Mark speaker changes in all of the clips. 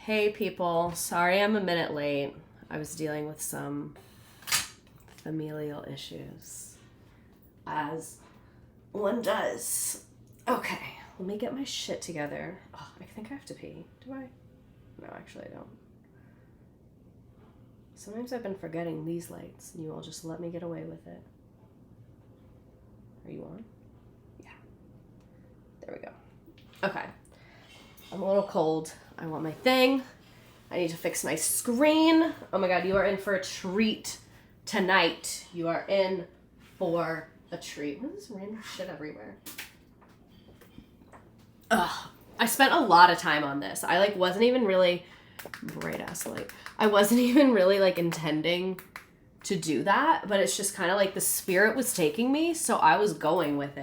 Speaker 1: Hey people, sorry I'm a minute late. I was dealing with some familial issues, as one does. Okay, let me get my shit together. Oh, I think I have to pee. Do I? No, actually I don't. Sometimes I've been forgetting these lights, and you all just let me get away with it. Are you on? Yeah. There we go. Okay. I'm a little cold. I want my thing. I need to fix my screen. Oh my god, you are in for a treat tonight. You are in for a treat. What is this random shit everywhere? Ugh. I spent a lot of time on this. I wasn't even really bright ass light. I wasn't even really intending to do that, but it's just kind of the spirit was taking me, so I was going with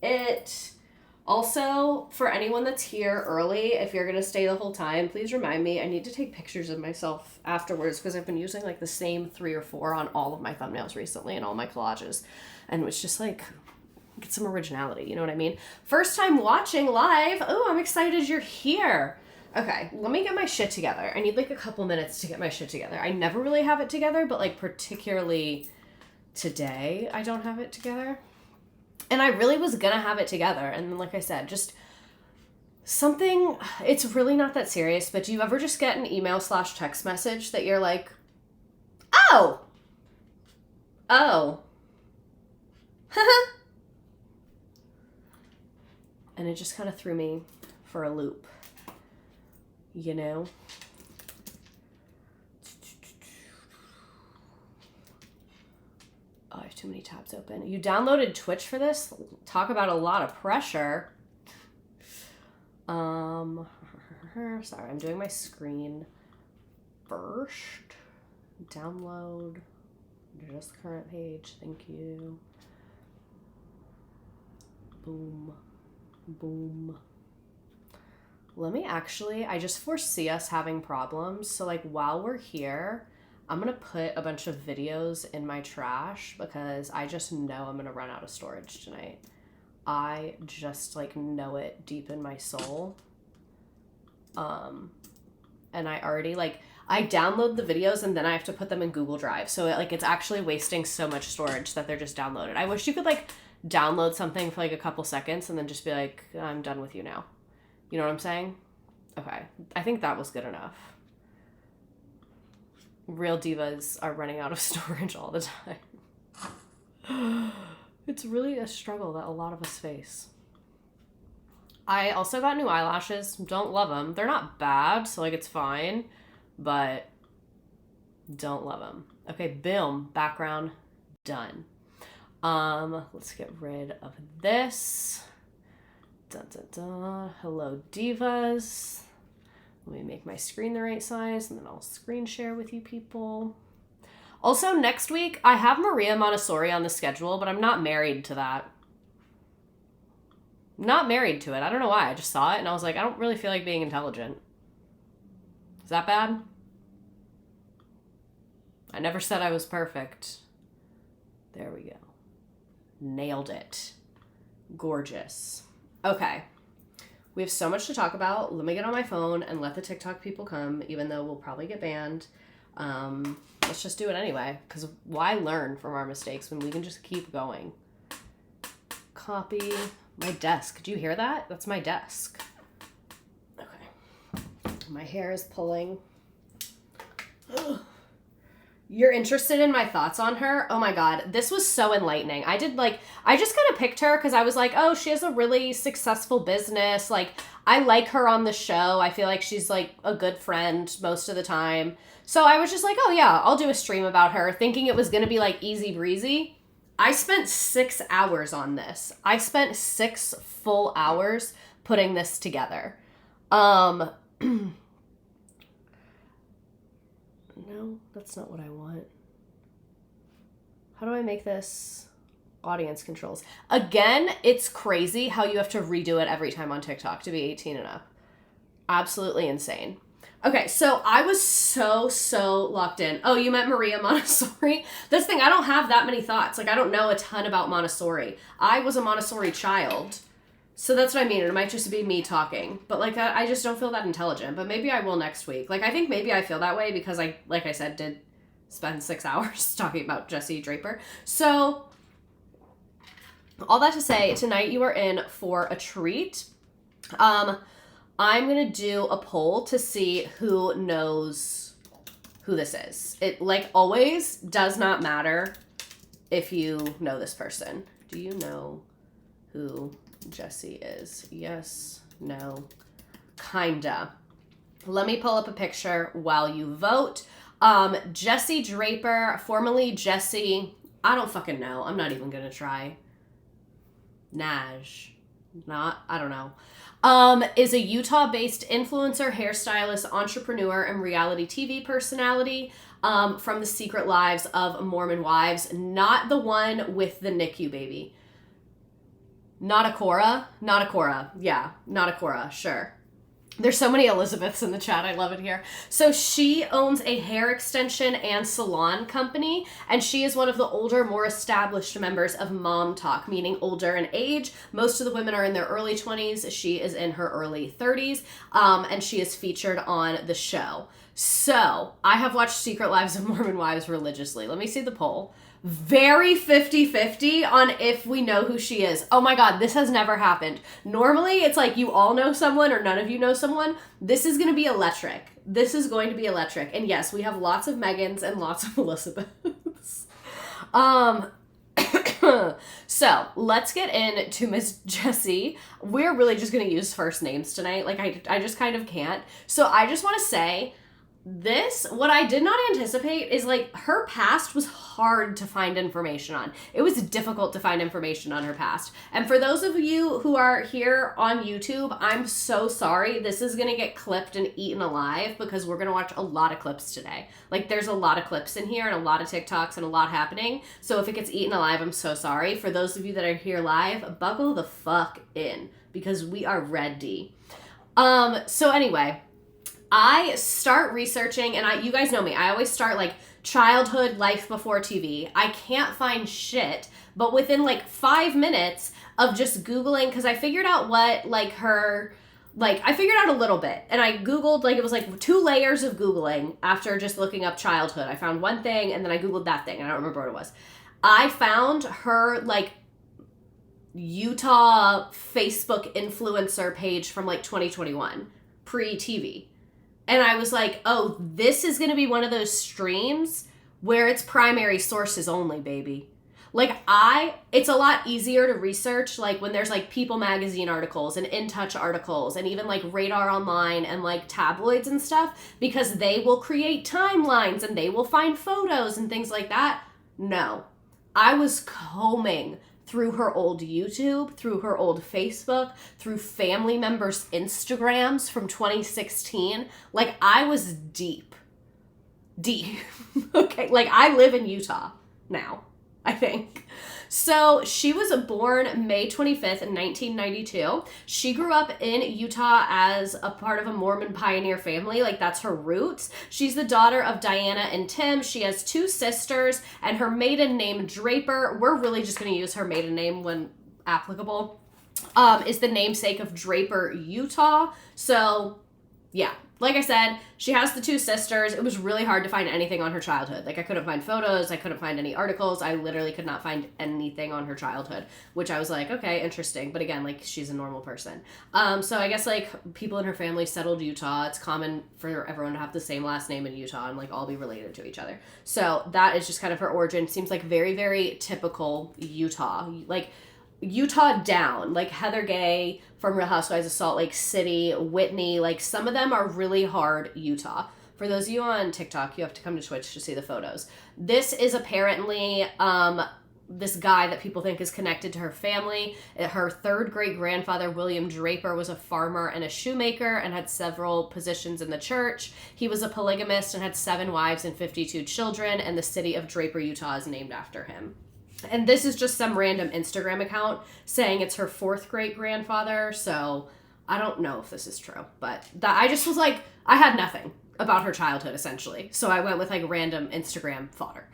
Speaker 1: it. Also, for anyone that's here early, if you're going to stay the whole time, please remind me. I need to take pictures of myself afterwards because I've been using the same 3 or 4 on all of my thumbnails recently and all my collages. And it's just get some originality, you know what I mean? First time watching live. Oh, I'm excited you're here. Okay, let me get my shit together. I need a couple minutes to get my shit together. I never really have it together, but particularly today, I don't have it together. And I really was gonna have it together. And then, like I said, just something, it's really not that serious, but do you ever just get an email/text message that you're like, oh, and it just kind of threw me for a loop, you know? Oh, I have too many tabs open. You downloaded Twitch for this? Talk about a lot of pressure. Sorry, I'm doing my screen first. Download. Just current page. Thank you. Boom. Boom. Let me I just foresee us having problems. So while we're here, I'm going to put a bunch of videos in my trash because I just know I'm going to run out of storage tonight. I just know it deep in my soul. And I already I download the videos and then I have to put them in Google Drive. So it's actually wasting so much storage that they're just downloaded. I wish you could download something for a couple seconds and then just be I'm done with you now. You know what I'm saying? Okay. I think that was good enough. Real divas are running out of storage all the time. It's really a struggle that a lot of us face. I also got new eyelashes. Don't love them. They're not bad, so it's fine, but don't love them. Okay, boom, background done. Let's get rid of this. Dun, dun, dun. Hello, divas. Let me make my screen the right size, and then I'll screen share with you people. Also, next week, I have Maria Montessori on the schedule, but I'm not married to that. Not married to it. I don't know why. I just saw it, and I was I don't really feel like being intelligent. Is that bad? I never said I was perfect. There we go. Nailed it. Gorgeous. Okay. We have so much to talk about. Let me get on my phone and let the TikTok people come, even though we'll probably get banned. Let's just do it anyway, because why learn from our mistakes when we can just keep going? Copy. My desk. Do you hear that? That's my desk. Okay. My hair is pulling. Ugh. You're interested in my thoughts on her? Oh my god, this was so enlightening. I just kind of picked her because I was oh, she has a really successful business. I like her on the show. I feel like she's a good friend most of the time. So I was just oh yeah, I'll do a stream about her, thinking it was going to be easy breezy. I spent 6 hours on this. I spent 6 full hours putting this together. No, that's not what I want. How do I make this audience controls? Again, it's crazy how you have to redo it every time on TikTok to be 18 and up. Absolutely insane. Okay, so I was so locked in. Oh, you meant Maria Montessori? This thing, I don't have that many thoughts. I don't know a ton about Montessori. I was a Montessori child. So that's what I mean. It might just be me talking. But, like, I just don't feel that intelligent. But maybe I will next week. Like, I think maybe I feel that way because I, like I said, did spend 6 hours talking about Jessi Draper. So, all that to say, tonight you are in for a treat. I'm going to do a poll to see who knows who this is. It, like always, does not matter if you know this person. Do you know who Jessi is? Yes, no, kinda. Let me pull up a picture while you vote. Jessi Draper, formerly Jessi, I don't fucking know. I'm not even gonna try. I don't know. Is a Utah-based influencer, hairstylist, entrepreneur, and reality TV personality from The Secret Lives of Mormon Wives. Not the one with the NICU baby. Not a Cora. Yeah, not a Cora, sure. There's so many Elizabeths in the chat. I love it here. So she owns a hair extension and salon company, and she is one of the older, more established members of Mom Talk, meaning older in age. Most of the women are in their early 20s. She is in her early 30s, and she is featured on the show. So I have watched Secret Lives of Mormon Wives religiously. Let me see the poll. Very 50-50 on if we know who she is. Oh my God, this has never happened. Normally, it's like you all know someone or none of you know someone. This is going to be electric. And yes, we have lots of Megans and lots of Elizabeths. So, let's get into Miss Jessi. We're really just going to use first names tonight. Like, I just kind of can't. So, I just want to say, what I did not anticipate is, like, her past was hard to find information on. It was difficult to find information on her past. And for those of you who are here on YouTube, I'm so sorry. This is going to get clipped and eaten alive because we're going to watch a lot of clips today. Like, there's a lot of clips in here and a lot of TikToks and a lot happening. So if it gets eaten alive, I'm so sorry. For those of you that are here live, buckle the fuck in because we are ready. So anyway, I start researching, and you guys know me, I always start like childhood life before TV. I can't find shit, but within like 5 minutes of just Googling, because I figured out what like I figured out a little bit, and I Googled, like it was like 2 layers of Googling after just looking up childhood. I found one thing, and then I Googled that thing, and I don't remember what it was. I found her like Utah Facebook influencer page from like 2021, pre-TV. And I was like, oh, this is going to be one of those streams where it's primary sources only, baby. Like, it's a lot easier to research, like, when there's, like, People Magazine articles and In Touch articles and even, like, Radar Online and, like, tabloids and stuff, because they will create timelines and they will find photos and things like that. No. I was combing through her old YouTube, through her old Facebook, through family members' Instagrams from 2016. Like, I was deep. Okay, like, I live in Utah now, I think. So, she was born May 25th, 1992. She grew up in Utah as a part of a Mormon pioneer family. Like, that's her roots. She's the daughter of Diana and Tim. She has 2 sisters, and her maiden name, Draper, we're really just going to use her maiden name when applicable, is the namesake of Draper, Utah. So, yeah. Like I said, she has the 2 sisters. It was really hard to find anything on her childhood. Like, I couldn't find photos. I couldn't find any articles. I literally could not find anything on her childhood, which I was like, okay, interesting. But again, like, she's a normal person. So I guess, like, people in her family settled Utah. It's common for everyone to have the same last name in Utah and, like, all be related to each other. So that is just kind of her origin. Seems like very, very typical Utah. Like, Utah down, like Heather Gay from Real Housewives of Salt Lake City, Whitney, like some of them are really hard Utah. For those of you on TikTok, you have to come to Twitch to see the photos. This is apparently this guy that people think is connected to her family. Her 3rd great grandfather, William Draper, was a farmer and a shoemaker and had several positions in the church. He was a polygamist and had 7 wives and 52 children, and the city of Draper, Utah is named after him. And this is just some random Instagram account saying it's her 4th great grandfather, so I don't know if this is true, but that I just was like, I had nothing about her childhood essentially. So I went with like random Instagram fodder.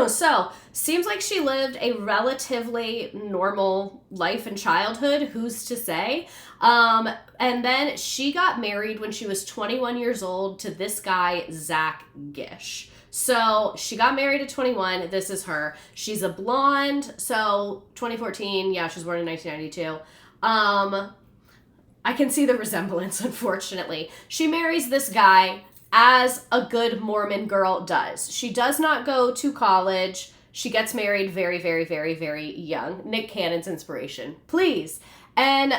Speaker 1: So seems like she lived a relatively normal life in childhood. Who's to say? And then she got married when she was 21 years old to this guy, Zach Gish. So she got married at 21. This is her. She's a blonde. So 2014. Yeah, she was born in 1992. I can see the resemblance, unfortunately. She marries this guy as a good Mormon girl does. She does not go to college. She gets married very, very, very, very young. Nick Cannon's inspiration. Please. And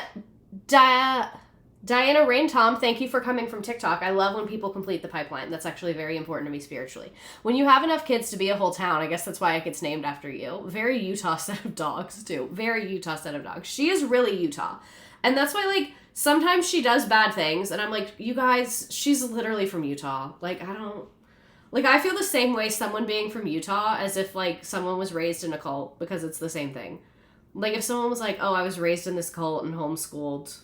Speaker 1: Diana Rain Tom, thank you for coming from TikTok. I love when people complete the pipeline. That's actually very important to me spiritually. When you have enough kids to be a whole town, I guess that's why it gets named after you. Very Utah set of dogs, too. Very Utah set of dogs. She is really Utah. And that's why, like, sometimes she does bad things, and I'm like, you guys, she's literally from Utah. Like, I feel the same way someone being from Utah as if, like, someone was raised in a cult, because it's the same thing. Like, if someone was like, oh, I was raised in this cult and homeschooled,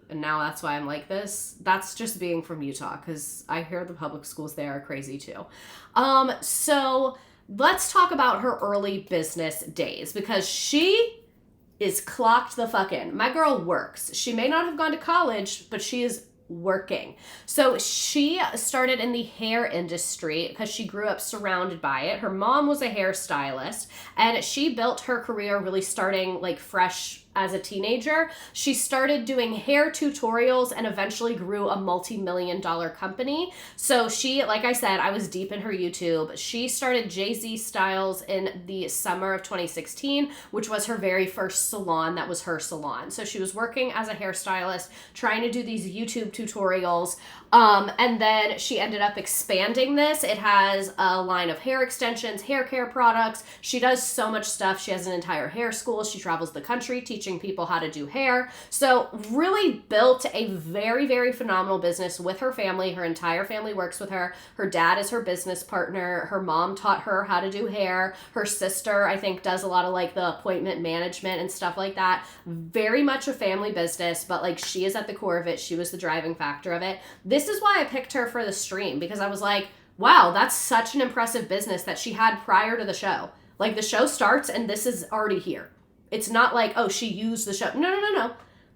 Speaker 1: and now that's why I'm like this, that's just being from Utah, because I hear the public schools there are crazy, too. So let's talk about her early business days, because she is clocked the fuck in. My girl works. She may not have gone to college, but she is working. So she started in the hair industry because she grew up surrounded by it. Her mom was a hairstylist, and she built her career really starting like fresh as a teenager. She started doing hair tutorials and eventually grew a multi-million-dollar company. So she, like I said, I was deep in her YouTube. She started Jessi Styles in the summer of 2016, which was her very first salon. That was her salon. So she was working as a hairstylist, trying to do these YouTube tutorials. And then she ended up expanding this. It has a line of hair extensions, hair care products. She does so much stuff. She has an entire hair school. She travels the country teaching people how to do hair. So really built a very, very phenomenal business with her family. Her entire family works with her. Her dad is her business partner. Her mom taught her how to do hair. Her sister, I think, does a lot of like the appointment management and stuff like that. Very much a family business, but like she is at the core of it. She was the driving factor of it. This is why I picked her for the stream, because I was like, wow, that's such an impressive business that she had prior to the show. Like the show starts and this is already here. It's not like, oh, she used the show. No.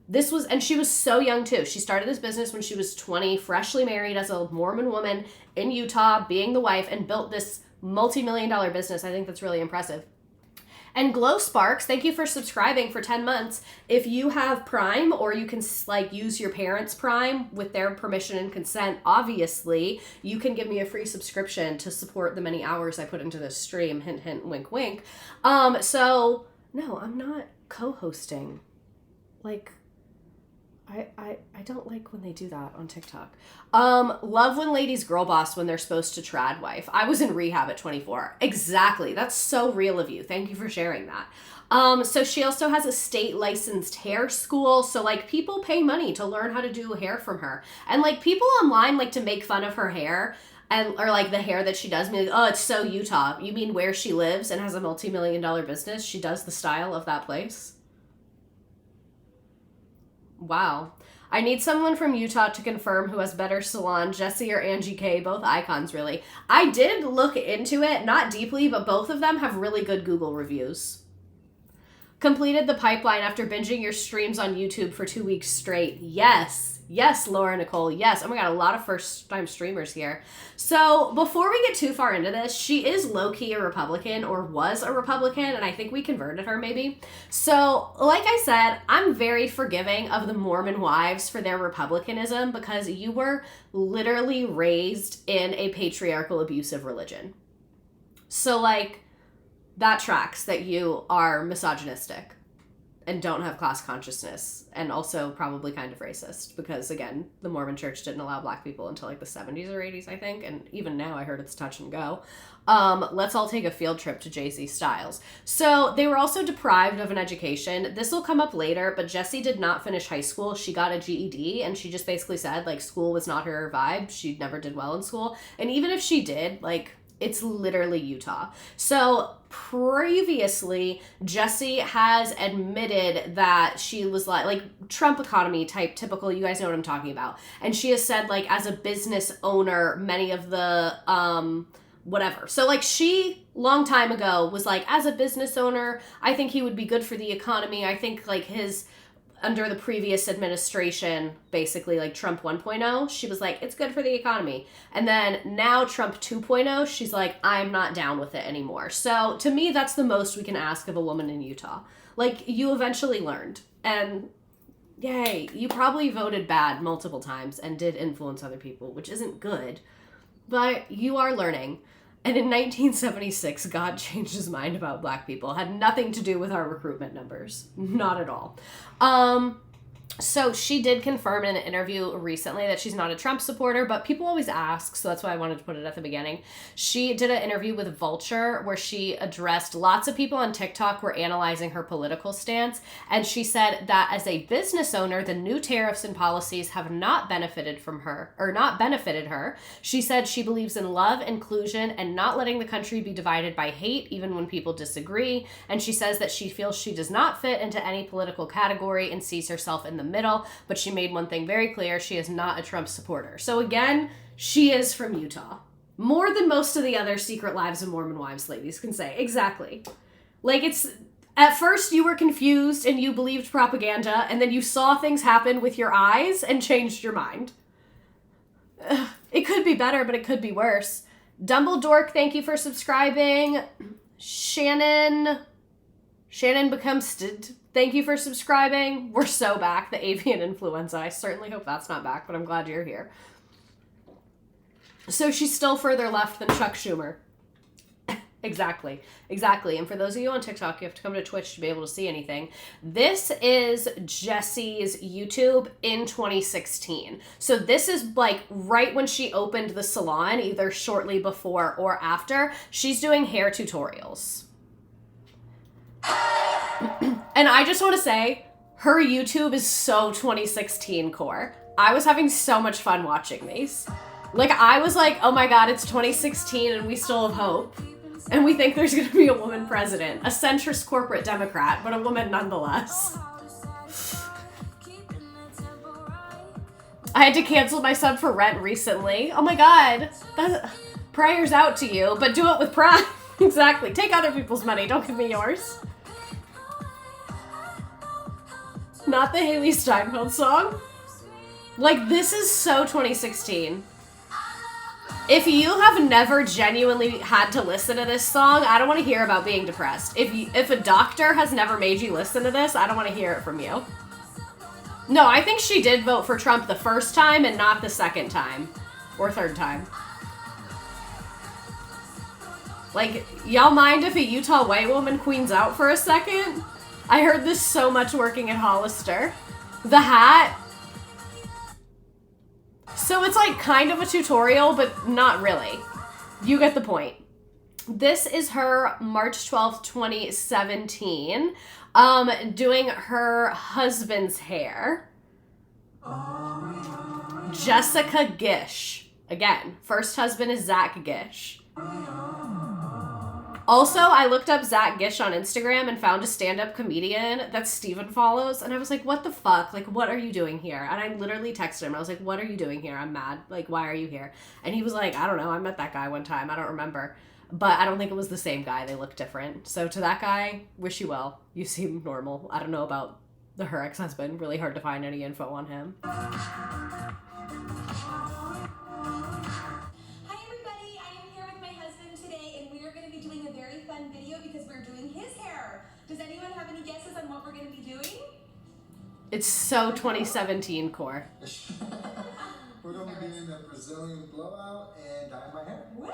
Speaker 1: This was, and she was so young too. She started this business when she was 20, freshly married as a Mormon woman in Utah, being the wife, and built this multi-million-dollar business. I think that's really impressive. And Glow Sparks, thank you for subscribing for 10 months. If you have Prime, or you can like use your parents' Prime with their permission and consent, obviously, you can give me a free subscription to support the many hours I put into this stream. Hint, hint, wink, wink. So no, I'm not co-hosting. Like, I don't like when they do that on TikTok. Love when ladies girl boss when they're supposed to trad wife. I was in rehab at 24. Exactly. That's so real of you. Thank you for sharing that. So she also has a state licensed hair school. So like people pay money to learn how to do hair from her. And like people online like to make fun of her hair and or like the hair that she does. Like, oh, it's so Utah. You mean where she lives and has a multi-million-dollar business? She does the style of that place. Wow. I need someone from Utah to confirm who has better salon, Jessi or Angie K, both icons, really. I did look into it, not deeply, but both of them have really good Google reviews. Completed the pipeline after binging your streams on YouTube for 2 weeks straight. Yes, Laura Nicole, yes. Oh my God, a lot of first-time streamers here. So before we get too far into this, she is low-key a Republican, or was a Republican, and I think we converted her maybe. So like I said, I'm very forgiving of the Mormon wives for their Republicanism, because you were literally raised in a patriarchal, abusive religion. So like, that tracks that you are misogynistic and don't have class consciousness, and also probably kind of racist, because again, the Mormon church didn't allow black people until like the 70s or 80s, I think, and even now I heard it's touch and go. Let's all take a field trip to Jessi Styles. So they were also deprived of an education. This will come up later, but Jessi did not finish high school. She got a GED, and she just basically said like school was not her vibe. She never did well in school, and even if she did, like, It's literally Utah. So previously, Jessi has admitted that she was like Trump economy type, typical, you guys know what I'm talking about. And she has said, like, as a business owner, many of the, whatever. So, like, she, long time ago, was like, as a business owner, I think he would be good for the economy. I think, like, under the previous administration, basically, like, Trump 1.0, she was like, it's good for the economy. And then now Trump 2.0, she's like, I'm not down with it anymore. So, to me, that's the most we can ask of a woman in Utah. Like, you eventually learned. And, yay, you probably voted bad multiple times and did influence other people, which isn't good. But you are learning. And in 1976, God changed his mind about black people. Had nothing to do with our recruitment numbers. Not at all. So she did confirm in an interview recently that she's not a Trump supporter, but people always ask, so that's why I wanted to put it at the beginning. She did an interview with Vulture where she addressed lots of people on TikTok were analyzing her political stance, and she said that as a business owner, the new tariffs and policies have not benefited her. She said she believes in love, inclusion, and not letting the country be divided by hate, even when people disagree, and she says that she feels she does not fit into any political category and sees herself in the middle, but she made one thing very clear: she is not a Trump supporter. So again, she is from Utah. More than most of the other Secret Lives of Mormon Wives ladies can say. Exactly. Like, it's, at first you were confused and you believed propaganda, and then you saw things happen with your eyes and changed your mind. It could be better, but it could be worse. Dumbledore, thank you for subscribing. Shannon becomes thank you for subscribing. We're so back. The avian influenza. I certainly hope that's not back, but I'm glad you're here. So she's still further left than Chuck Schumer. Exactly. And for those of you on TikTok, you have to come to Twitch to be able to see anything. This is Jessi's YouTube in 2016. So this is like right when she opened the salon, either shortly before or after. She's doing hair tutorials. And I just want to say, her YouTube is so 2016 core. I was having so much fun watching these. Like, I was like, oh my god, it's 2016 and we still have hope. And we think there's going to be a woman president. A centrist corporate Democrat, but a woman nonetheless. I had to cancel my sub for rent recently. Oh my god. Prayers out to you, but do it with pride. Exactly. Take other people's money. Don't give me yours. Not the Haley Steinfeld song. Like, this is so 2016. If you have never genuinely had to listen to this song, I don't want to hear about being depressed. If a doctor has never made you listen to this, I don't want to hear it from you. No, I think she did vote for Trump the first time and not the second time. Or third time. Like, y'all mind if a Utah white woman queens out for a second? I heard this so much working at Hollister. The hat. So it's like kind of a tutorial, but not really. You get the point. This is her March 12th, 2017, doing her husband's hair. Jessica Gish. Again, first husband is Zach Gish. Also, I looked up Zach Gish on Instagram and found a stand-up comedian that Steven follows, and I was like, what the fuck? Like, what are you doing here? And I literally texted him. I was like, what are you doing here? I'm mad. Like, why are you here? And he was like, I don't know. I met that guy one time. I don't remember. But I don't think it was the same guy. They look different. So to that guy, wish you well. You seem normal. I don't know about her ex-husband. Really hard to find any info on him.
Speaker 2: Does anyone have any guesses on what we're going to be doing?
Speaker 1: It's so 2017 core.
Speaker 3: We're going to be doing the Brazilian blowout and dye my hair.
Speaker 2: Woo!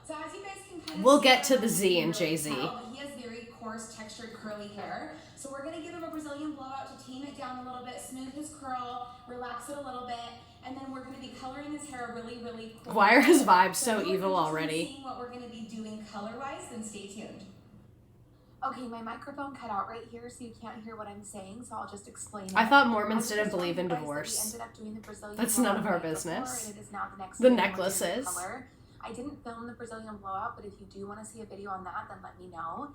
Speaker 2: So as you guys can kind of
Speaker 1: we'll get to the Z and Jay-Z.
Speaker 2: He has very coarse, textured, curly hair. So we're going to give him a Brazilian blowout to tame it down a little bit, smooth his curl, relax it a little bit, and then we're going to be coloring his hair really, really cool.
Speaker 1: Why are his vibes so evil already?
Speaker 2: Seeing what we're going to be doing color-wise, then stay tuned. Okay, my microphone cut out right here, so you can't hear what I'm saying, so I'll just explain it.
Speaker 1: I thought Mormons didn't believe in divorce. That's none of our business. The necklaces.
Speaker 2: I didn't film the Brazilian blowout, but if you do want to see a video on that, then let me know.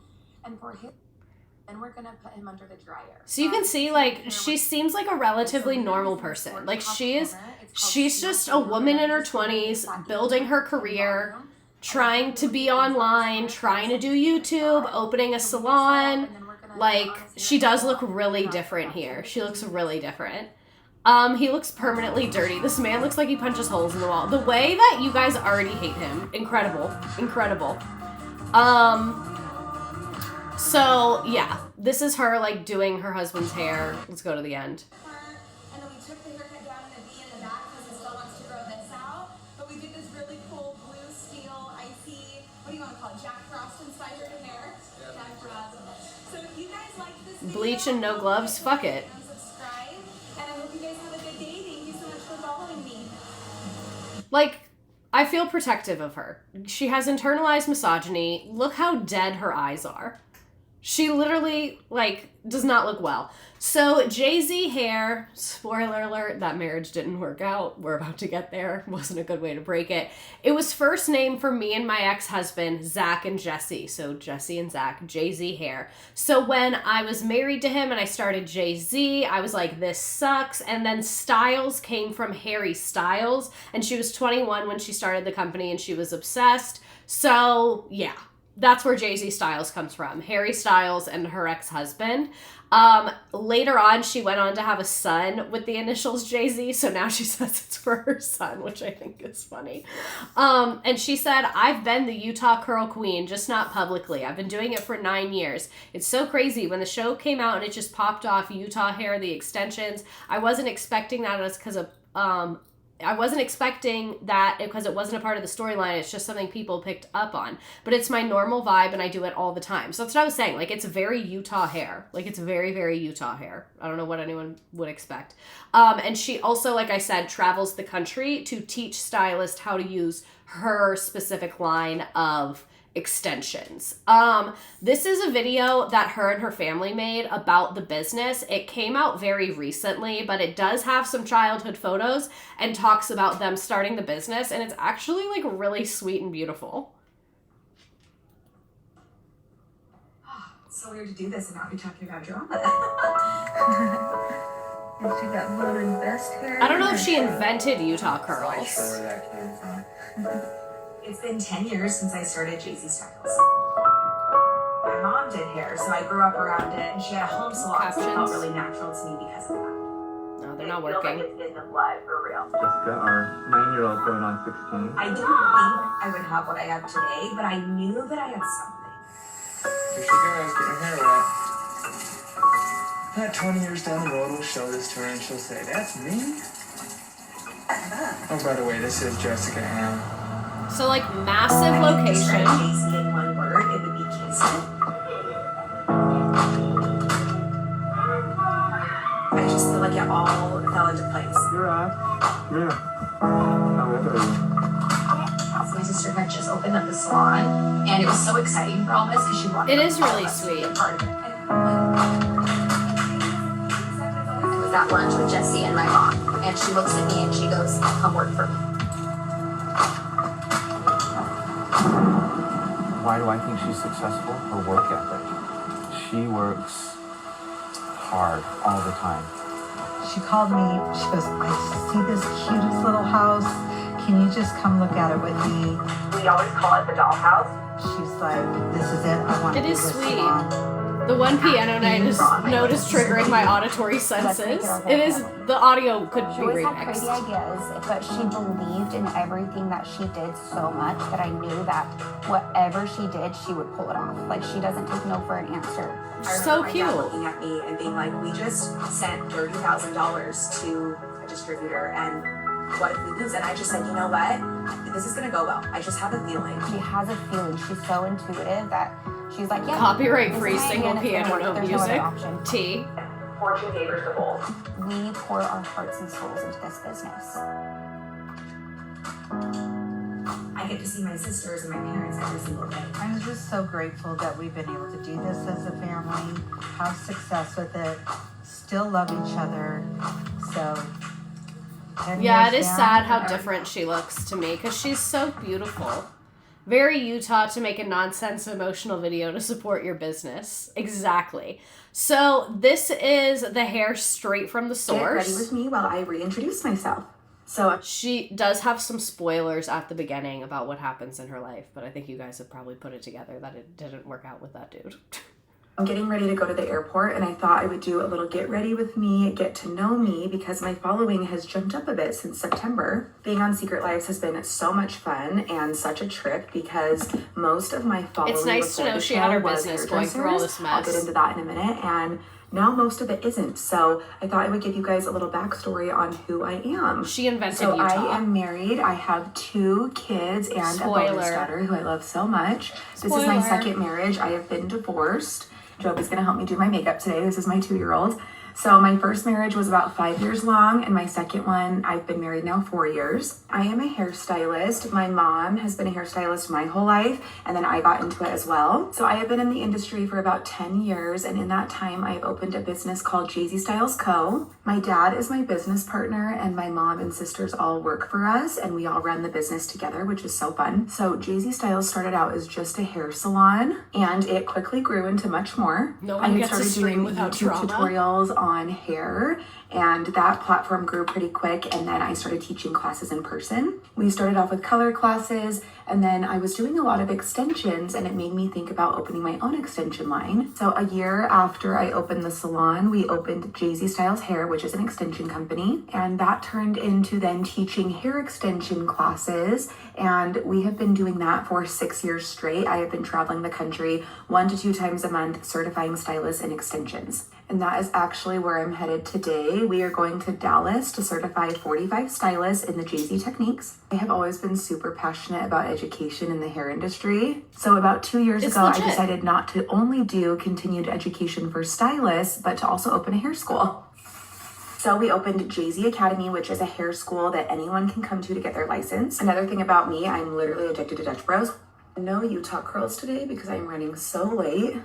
Speaker 2: And for his, then we're gonna put him under the dryer.
Speaker 1: So you can see, like, she seems like a relatively normal person. Like, she's just a woman in her 20s, building her career, trying to be online, trying to do YouTube, opening a salon. Like, she does look really different here. She looks really different. He looks permanently dirty. This man looks like he punches holes in the wall. The way that you guys already hate him, incredible, incredible. So yeah, this is her like doing her husband's hair. Let's go to the end.
Speaker 2: And then we took the haircut down in a V in the back because he still wants to grow this out. But we did this really cool blue steel, icy, what do you want to call it? Jack Frost inspired hair. Yeah. Jack Frost. So if you guys like this video,
Speaker 1: Bleach and no gloves, fuck it.
Speaker 2: subscribe. And I hope you guys have a good day. Thank you so much for following me.
Speaker 1: Like, I feel protective of her. She has internalized misogyny. Look how dead her eyes are. She literally, like, does not look well. So, Jay-Z hair, spoiler alert, that marriage didn't work out. We're about to get there. Wasn't a good way to break it. It was first named for me and my ex-husband, Zach and Jessi. So, Jessi and Zach, Jay-Z hair. So, when I was married to him and I started Jay-Z, I was like, this sucks. And then Styles came from Harry Styles. And she was 21 when she started the company and she was obsessed. So, yeah. That's where Jay-Z Styles comes from. Harry Styles and her ex-husband. Later on, she went on to have a son with the initials Jay-Z, so now she says it's for her son, which I think is funny. And she said, I've been the Utah Curl Queen, just not publicly. I've been doing it for 9 years. It's so crazy. When the show came out and it just popped off Utah hair, the extensions, I wasn't expecting that as because of... I wasn't expecting that because it wasn't a part of the storyline. It's just something people picked up on. But it's my normal vibe and I do it all the time. So that's what I was saying. Like, it's very Utah hair. Like, it's very, very Utah hair. I don't know what anyone would expect. And she also, like I said, travels the country to teach stylists how to use her specific line of extensions. This is a video that her and her family made about the business. It came out very recently, but it does have some childhood photos and talks about them starting the business, and it's actually like really sweet and beautiful.
Speaker 2: It's so weird to do this and not be talking about drama.
Speaker 4: And she got modern best hair.
Speaker 1: I don't know if she invented Utah
Speaker 3: Not
Speaker 1: curls.
Speaker 3: sure where that came from.
Speaker 2: It's been 10 years since I started Jessi Styles. My mom did hair, so I grew up around it, and she had a home salon, so it felt really natural to me because of that.
Speaker 1: No, they're not working.
Speaker 2: It's in the blood, for real.
Speaker 5: Jessica, our 9-year-old going on 16.
Speaker 2: I didn't think I would have what I have today, but I knew that I had something.
Speaker 3: Here she goes, getting her hair wet. Not 20 years down the road, we'll show this to her and she'll say, that's me? Oh, by the way, this is Jessica Ann.
Speaker 1: So, like, massive location.
Speaker 2: Jessi in one word, it would be kismet. I just feel like it all fell into place.
Speaker 5: You're on. Yeah. How old are you?
Speaker 2: So my sister had just opened up the salon, and it was so exciting for all of us because she wanted.
Speaker 1: It is really
Speaker 2: all of us to be
Speaker 1: sweet.
Speaker 2: a part of it. I was at lunch with Jessi and my mom, and she looks at me and she goes, "Come work for me."
Speaker 6: Why do I think she's successful? Her work ethic. She works hard all the time.
Speaker 4: She called me. She goes, I see this cutest little house. Can you just come look at it with me?
Speaker 2: We always call it the dollhouse.
Speaker 4: She's like, this is it. I want to
Speaker 1: It
Speaker 4: do
Speaker 1: is
Speaker 4: this
Speaker 1: sweet.
Speaker 4: salon.
Speaker 1: The one piano night is noticed triggering my auditory senses. It is, the audio could
Speaker 7: She
Speaker 1: be
Speaker 7: always had crazy
Speaker 1: remixed.
Speaker 7: ideas, but she believed in everything that she did so much that I knew that whatever she did, she would pull it off. Like, she doesn't take no for an answer.
Speaker 2: I
Speaker 1: So
Speaker 2: remember my dad
Speaker 1: cute.
Speaker 2: looking at me and being like, "We just sent $30,000 to a distributor, and what if we lose?" And I just said, "You know what? This is gonna go well. I just have a feeling."
Speaker 7: She has a feeling. She's so intuitive that she's like, yeah.
Speaker 1: Copyright
Speaker 7: this
Speaker 1: free
Speaker 7: is my
Speaker 1: single
Speaker 7: idea and it's
Speaker 1: piano
Speaker 7: gonna
Speaker 1: note
Speaker 7: work. There's no
Speaker 1: music.
Speaker 7: other option.
Speaker 1: T.
Speaker 2: Fortune favors the bold.
Speaker 7: We pour our hearts and souls into this business.
Speaker 2: I get to see my sisters and my parents every single day.
Speaker 4: I'm just so grateful that we've been able to do this as a family, have success with it, still love each other. So
Speaker 1: Yeah, it
Speaker 4: years
Speaker 1: is
Speaker 4: down,
Speaker 1: sad how
Speaker 4: and
Speaker 1: different she looks to me because she's so beautiful. Very Utah to make a nonsense emotional video to support your business. Exactly. So this is the hair straight from the source.
Speaker 2: Get ready with me while I reintroduce myself. So
Speaker 1: She does have some spoilers at the beginning about what happens in her life, but I think you guys have probably put it together that it didn't work out with that dude.
Speaker 2: I'm getting ready to go to the airport, and I thought I would do a little get ready with me, get to know me, because my following has jumped up a bit since September. Being on Secret Lives has been so much fun and such a trip because most of my following
Speaker 1: It's nice to
Speaker 2: before
Speaker 1: know
Speaker 2: the
Speaker 1: she
Speaker 2: show
Speaker 1: had her
Speaker 2: was
Speaker 1: business going through all this
Speaker 2: hairdressers. I'll get
Speaker 1: mess.
Speaker 2: into that in a minute, and now most of it isn't. So I thought I would give you guys a little backstory on who I am.
Speaker 1: She invented
Speaker 2: So
Speaker 1: Utah.
Speaker 2: I am married. I have 2 kids and a bonus
Speaker 1: Spoiler.
Speaker 2: daughter who I love so much. This is my
Speaker 1: Spoiler.
Speaker 2: 2nd marriage. I have been divorced. Joby's gonna help me do my makeup today. This is my 2-year-old. So my first marriage was about 5 years long, and my second one, I've been married now 4 years. I am a hairstylist. My mom has been a hairstylist my whole life, and then I got into it as well. So I have been in the industry for about 10 years, and in that time, I've opened a business called Jessi Styles Co. My dad is my business partner, and my mom and sisters all work for us, and we all run the business together, which is so fun. So Jessi Styles started out as just a hair salon, and it quickly grew into much more.
Speaker 1: No
Speaker 2: I
Speaker 1: one
Speaker 2: had
Speaker 1: gets a
Speaker 2: started
Speaker 1: stream
Speaker 2: doing
Speaker 1: without
Speaker 2: YouTube
Speaker 1: trauma.
Speaker 2: tutorials on hair, and that platform grew pretty quick, and then I started teaching classes in person. We started off with color classes, and then I was doing a lot of extensions, and it made me think about opening my own extension line. So a year after I opened the salon, we opened Jessi Styles Hair, which is an extension company, and that turned into then teaching hair extension classes, and we have been doing that for 6 years straight. I have been traveling the country 1 to 2 times a month certifying stylists in extensions. And that is actually where I'm headed today. We are going to Dallas to certify 45 stylists in the Jessi techniques. I have always been super passionate about education in the hair industry. So about 2 years
Speaker 1: It's
Speaker 2: ago,
Speaker 1: legit.
Speaker 2: I decided not to only do continued education for stylists, but to also open a hair school. So we opened Jessi Academy, which is a hair school that anyone can come to get their license. Another thing about me, I'm literally addicted to Dutch Bros. No Utah curls today because I'm running so late.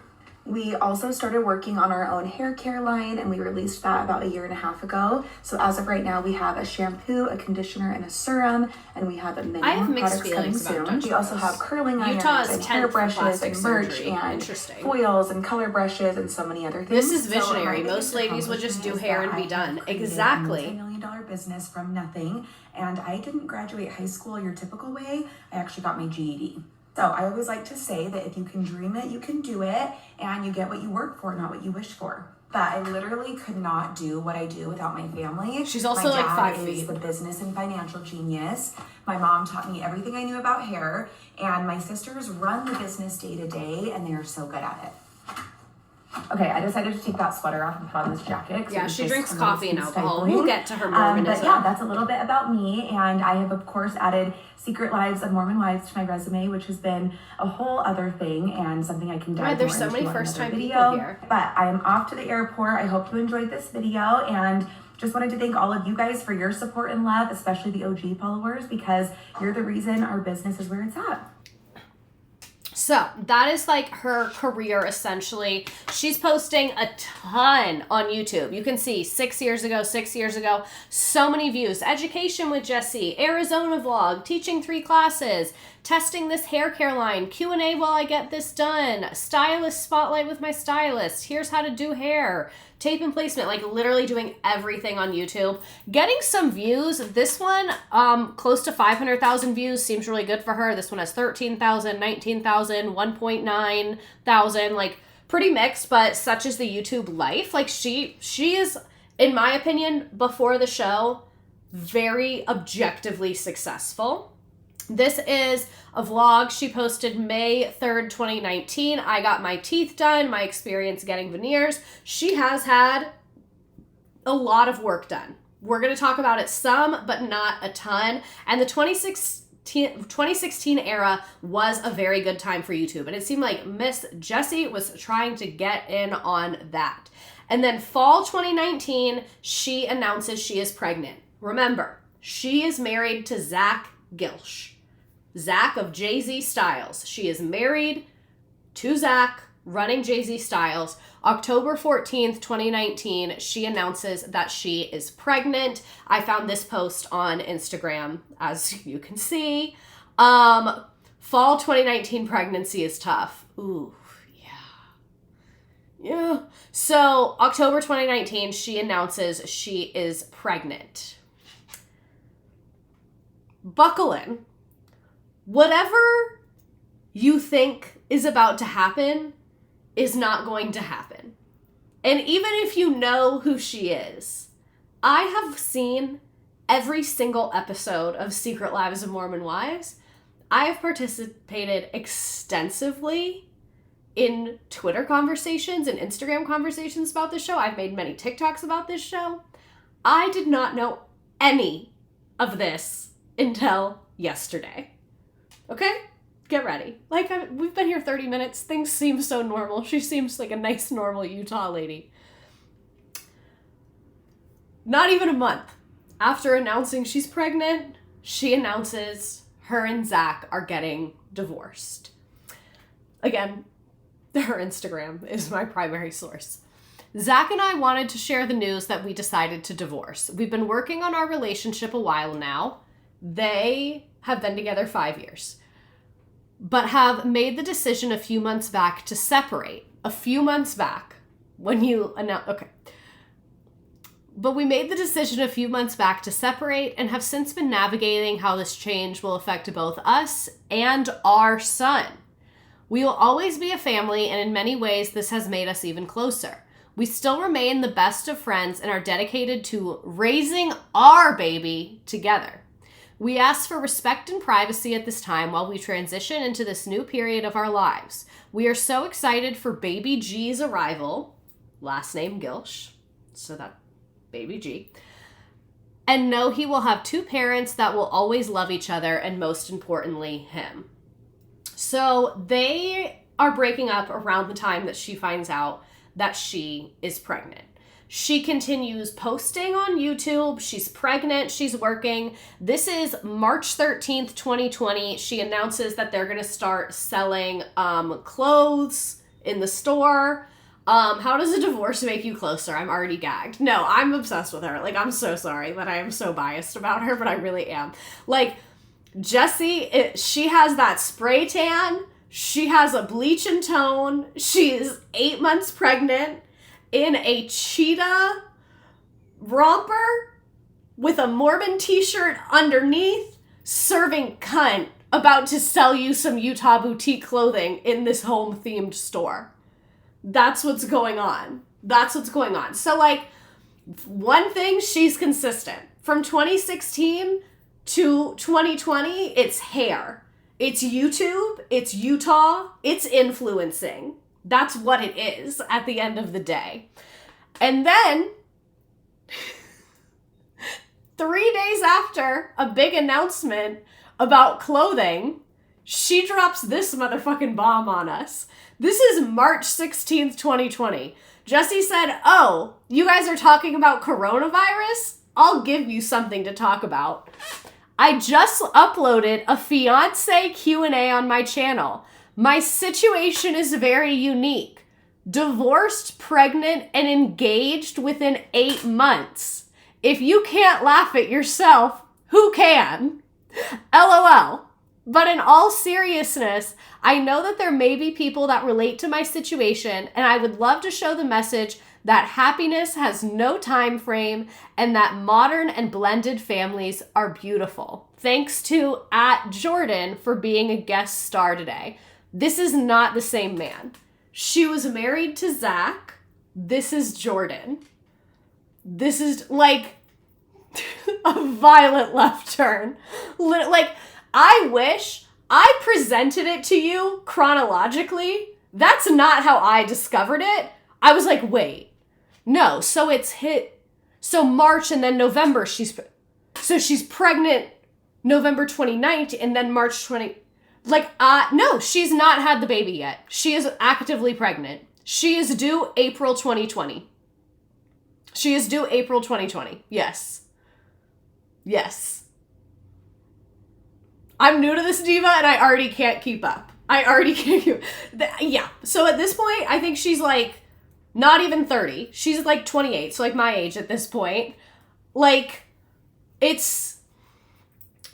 Speaker 2: We also started working on our own hair care line, and we released that about 1.5 years ago. So as of right now, we have a shampoo, a conditioner, and a serum, and we have many
Speaker 1: I have
Speaker 2: more
Speaker 1: mixed
Speaker 2: products coming
Speaker 1: feelings about
Speaker 2: soon.
Speaker 1: Dutch
Speaker 2: We also
Speaker 1: Bros.
Speaker 2: have curling
Speaker 1: Utah
Speaker 2: irons
Speaker 1: is
Speaker 2: and
Speaker 1: 10th
Speaker 2: hair
Speaker 1: for
Speaker 2: brushes
Speaker 1: plastic
Speaker 2: and merch
Speaker 1: surgery.
Speaker 2: and
Speaker 1: Interesting.
Speaker 2: foils and color brushes and so many other things.
Speaker 1: This is
Speaker 2: So my
Speaker 1: visionary.
Speaker 2: biggest
Speaker 1: Most ladies would just do
Speaker 2: accomplishment is
Speaker 1: hair
Speaker 2: that
Speaker 1: and be
Speaker 2: I
Speaker 1: done.
Speaker 2: have created
Speaker 1: Exactly.
Speaker 2: a multi-million-dollar business from nothing, and I didn't graduate high school your typical way. I actually got my GED. So I always like to say that if you can dream it, you can do it, and you get what you work for, not what you wish for. But I literally could not do what I do without my family.
Speaker 1: She's also
Speaker 2: my
Speaker 1: like
Speaker 2: dad
Speaker 1: 5
Speaker 2: is
Speaker 1: feet.
Speaker 2: the business and financial genius. My mom taught me everything I knew about hair, and my sisters run the business day to day, and they are so good at it. Okay, I decided to take that sweater off and put on this jacket. 'cause
Speaker 1: Yeah,
Speaker 2: it was
Speaker 1: she
Speaker 2: just
Speaker 1: drinks
Speaker 2: a little
Speaker 1: coffee and
Speaker 2: too
Speaker 1: alcohol.
Speaker 2: stifling.
Speaker 1: We'll get to her
Speaker 2: But
Speaker 1: Mormonism.
Speaker 2: yeah, that's a little bit about me, and I have of course added Secret Lives of Mormon Wives to my resume, which has been a whole other thing and something I can dive
Speaker 1: Right, there's
Speaker 2: more
Speaker 1: so
Speaker 2: into
Speaker 1: many
Speaker 2: on another
Speaker 1: first-time
Speaker 2: video.
Speaker 1: people here.
Speaker 2: But I am off to the airport. I hope you enjoyed this video, and just wanted to thank all of you guys for your support and love, especially the OG followers, because you're the reason our business is where it's at.
Speaker 1: So that is like her career essentially. She's posting a ton on YouTube. You can see 6 years ago, so many views. Education with Jessi, Arizona vlog, teaching 3 classes, testing this hair care line, Q&A while I get this done, stylist spotlight with my stylist, here's how to do hair, tape and placement, like literally doing everything on YouTube. Getting some views. This one, close to 500,000 views seems really good for her. This one has 13,000, 19,000, 1.9 thousand, like pretty mixed, but such is the YouTube life. Like she is, in my opinion, before the show, very objectively successful. This is a vlog she posted May 3rd, 2019. I got my teeth done, my experience getting veneers. She has had a lot of work done. We're going to talk about it some, but not a ton. And the 2016 era was a very good time for YouTube. And it seemed like Miss Jessi was trying to get in on that. And then fall 2019, she announces she is pregnant. Remember, she is married to Zach Gilsh. Zach of Jessi Styles. She is married to Zach running Jay-Z Styles. October 14th, 2019, she announces that she is pregnant. I found this post on Instagram, as you can see. Fall 2019 pregnancy is tough. Ooh, yeah. So October 2019, she announces she is pregnant. Buckle in. Whatever you think is about to happen is not going to happen. And even if you know who she is, I have seen every single episode of Secret Lives of Mormon Wives. I have participated extensively in Twitter conversations and Instagram conversations about this show. I've made many TikToks about this show. I did not know any of this until yesterday. Okay? Get ready. Like, we've been here 30 minutes. Things seem so normal. She seems like a nice, normal Utah lady. Not even a month after announcing she's pregnant, she announces her and Zach are getting divorced. Again, her Instagram is my primary source. Zach and I wanted to share the news that we decided to divorce. We've been working on our relationship a while now. They have been together 5 years, but have made the decision a few months back to separate. A few months back when you announce, okay. But we made the decision a few months back to separate and have since been navigating how this change will affect both us and our son. We will always be a family, and in many ways, this has made us even closer. We still remain the best of friends and are dedicated to raising our baby together. We ask for respect and privacy at this time while we transition into this new period of our lives. We are so excited for baby G's arrival, last name Gilsh, so that baby G, and know he will have two parents that will always love each other and most importantly, him. So they are breaking up around the time that she finds out that she is pregnant. She continues posting on YouTube. She's pregnant. She's working. This is March 13th, 2020. She announces that they're going to start selling clothes in the store. How does a divorce make you closer? I'm already gagged. No, I'm obsessed with her. Like, I'm so sorry that I am so biased about her, but I really am. Like, Jessi, she has that spray tan. She has a bleach and tone. She is 8 months pregnant, in a cheetah romper with a Mormon t-shirt underneath, serving cunt, about to sell you some Utah boutique clothing in this home-themed store. That's what's going on. That's what's going on. So, like, one thing, she's consistent. From 2016 to 2020, it's hair. It's YouTube. It's Utah. It's influencing. That's what it is at the end of the day. And then, 3 days after a big announcement about clothing, she drops this motherfucking bomb on us. This is March 16th, 2020. Jessi said, "Oh, you guys are talking about coronavirus? I'll give you something to talk about. I just uploaded a fiancé Q&A on my channel. My situation is very unique. Divorced, pregnant, and engaged within 8 months. If you can't laugh at yourself, who can? LOL. But in all seriousness, I know that there may be people that relate to my situation, and I would love to show the message that happiness has no time frame and that modern and blended families are beautiful. Thanks to @Jordan for being a guest star today." This is not the same man. She was married to Zach. This is Jordan. This is like a violent left turn. Like, I wish I presented it to you chronologically. That's not how I discovered it. I was like, wait, no. So it's so March and then November. She's pregnant November 29th and then March 20. No, she's not had the baby yet. She is actively pregnant. She is due April 2020. She is due April 2020. Yes. Yes. I'm new to this diva and I already can't keep up. I already gave you. Yeah. So at this point, I think she's like not even 30. She's like 28. So like my age at this point. Like, it's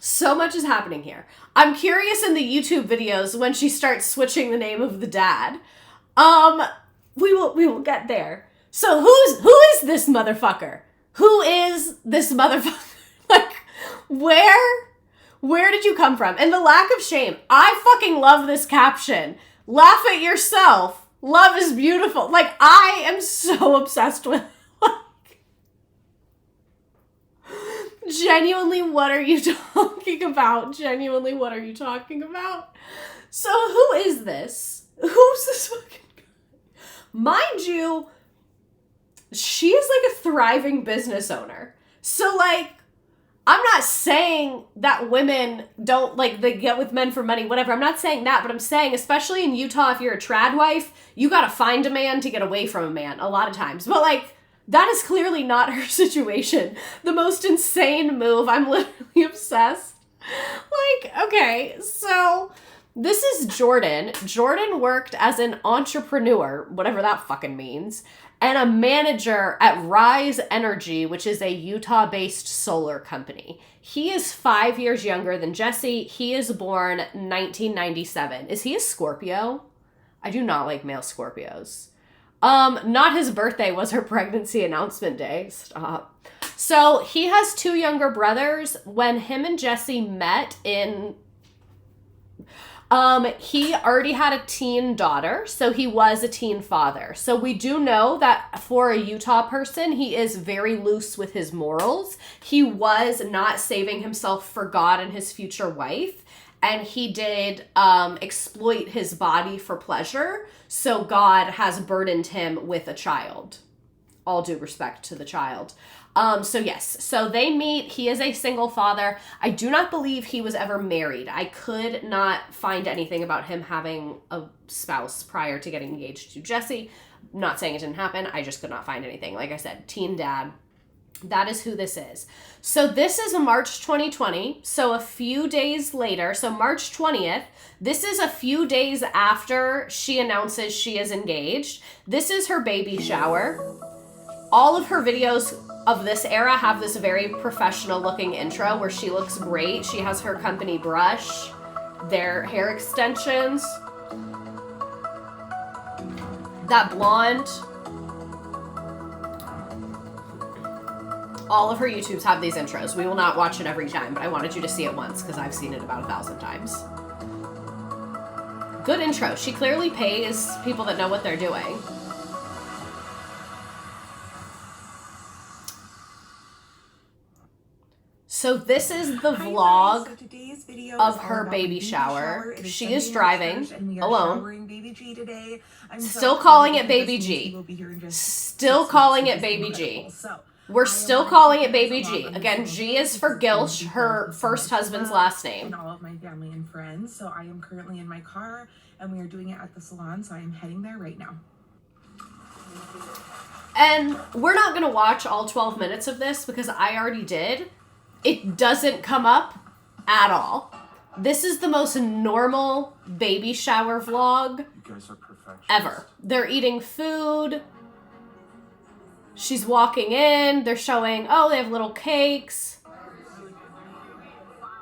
Speaker 1: so much is happening here. I'm curious in the YouTube videos when she starts switching the name of the dad. We will get there. So who is this motherfucker? Who is this motherfucker? Like, where did you come from? And the lack of shame. I fucking love this caption. Laugh at yourself. Love is beautiful. Like, I am so obsessed with, like, genuinely, what are you talking about? Genuinely, what are you talking about? So who is this? Who's this fucking guy? Mind you, she is like a thriving business owner. So, like, I'm not saying that women don't, like, they get with men for money, whatever. I'm not saying that, but I'm saying, especially in Utah, if you're a trad wife, you gotta find a man to get away from a man a lot of times. But, like, that is clearly not her situation. The most insane move. I'm literally obsessed. Like, okay, so this is Jordan. Jordan worked as an entrepreneur, whatever that fucking means, and a manager at Rise Energy, which is a Utah-based solar company. He is 5 years younger than Jessi. He is born 1997. Is he a Scorpio? I do not like male Scorpios. Not his birthday was her pregnancy announcement day. Stop. So he has 2 younger brothers. When him and Jessi met in... he already had a teen daughter, so he was a teen father. So we do know that for a Utah person, he is very loose with his morals. He was not saving himself for God and his future wife, and he did exploit his body for pleasure. So God has burdened him with a child. All due respect to the child. So yes, so they meet. He is a single father. I do not believe he was ever married. I could not find anything about him having a spouse prior to getting engaged to Jessi. Not saying it didn't happen. I just could not find anything. Like I said, teen dad. That is who this is. So this is March 2020. So a few days later, so March 20th, this is a few days after she announces she is engaged. This is her baby shower. All of her videos of this era have this very professional looking intro where she looks great. She has her company brush, their hair extensions, that blonde. All of her YouTubes have these intros. We will not watch it every time, but I wanted you to see it once because I've seen it about 1,000 times. Good intro. She clearly pays people that know what they're doing. So this is the vlog of her baby shower. She is driving alone. Still calling it Baby G. Still calling it Baby G. We're still calling it Baby G. Again, G is for Gilsh, her first husband's last name.
Speaker 8: And all of my family and friends. So I am currently in my car and we are doing it at the salon. So I am heading there right now.
Speaker 1: And we're not going to watch all 12 minutes of this because I already did. It doesn't come up at all. This is the most normal baby shower vlog
Speaker 6: You guys are perfectionists.
Speaker 1: ever. They're eating food. She's walking in. They're showing, oh, they have little cakes.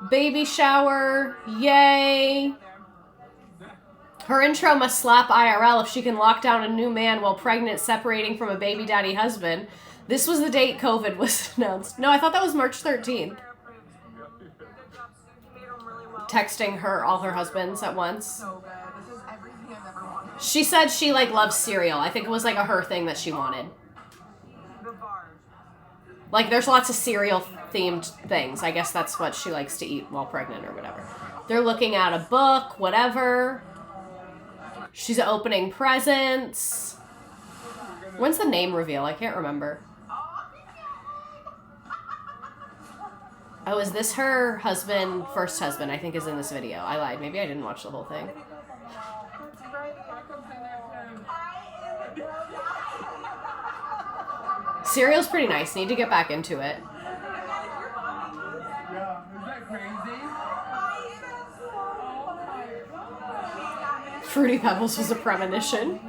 Speaker 1: Baby shower. Yay. Her intro must slap IRL if she can lock down a new man while pregnant, separating from a baby daddy husband. This was the date COVID was announced. No, I thought that was March 13th. Texting her, all her husbands at once. She said she, like, loves cereal. I think it was, like, a her thing that she wanted. Like, there's lots of cereal-themed things. I guess that's what she likes to eat while pregnant or whatever. They're looking at a book, whatever. She's opening presents. When's the name reveal? I can't remember. Oh, is this her husband, first husband, I think is in this video. I lied. Maybe I didn't watch the whole thing. Cereal's pretty nice. Need to get back into it.
Speaker 3: Yeah, is that crazy?
Speaker 1: Fruity Pebbles was a premonition.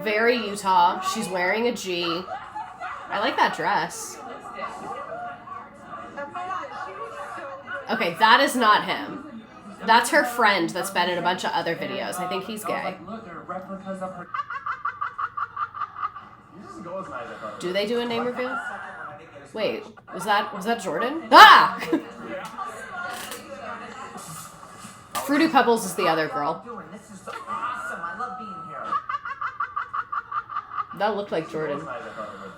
Speaker 1: Very Utah. She's wearing a G. I like that dress. Okay, that is not him. That's her friend that's been in a bunch of other videos. I think he's gay. Do they do a name reveal? Wait, was that Jordan? Ah! Fruity Pebbles is the other girl. That looked like Jordan.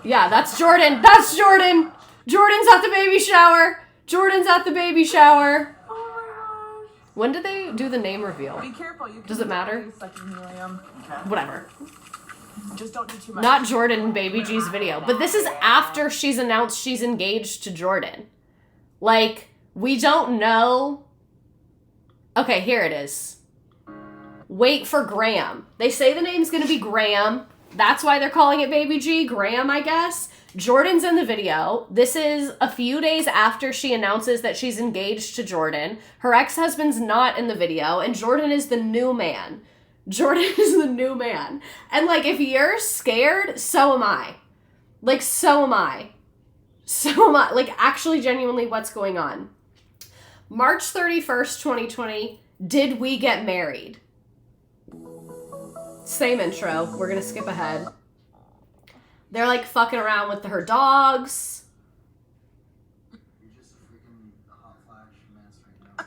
Speaker 1: Yeah, that's Jordan. That's Jordan. Jordan's at the baby shower. Jordan's at the baby shower.
Speaker 8: Oh my gosh.
Speaker 1: When did they do the name reveal?
Speaker 8: Be careful. You
Speaker 1: Does it matter? Whatever.
Speaker 8: Just don't do too much.
Speaker 1: Not Jordan in Baby G's video. But this is after she's announced she's engaged to Jordan. Like, we don't know. Okay, here it is. Wait for Graham. They say the name's gonna be Graham. That's why they're calling it Baby G. Graham, I guess. Jordan's in the video. This is a few days after she announces that she's engaged to Jordan. Her ex-husband's not in the video, and Jordan is the new man. Jordan is the new man. And, like, if you're scared, so am I. Like, so am I. So am I. Like, actually, genuinely, what's going on? March 31st, 2020, did we get married? Same intro. We're gonna skip ahead. They're like fucking around with her dogs.
Speaker 9: You're just a freaking hot flash mess right now.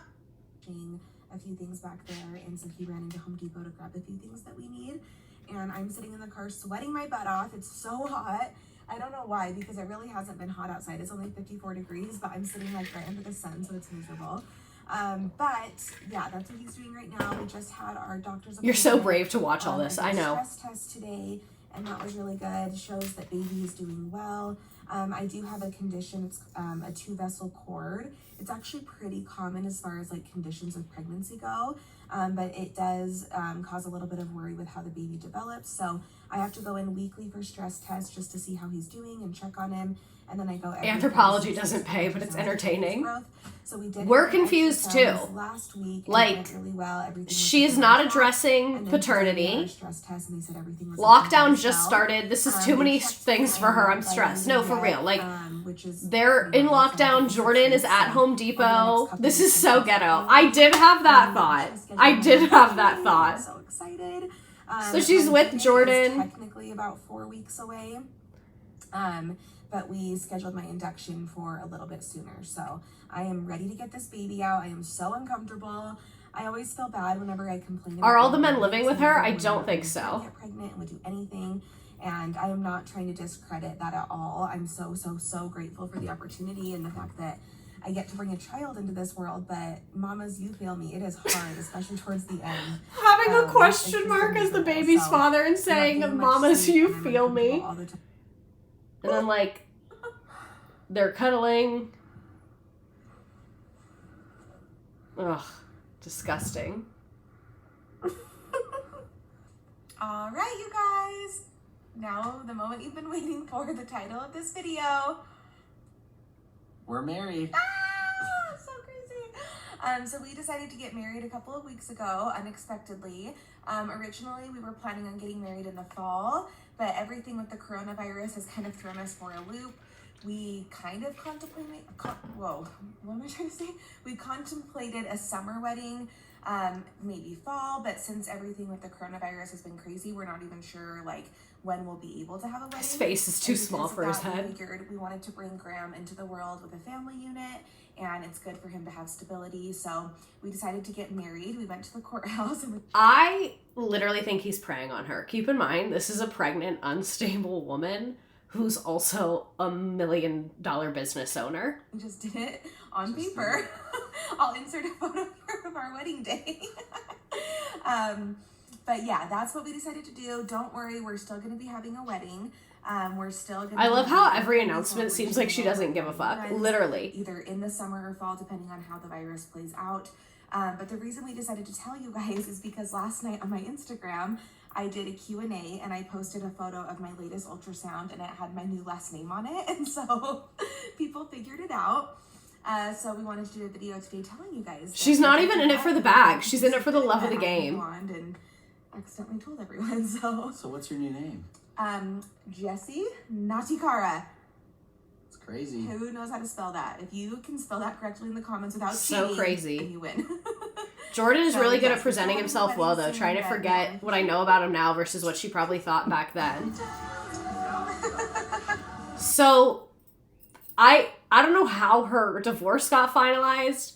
Speaker 8: A few things back there, and so he ran into Home Depot to grab a few things that we need. And I'm sitting in the car sweating my butt off. It's so hot. I don't know why, because it really hasn't been hot outside. It's only 54 degrees, but I'm sitting like right under the sun, so it's miserable. But yeah, that's what he's doing right now. We just had our doctor's appointment.
Speaker 1: You're so brave to watch all this. I know.
Speaker 8: Stress test today, and that was really good. Shows that baby is doing well. I do have a condition. It's a 2-vessel cord. It's actually pretty common as far as like conditions with pregnancy go, but it does cause a little bit of worry with how the baby develops. So I have to go in weekly for stress tests just to see how he's doing and check on him. And then I go every
Speaker 1: Anthropology doesn't pay, but it's entertaining.
Speaker 8: So we did.
Speaker 1: We're confused too.
Speaker 8: Last week,
Speaker 1: like,
Speaker 8: really well.
Speaker 1: she is not addressing paternity. Lockdown just started. This is too many things for her. I'm stressed. No, for real. Like, they're in lockdown. Jordan is at Home Depot. This is so ghetto. I did have that thought. I did have that thought.
Speaker 8: So excited.
Speaker 1: So she's with Jordan.
Speaker 8: Technically about 4 weeks away. But we scheduled my induction for a little bit sooner. So I am ready to get this baby out. I am so uncomfortable. I always feel bad whenever I complain.
Speaker 1: Are all the men living with her? I don't think so.
Speaker 8: Get pregnant and would do anything. And I am not trying to discredit that at all. I'm so grateful for the opportunity and the fact that I get to bring a child into this world. But mamas, you feel me. It is hard, especially towards the end.
Speaker 1: Having a question mark as the baby's father and saying, mamas, you feel me. And then, like, they're cuddling. Ugh, disgusting.
Speaker 8: All right, you guys. Now, the moment you've been waiting for, the title of this video.
Speaker 6: We're married.
Speaker 8: Ah, so crazy. So we decided to get married a couple of weeks ago, unexpectedly. Originally, we were planning on getting married in the fall, but everything with the coronavirus has kind of thrown us for a loop. We kind of contemplated, what am I trying to say? We contemplated a summer wedding, maybe fall, but since everything with the coronavirus has been crazy, we're not even sure like when we'll be able to have a wedding.
Speaker 1: His face is too small for his head.
Speaker 8: We figured we wanted to bring Graham into the world with a family unit, and it's good for him to have stability. So we decided to get married. We went to the courthouse. And
Speaker 1: I literally think he's preying on her. Keep in mind, this is a pregnant, unstable woman who's also $1 million business owner.
Speaker 8: We just did it on paper. I'll insert a photo of our wedding day. But yeah, that's what we decided to do. Don't worry, we're still going to be having a wedding. We're still going to
Speaker 1: I love how every announcement seems like she doesn't give a fuck. Literally.
Speaker 8: Either in the summer or fall, depending on how the virus plays out. But the reason we decided to tell you guys is because last night on my Instagram, I did a Q&A and I posted a photo of my latest ultrasound and it had my new last name on it. And so people figured it out. So we wanted to do a video today telling you guys.
Speaker 1: She's not even in it for the bag. She's in it for the love of the game.
Speaker 8: Blonde and accidentally told everyone. So
Speaker 9: what's your new name?
Speaker 8: Jessi Natikara.
Speaker 9: It's crazy.
Speaker 8: Who knows how to spell that? If you can spell that correctly in the comments without
Speaker 1: So
Speaker 8: cheating,
Speaker 1: crazy.
Speaker 8: then you win.
Speaker 1: Jordan is
Speaker 8: So
Speaker 1: really good at
Speaker 8: yes,
Speaker 1: presenting
Speaker 8: we're
Speaker 1: himself
Speaker 8: wedding
Speaker 1: well, though,
Speaker 8: soon,
Speaker 1: trying to
Speaker 8: but
Speaker 1: forget
Speaker 8: yeah.
Speaker 1: what I know about him now versus what she probably thought back then. So, I don't know how her divorce got finalized.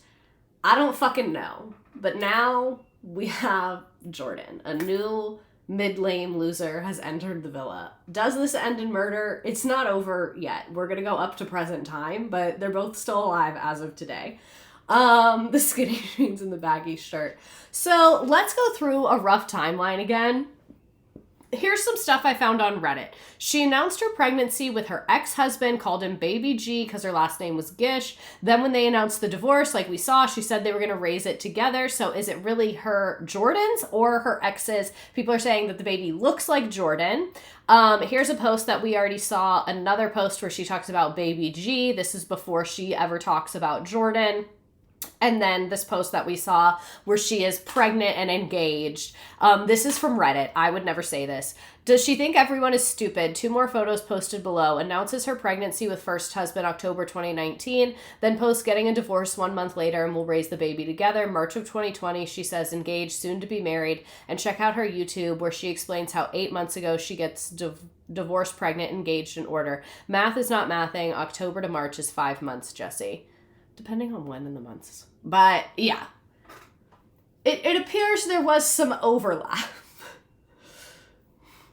Speaker 1: I don't fucking know. But now we have Jordan, a new mid-lame loser has entered the villa. Does this end in murder? It's not over yet. We're gonna go up to present time, but they're both still alive as of today. The skinny jeans and the baggy shirt. So let's go through a rough timeline again. Here's some stuff I found on Reddit. She announced her pregnancy with her ex-husband, called him Baby G because her last name was Gish. Then when they announced the divorce, like we saw, she said they were going to raise it together. So is it really her Jordan's or her ex's? People are saying that the baby looks like Jordan. Here's a post that we already saw, another post where she talks about Baby G. This is before she ever talks about Jordan. And then this post that we saw where she is pregnant and engaged. This is from Reddit. I would never say this. Does she think everyone is stupid? 2 more photos posted below. Announces her pregnancy with first husband October 2019. Then posts getting a divorce 1 month later and will raise the baby together. March of 2020, she says engaged, soon to be married. And check out her YouTube where she explains how 8 months ago she gets divorced, pregnant, engaged in order. Math is not mathing. October to March is 5 months, Jessi. Depending on when in the months. But, yeah. It appears there was some overlap.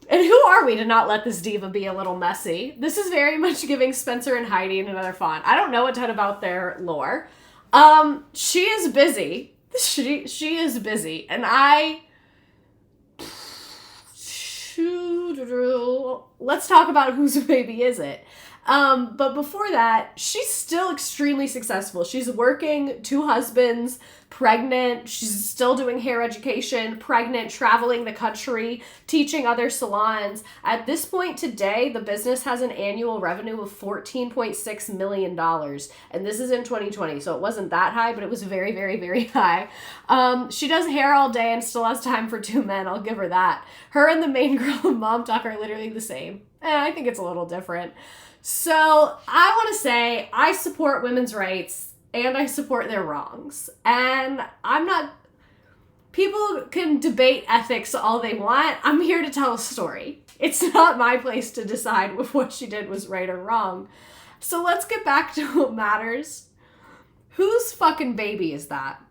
Speaker 1: And who are we to not let this diva be a little messy? This is very much giving Spencer and Heidi in another font. I don't know a ton about their lore. She is busy. She is busy. And let's talk about whose baby is it. But before that, she's still extremely successful. She's working, 2 husbands, pregnant. She's still doing hair education, pregnant, traveling the country, teaching other salons. At this point today, the business has an annual revenue of $14.6 million. And this is in 2020, so it wasn't that high, but it was very, very, very high. She does hair all day and still has time for 2 men. I'll give her that. Her and the main girl of Mom Talk are literally the same. I think it's a little different. So I want to say I support women's rights and I support their wrongs. And people can debate ethics all they want. I'm here to tell a story. It's not my place to decide if what she did was right or wrong. So let's get back to what matters. Whose fucking baby is that?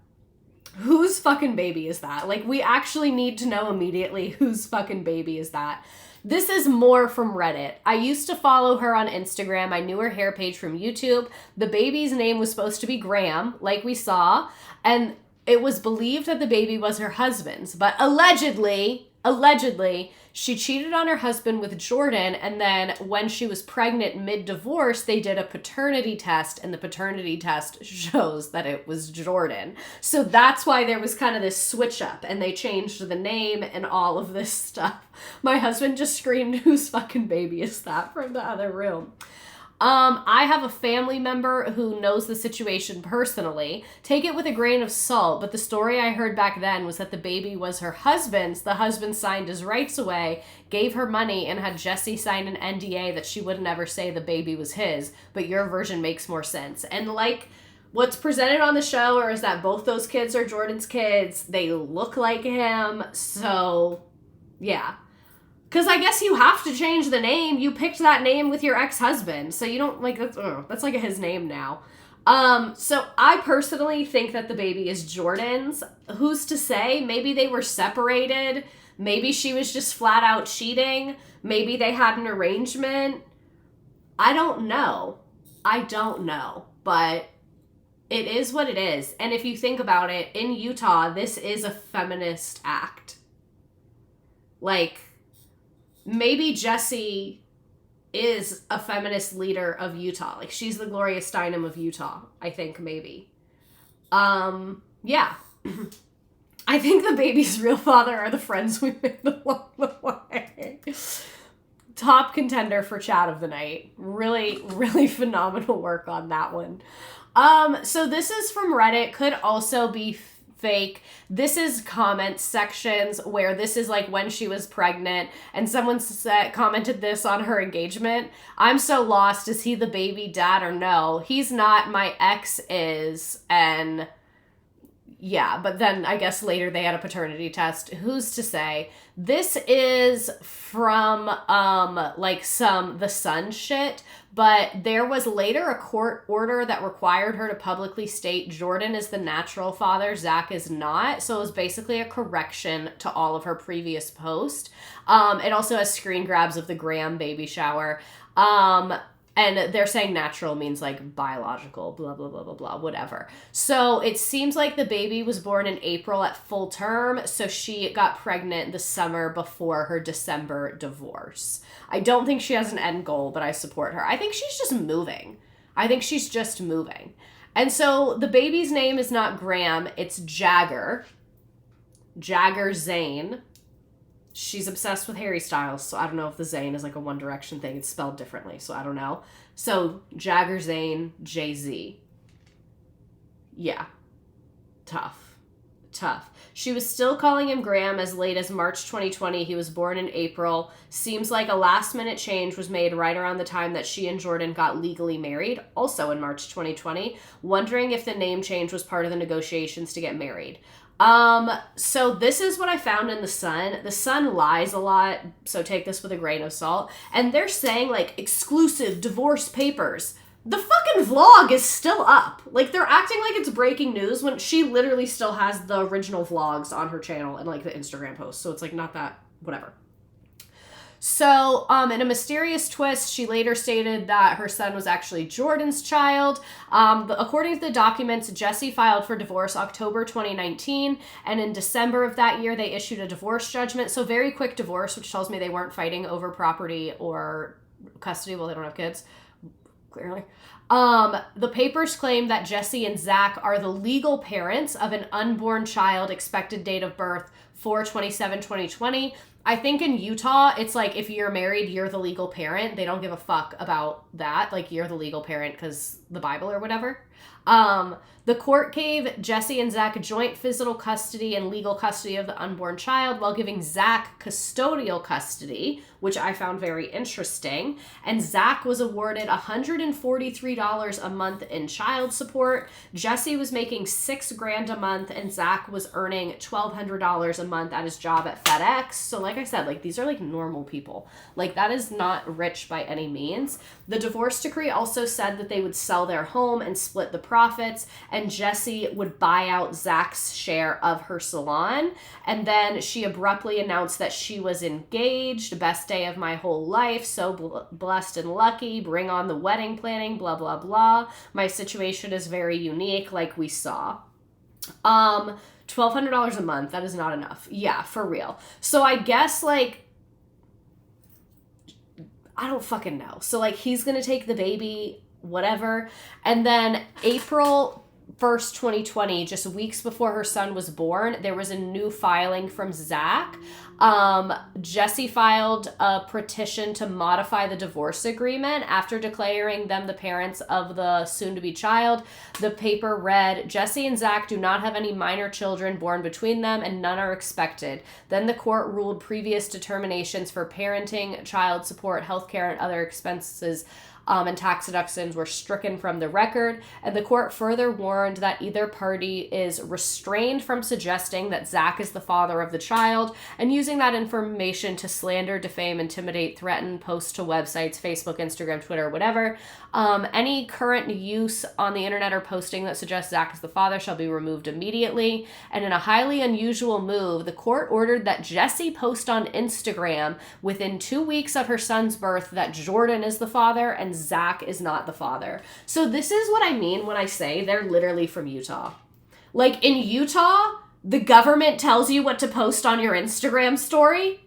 Speaker 1: Whose fucking baby is that? Like, we actually need to know immediately whose fucking baby is that. This is more from Reddit. I used to follow her on Instagram. I knew her hair page from YouTube. The baby's name was supposed to be Graham, like we saw, and it was believed that the baby was her husband's, but allegedly, she cheated on her husband with Jordan, and then when she was pregnant mid-divorce, they did a paternity test, and the paternity test shows that it was Jordan. So that's why there was kind of this switch up, and they changed the name and all of this stuff. My husband just screamed, "Whose fucking baby is that?" from the other room. I have a family member who knows the situation personally. Take it with a grain of salt, but the story I heard back then was that the baby was her husband's. The husband signed his rights away, gave her money, and had Jessi sign an NDA that she would never say the baby was his, but your version makes more sense. And like what's presented on the show is that both those kids are Jordan's kids. They look like him, so yeah. Because I guess you have to change the name. You picked that name with your ex-husband. So you don't, like, that's like his name now. So I personally think that the baby is Jordan's. Who's to say? Maybe they were separated. Maybe she was just flat out cheating. Maybe they had an arrangement. I don't know. But it is what it is. And if you think about it, in Utah, this is a feminist act. Like, maybe Jessi is a feminist leader of Utah. Like, she's the Gloria Steinem of Utah, I think, maybe. Yeah. I think the baby's real father are the friends we made along the way. Top contender for chat of the night. Really, really phenomenal work on that one. So this is from Reddit, could also be fake. This is comment sections where this is like when she was pregnant and someone commented this on her engagement. I'm so lost. Is he the baby dad or no? He's not. My ex is. And yeah, but then I guess later they had a paternity test. Who's to say? This is from like the Sun shit, but there was later a court order that required her to publicly state Jordan is the natural father, Zach is not. So it was basically a correction to all of her previous posts. It also has screen grabs of the Graham baby shower. And they're saying natural means like biological, blah, blah, blah, blah, blah, whatever. So it seems like the baby was born in April at full term. So she got pregnant the summer before her December divorce. I don't think she has an end goal, but I support her. I think she's just moving. And so the baby's name is not Graham, it's Jagger Zane. She's obsessed with Harry Styles, so I don't know if the Zayn is like a One Direction thing. It's spelled differently, so I don't know. So, Jagger Zane, Jay-Z. Yeah. Tough. She was still calling him Graham as late as March 2020. He was born in April. Seems like a last-minute change was made right around the time that she and Jordan got legally married, also in March 2020. Wondering if the name change was part of the negotiations to get married. So this is what I found in the Sun. The Sun lies a lot, so take this with a grain of salt. And they're saying, like, exclusive divorce papers. The fucking vlog is still up. Like, they're acting like it's breaking news when she literally still has the original vlogs on her channel and, like, the Instagram posts. So it's, like, not that, whatever. So, in a mysterious twist, she later stated that her son was actually Jordan's child. According to the documents, Jessi filed for divorce October 2019, and in December of that year, they issued a divorce judgment. So very quick divorce, which tells me they weren't fighting over property or custody. Well, they don't have kids, clearly. The papers claim that Jessi and Zach are the legal parents of an unborn child, expected date of birth 4/27/2020. I think in Utah, it's like if you're married, you're the legal parent. They don't give a fuck about that. Like, you're the legal parent because the Bible or whatever. The court gave Jessi and Zach joint physical custody and legal custody of the unborn child while giving Zach custodial custody, which I found very interesting. And Zach was awarded $143 a month in child support. Jessi was making $6,000 a month, and Zach was earning $1,200 a month at his job at FedEx. So like I said, like, these are like normal people. Like, that is not rich by any means. The divorce decree also said that they would sell their home and split the profits, and Jessi would buy out Zach's share of her salon. And then she abruptly announced that she was engaged. Best day of my whole life. So blessed and lucky. Bring on the wedding planning. Blah, blah, blah. My situation is very unique, like we saw. $1,200 a month. That is not enough. Yeah, for real. So I guess, like, I don't fucking know. So, like, he's gonna take the baby, whatever. And then April 1st, 2020, just weeks before her son was born, there was a new filing from Zach. Jessi filed a petition to modify the divorce agreement after declaring them the parents of the soon-to-be child. The paper read, Jessi and Zach do not have any minor children born between them and none are expected. Then the court ruled previous determinations for parenting, child support, healthcare, and other expenses and tax deductions were stricken from the record, and the court further warned that either party is restrained from suggesting that Zach is the father of the child and using that information to slander, defame, intimidate, threaten, post to websites, Facebook, Instagram, Twitter, whatever. Any current use on the internet or posting that suggests Zach is the father shall be removed immediately. And in a highly unusual move, the court ordered that Jessi post on Instagram within 2 weeks of her son's birth that Jordan is the father and Zach is not the father. So this is what I mean when I say they're literally from Utah. Like, in Utah, the government tells you what to post on your Instagram story.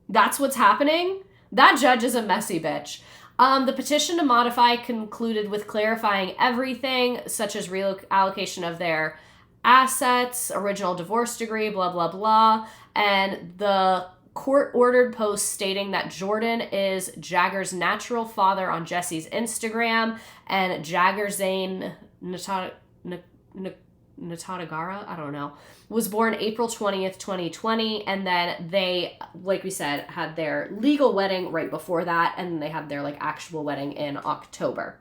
Speaker 1: That's what's happening. That judge is a messy bitch. The petition to modify concluded with clarifying everything, such as reallocation of their assets, original divorce decree, blah, blah, blah. And the court-ordered post stating that Jordan is Jagger's natural father on Jessi's Instagram, and Jagger Zane Natadagara, I don't know, was born April 20th, 2020. And then they, like we said, had their legal wedding right before that. And they had their like actual wedding in October.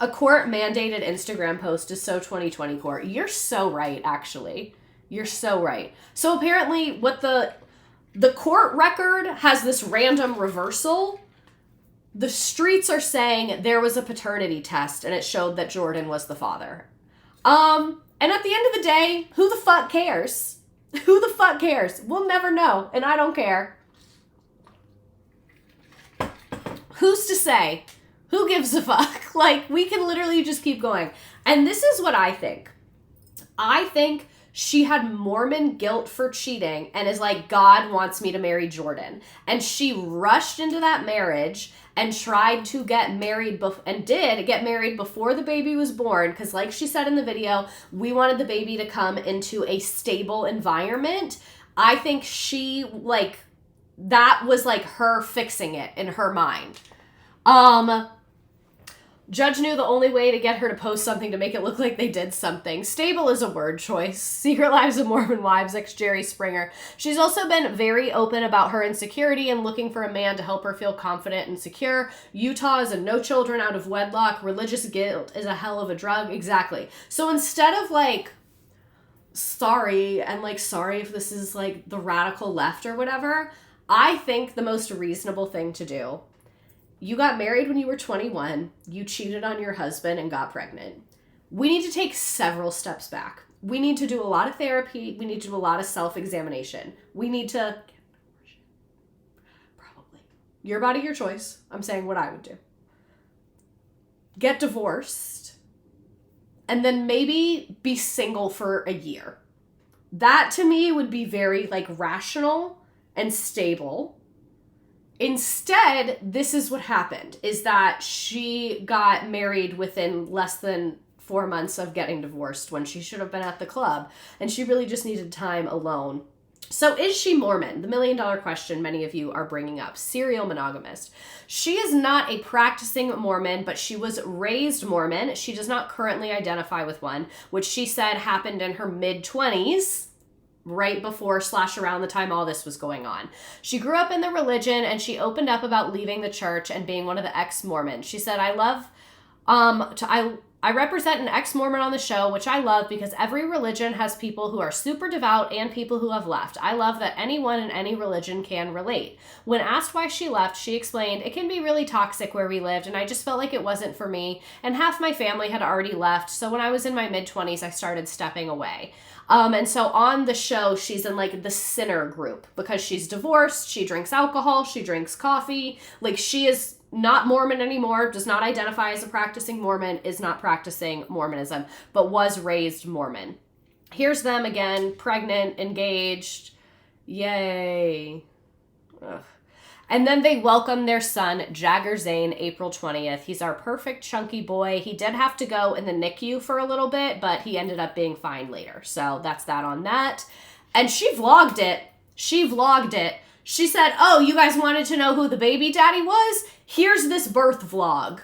Speaker 1: A court-mandated Instagram post is so 2020, Court. You're so right, actually. You're so right. So apparently what the court record has this random reversal. The streets are saying there was a paternity test and it showed that Jordan was the father. And at the end of the day, who the fuck cares? Who the fuck cares? We'll never know, and I don't care. Who's to say? Who gives a fuck? Like, we can literally just keep going. And this is what I think. I think she had Mormon guilt for cheating and is like, God wants me to marry Jordan. And she rushed into that marriage and tried to get married and did get married before the baby was born. Because like she said in the video, we wanted the baby to come into a stable environment. I think she, like, that was like her fixing it in her mind. Judge knew the only way to get her to post something to make it look like they did something. Stable is a word choice. Secret Lives of Mormon Wives, ex Jerry Springer. She's also been very open about her insecurity and looking for a man to help her feel confident and secure. Utah is a no children out of wedlock. Religious guilt is a hell of a drug. Exactly. So instead of like, sorry, and like, sorry if this is like the radical left or whatever, I think the most reasonable thing to do, you got married when you were 21, you cheated on your husband and got pregnant. We need to take several steps back. We need to do a lot of therapy. We need to do a lot of self-examination. We need to, probably, your body, your choice. I'm saying what I would do. Get divorced and then maybe be single for a year. That to me would be very like rational and stable. Instead, this is what happened, is that she got married within less than 4 months of getting divorced when she should have been at the club, and she really just needed time alone. So is she Mormon? The $1 million question many of you are bringing up. Serial monogamist. She is not a practicing Mormon, but she was raised Mormon. She does not currently identify with one, which she said happened in her mid-20s. Right before / around the time all this was going on. She grew up in the religion and she opened up about leaving the church and being one of the ex-Mormons. She said, I represent an ex-Mormon on the show, which I love because every religion has people who are super devout and people who have left. I love that anyone in any religion can relate. When asked why she left, she explained, it can be really toxic where we lived and I just felt like it wasn't for me. And half my family had already left. So when I was in my mid-20s, I started stepping away. And so on the show, she's in like the sinner group because she's divorced. She drinks alcohol. She drinks coffee. Like she is not Mormon anymore, does not identify as a practicing Mormon, is not practicing Mormonism, but was raised Mormon. Here's them again, pregnant, engaged. Yay. Ugh. And then they welcome their son, Jagger Zane, April 20th. He's our perfect chunky boy. He did have to go in the NICU for a little bit, but he ended up being fine later. So that's that on that. And she vlogged it. She said, oh, you guys wanted to know who the baby daddy was? Here's this birth vlog.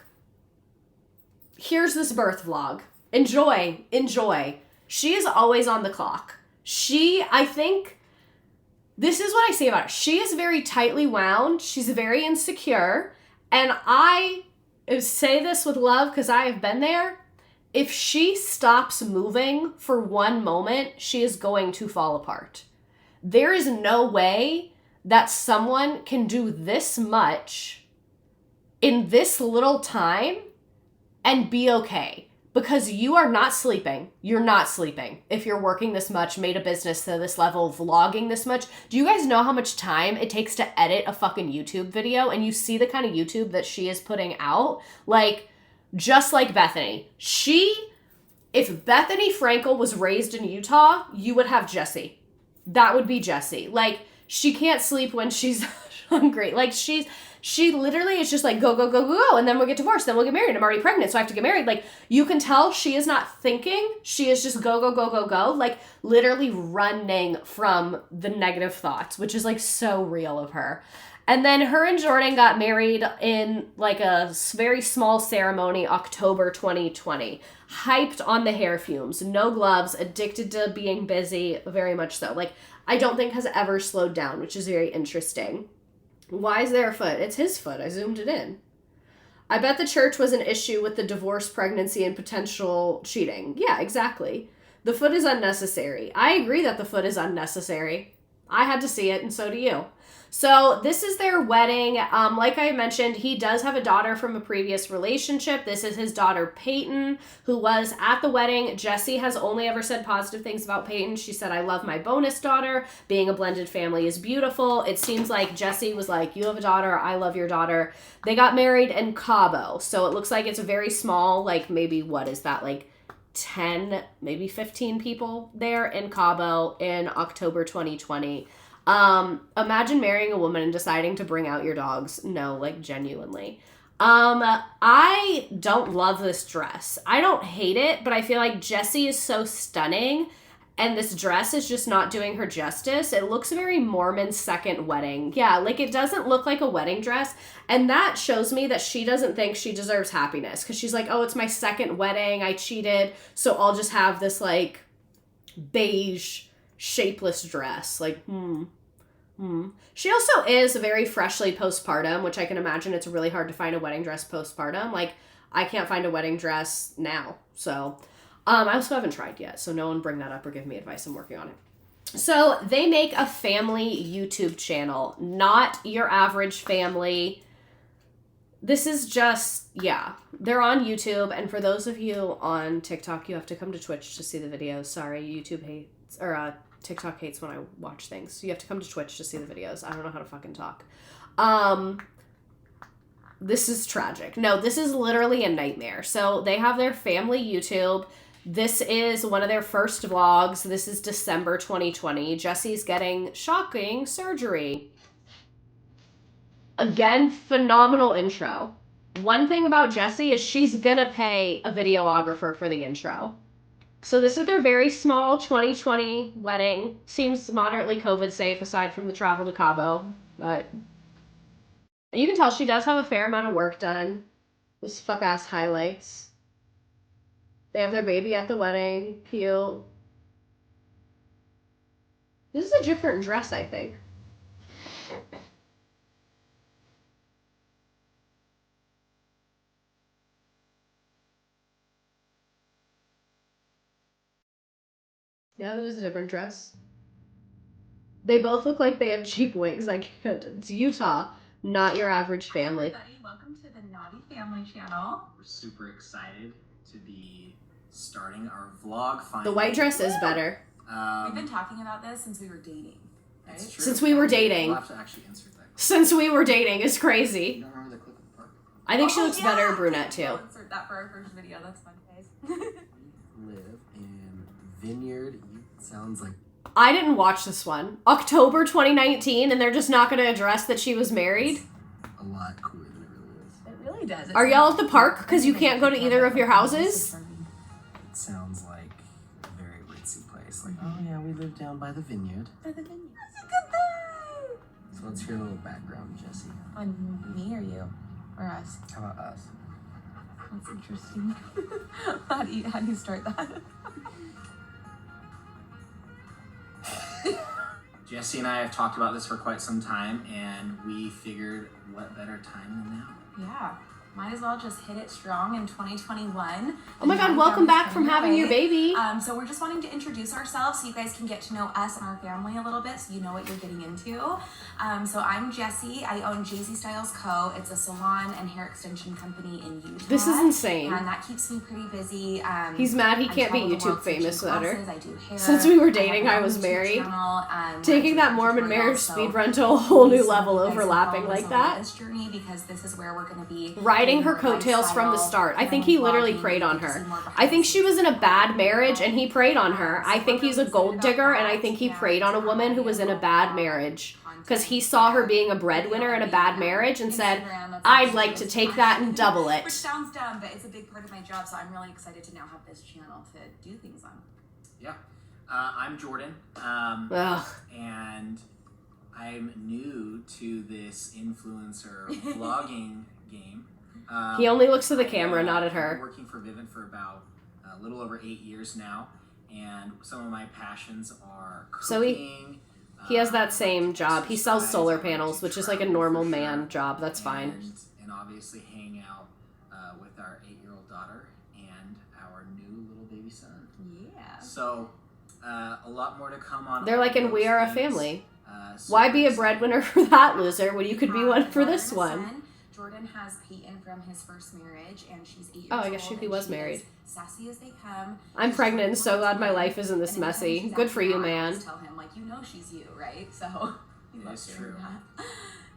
Speaker 1: Enjoy. She is always on the clock. I think, this is what I say about her. She is very tightly wound. She's very insecure. And I say this with love because I have been there. If she stops moving for one moment, she is going to fall apart. There is no way that someone can do this much in this little time and be okay. Because you are not sleeping. You're not sleeping. If you're working this much, made a business to this level, vlogging this much. Do you guys know how much time it takes to edit a fucking YouTube video? And you see the kind of YouTube that she is putting out? Like, just like Bethany. If Bethany Frankel was raised in Utah, you would have Jessi. That would be Jessi. Like, she can't sleep when she's hungry. Like, she literally is just like, go, go, go, go, go. And then we'll get divorced. Then we'll get married. I'm already pregnant, so I have to get married. Like, you can tell she is not thinking. She is just go, go, go, go, go. Like, literally running from the negative thoughts, which is like so real of her. And then her and Jordan got married in like a very small ceremony, October 2020. Hyped on the hair fumes, no gloves, addicted to being busy, very much so. Like, I don't think has ever slowed down, which is very interesting. Why is there a foot? It's his foot. I zoomed it in. I bet the church was an issue with the divorce, pregnancy, and potential cheating. Yeah, exactly. The foot is unnecessary. I agree that the foot is unnecessary. I had to see it, and so do you. So this is their wedding. Like I mentioned, he does have a daughter from a previous relationship. This is his daughter, Peyton, who was at the wedding. Jessi has only ever said positive things about Peyton. She said, I love my bonus daughter. Being a blended family is beautiful. It seems like Jessi was like, you have a daughter. I love your daughter. They got married in Cabo. So it looks like it's a very small, like maybe, what is that, like 10, maybe 15 people there in Cabo in October 2020. Imagine marrying a woman and deciding to bring out your dogs. No, like genuinely. I don't love this dress. I don't hate it, but I feel like Jessi is so stunning and this dress is just not doing her justice. It looks very Mormon second wedding. Yeah, like it doesn't look like a wedding dress. And that shows me that she doesn't think she deserves happiness because she's like, oh, it's my second wedding. I cheated. So I'll just have this like beige shapeless dress. Like, She also is very freshly postpartum, which I can imagine it's really hard to find a wedding dress postpartum. Like, I can't find a wedding dress now. So, I also haven't tried yet. So no one bring that up or give me advice. I'm working on it. So they make a family YouTube channel, not your average family. This is just, yeah, they're on YouTube. And for those of you on TikTok, you have to come to Twitch to see the videos. Sorry, YouTube hates, or TikTok hates when I watch things. So you have to come to Twitch to see the videos. I don't know how to fucking talk. This is tragic. No, this is literally a nightmare. So they have their family YouTube. This is one of their first vlogs. This is December 2020. Jessi's getting shocking surgery. Again, phenomenal intro. One thing about Jessi is she's gonna pay a videographer for the intro. So this is their very small 2020 wedding. Seems moderately COVID safe aside from the travel to Cabo. But you can tell she does have a fair amount of work done. This fuck-ass highlights. They have their baby at the wedding. Cute. This is a different dress, I think. Yeah, this is a different dress. They both look like they have cheap wigs. Like, it's Utah, not your average family.
Speaker 2: Hi everybody, welcome to the Naughty Family channel.
Speaker 9: We're super excited to be starting our vlog finally.
Speaker 1: The white dress is better.
Speaker 8: We've been talking about this since we were dating, right?
Speaker 9: It's true.
Speaker 1: Since we were dating.
Speaker 9: We'll have to actually insert that clip.
Speaker 1: Since we were dating is
Speaker 9: You
Speaker 1: crazy.
Speaker 9: don't remember the clip of the park?
Speaker 1: I think she looks
Speaker 8: yeah.
Speaker 1: better brunette too.
Speaker 8: We'll insert that for our first video. That's fun, guys.
Speaker 9: We live in Vineyard. Sounds like
Speaker 1: I didn't watch this one. October 2019, and they're just not going to address that she was married?
Speaker 9: a lot cooler than it really is.
Speaker 8: It really does.
Speaker 1: Are y'all at the park because you can't go to either of your houses?
Speaker 9: It sounds like a very ritzy place. Like, oh yeah, we live down by the vineyard.
Speaker 8: By the vineyard. Look at that.
Speaker 9: So let's hear a little background, Jessi.
Speaker 8: On me or you? Or us?
Speaker 9: How about us?
Speaker 8: That's interesting. How do you start that?
Speaker 9: Jessi and I have talked about this for quite some time, and we figured what better time than now.
Speaker 8: Yeah. Might as well just hit it strong in 2021.
Speaker 1: Oh my God, welcome back from having your baby.
Speaker 8: So we're just wanting to introduce ourselves so you guys can get to know us and our family a little bit so you know what you're getting into. So I'm Jessi. I own Jessi Styles Co. It's a salon and hair extension company in Utah.
Speaker 1: This is insane.
Speaker 8: And that keeps me pretty busy.
Speaker 1: He's mad he
Speaker 8: I
Speaker 1: can't be
Speaker 8: travel the
Speaker 1: YouTube
Speaker 8: world
Speaker 1: famous
Speaker 8: teaching
Speaker 1: without her.
Speaker 8: classes, I do hair.
Speaker 1: Since we were
Speaker 8: I have
Speaker 1: dating,
Speaker 8: my
Speaker 1: I
Speaker 8: own
Speaker 1: was
Speaker 8: YouTube
Speaker 1: married.
Speaker 8: channel,
Speaker 1: Taking that Mormon marriage speed run to a whole new level, overlapping like that.
Speaker 8: This journey because this is where we're going to be
Speaker 1: Riding her coattails from the start. I think he literally preyed on her. I think she was in a bad marriage and he preyed on her. I think he's a gold digger and I think he preyed on a woman who was in a bad marriage because he saw her being a breadwinner in a bad marriage and said, I'd like to take that and double it.
Speaker 8: Which sounds dumb, but it's a big part of my job, so I'm really excited to now have this channel to do things on.
Speaker 9: Yeah. I'm Jordan.
Speaker 1: Ugh.
Speaker 9: And I'm new to this influencer vlogging game.
Speaker 1: He only looks to the camera, not at
Speaker 9: I've been
Speaker 1: her.
Speaker 9: working for Vivint for about a little over 8 years now, and some of my passions are
Speaker 1: So
Speaker 9: cooking.
Speaker 1: he has that same job. He sells
Speaker 9: exercise,
Speaker 1: solar
Speaker 9: I like
Speaker 1: panels,
Speaker 9: to
Speaker 1: which is like a
Speaker 9: travel
Speaker 1: normal
Speaker 9: for
Speaker 1: man
Speaker 9: sure,
Speaker 1: job. That's fine.
Speaker 9: And obviously hang out with our 8-year-old daughter and our new little baby son.
Speaker 2: Yeah.
Speaker 9: So a lot more to come on.
Speaker 1: They're
Speaker 9: all
Speaker 1: like in
Speaker 9: those
Speaker 1: We Are a
Speaker 9: things.
Speaker 1: Family.
Speaker 9: Super
Speaker 1: Why be a
Speaker 9: excited.
Speaker 1: breadwinner for that loser when you could be one for this one?
Speaker 8: Jordan has Peyton from his first marriage, and she's 8 years
Speaker 1: Oh,
Speaker 8: old.
Speaker 1: I guess he
Speaker 8: and
Speaker 1: was
Speaker 8: she
Speaker 1: married.
Speaker 8: is sassy as they come.
Speaker 1: I'm
Speaker 8: She's
Speaker 1: pregnant,
Speaker 8: really
Speaker 1: so glad my
Speaker 8: fun.
Speaker 1: life isn't this
Speaker 8: And anytime
Speaker 1: messy.
Speaker 8: she's
Speaker 1: Good for
Speaker 8: acting
Speaker 1: you,
Speaker 8: out, I
Speaker 1: man.
Speaker 8: always tell him, like, you know she's you, right? So he
Speaker 9: It
Speaker 8: loves
Speaker 9: is
Speaker 8: doing
Speaker 9: true.
Speaker 8: that.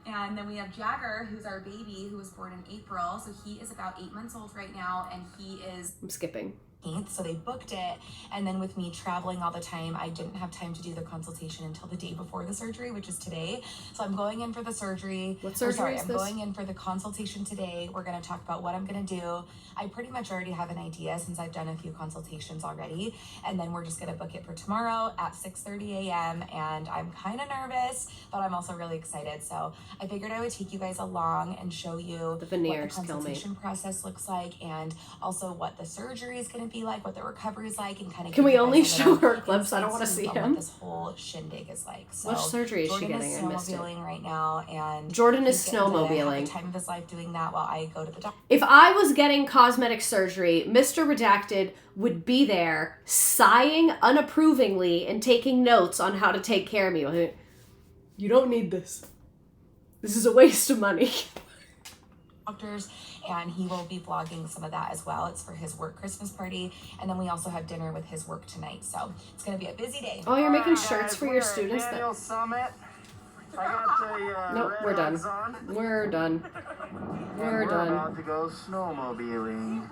Speaker 8: And then we have Jagger, who's our baby, who was born in April. So he is about 8 months old right now, and he is
Speaker 1: I'm skipping.
Speaker 8: so they booked it, and then with me traveling all the time, I didn't have time to do the consultation until the day before the surgery, which is today. So I'm going in for the surgery.
Speaker 1: What surgery is
Speaker 8: I'm
Speaker 1: this?
Speaker 8: going in for the consultation today. We're going to talk about what I'm going to do. I pretty much already have an idea since I've done a few consultations already, and then we're just going to book it for tomorrow at 6:30 a.m. and I'm kind of nervous, but I'm also really excited. So I figured I would take you guys along and show you
Speaker 1: The
Speaker 8: what
Speaker 1: veneers
Speaker 8: the
Speaker 1: kill me.
Speaker 8: consultation process looks like, and also what the surgery is going to be like, what the recovery is like, and kind of.
Speaker 1: Can we only show her clips? I don't want to see him.
Speaker 8: What this whole shindig is like. So
Speaker 1: Which surgery is she
Speaker 8: Jordan
Speaker 1: getting?
Speaker 8: is
Speaker 1: I missed it.
Speaker 8: snowmobiling right now, and
Speaker 1: Jordan is
Speaker 8: he's getting to have
Speaker 1: snowmobiling.
Speaker 8: the time of his life doing that while I go to the doctor.
Speaker 1: If I was getting cosmetic surgery, Mr. Redacted would be there sighing unapprovingly and taking notes on how to take care of me. You don't need this. This is a waste of money.
Speaker 8: Doctors, and he will be vlogging some of that as well. It's for his work Christmas party, and then we also have dinner with his work tonight. So it's going to be a busy day.
Speaker 1: Oh, you're making
Speaker 5: Alright,
Speaker 1: shirts
Speaker 5: guys,
Speaker 1: for
Speaker 5: we're
Speaker 1: your
Speaker 5: at
Speaker 1: students?
Speaker 5: Daniel Summit. I got the
Speaker 1: Nope,
Speaker 5: red
Speaker 1: we're done.
Speaker 5: Uggs on.
Speaker 1: We're done.
Speaker 5: And
Speaker 1: We're done.
Speaker 5: about to go snowmobiling.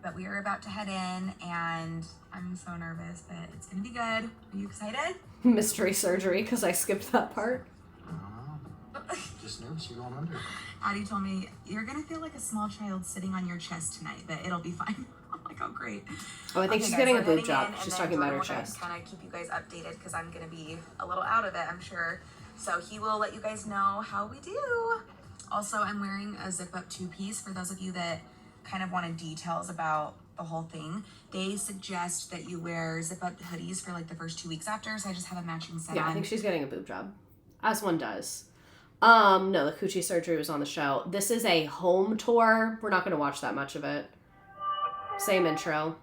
Speaker 8: But we are about to head in, and I'm so nervous, but it's going to be good. Are you excited?
Speaker 1: Mystery surgery, because I skipped that part.
Speaker 9: I don't know. Just nervous you're going under.
Speaker 8: Addie told me, you're going to feel like a small child sitting on your chest tonight, but it'll be fine. I'm like, oh, great.
Speaker 1: Oh, I think she's
Speaker 8: guys,
Speaker 1: getting a
Speaker 8: we're
Speaker 1: boob
Speaker 8: heading
Speaker 1: job.
Speaker 8: in, and
Speaker 1: She's
Speaker 8: then
Speaker 1: talking about
Speaker 8: Jordan
Speaker 1: her
Speaker 8: will
Speaker 1: chest.
Speaker 8: kind of keep you guys updated because I'm going to be a little out of it, I'm sure. So he will let you guys know how we do. Also, I'm wearing a zip-up two-piece for those of you that kind of wanted details about the whole thing. They suggest that you wear zip-up hoodies for like the first 2 weeks after, so I just have a matching set
Speaker 1: Yeah,
Speaker 8: on.
Speaker 1: I think she's getting a boob job. As one does. No, the coochie surgery was on the show. This is a home tour. We're not going to watch that much of it. Same intro.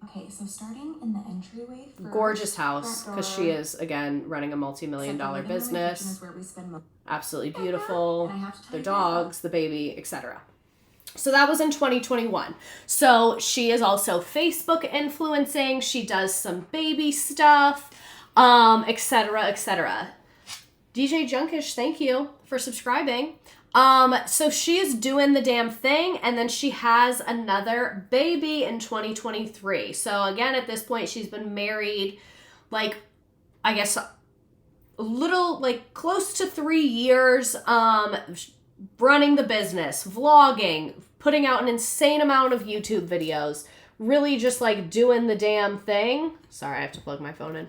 Speaker 8: Okay, so starting in the entryway for
Speaker 1: Gorgeous house,
Speaker 8: front
Speaker 1: because
Speaker 8: door,
Speaker 1: she is, again, running a multi-million dollar
Speaker 8: second living room and kitchen
Speaker 1: business.
Speaker 8: is where we spend most.
Speaker 1: Absolutely beautiful.
Speaker 8: And I have to tell
Speaker 1: Their
Speaker 8: you guys
Speaker 1: dogs, the baby, etc. So that was in 2021. So she is also Facebook influencing. She does some baby stuff, etc., etc. DJ Junkish, thank you for subscribing. So she is doing the damn thing, and then she has another baby in 2023. So again, at this point, she's been married, like, I guess, a little, like, close to 3 years, running the business, vlogging, putting out an insane amount of YouTube videos, really just, like, doing the damn thing. Sorry, I have to plug my phone in.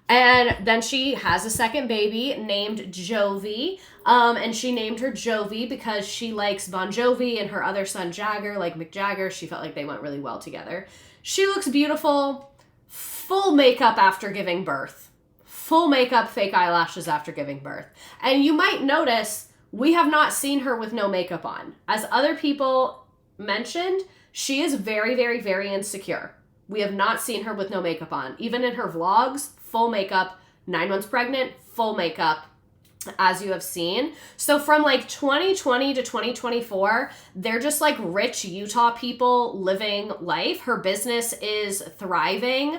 Speaker 1: And then she has a second baby named Jovi. And she named her Jovi because she likes Bon Jovi and her other son Jagger, like Mick Jagger. She felt like they went really well together. She looks beautiful. Full makeup after giving birth. Full makeup, fake eyelashes after giving birth. And you might notice we have not seen her with no makeup on. As other people mentioned, she is very, very, very insecure. We have not seen her with no makeup on. Even in her vlogs, full makeup, 9 months pregnant, full makeup, as you have seen. So from like 2020 to 2024, they're just like rich Utah people living life. Her business is thriving.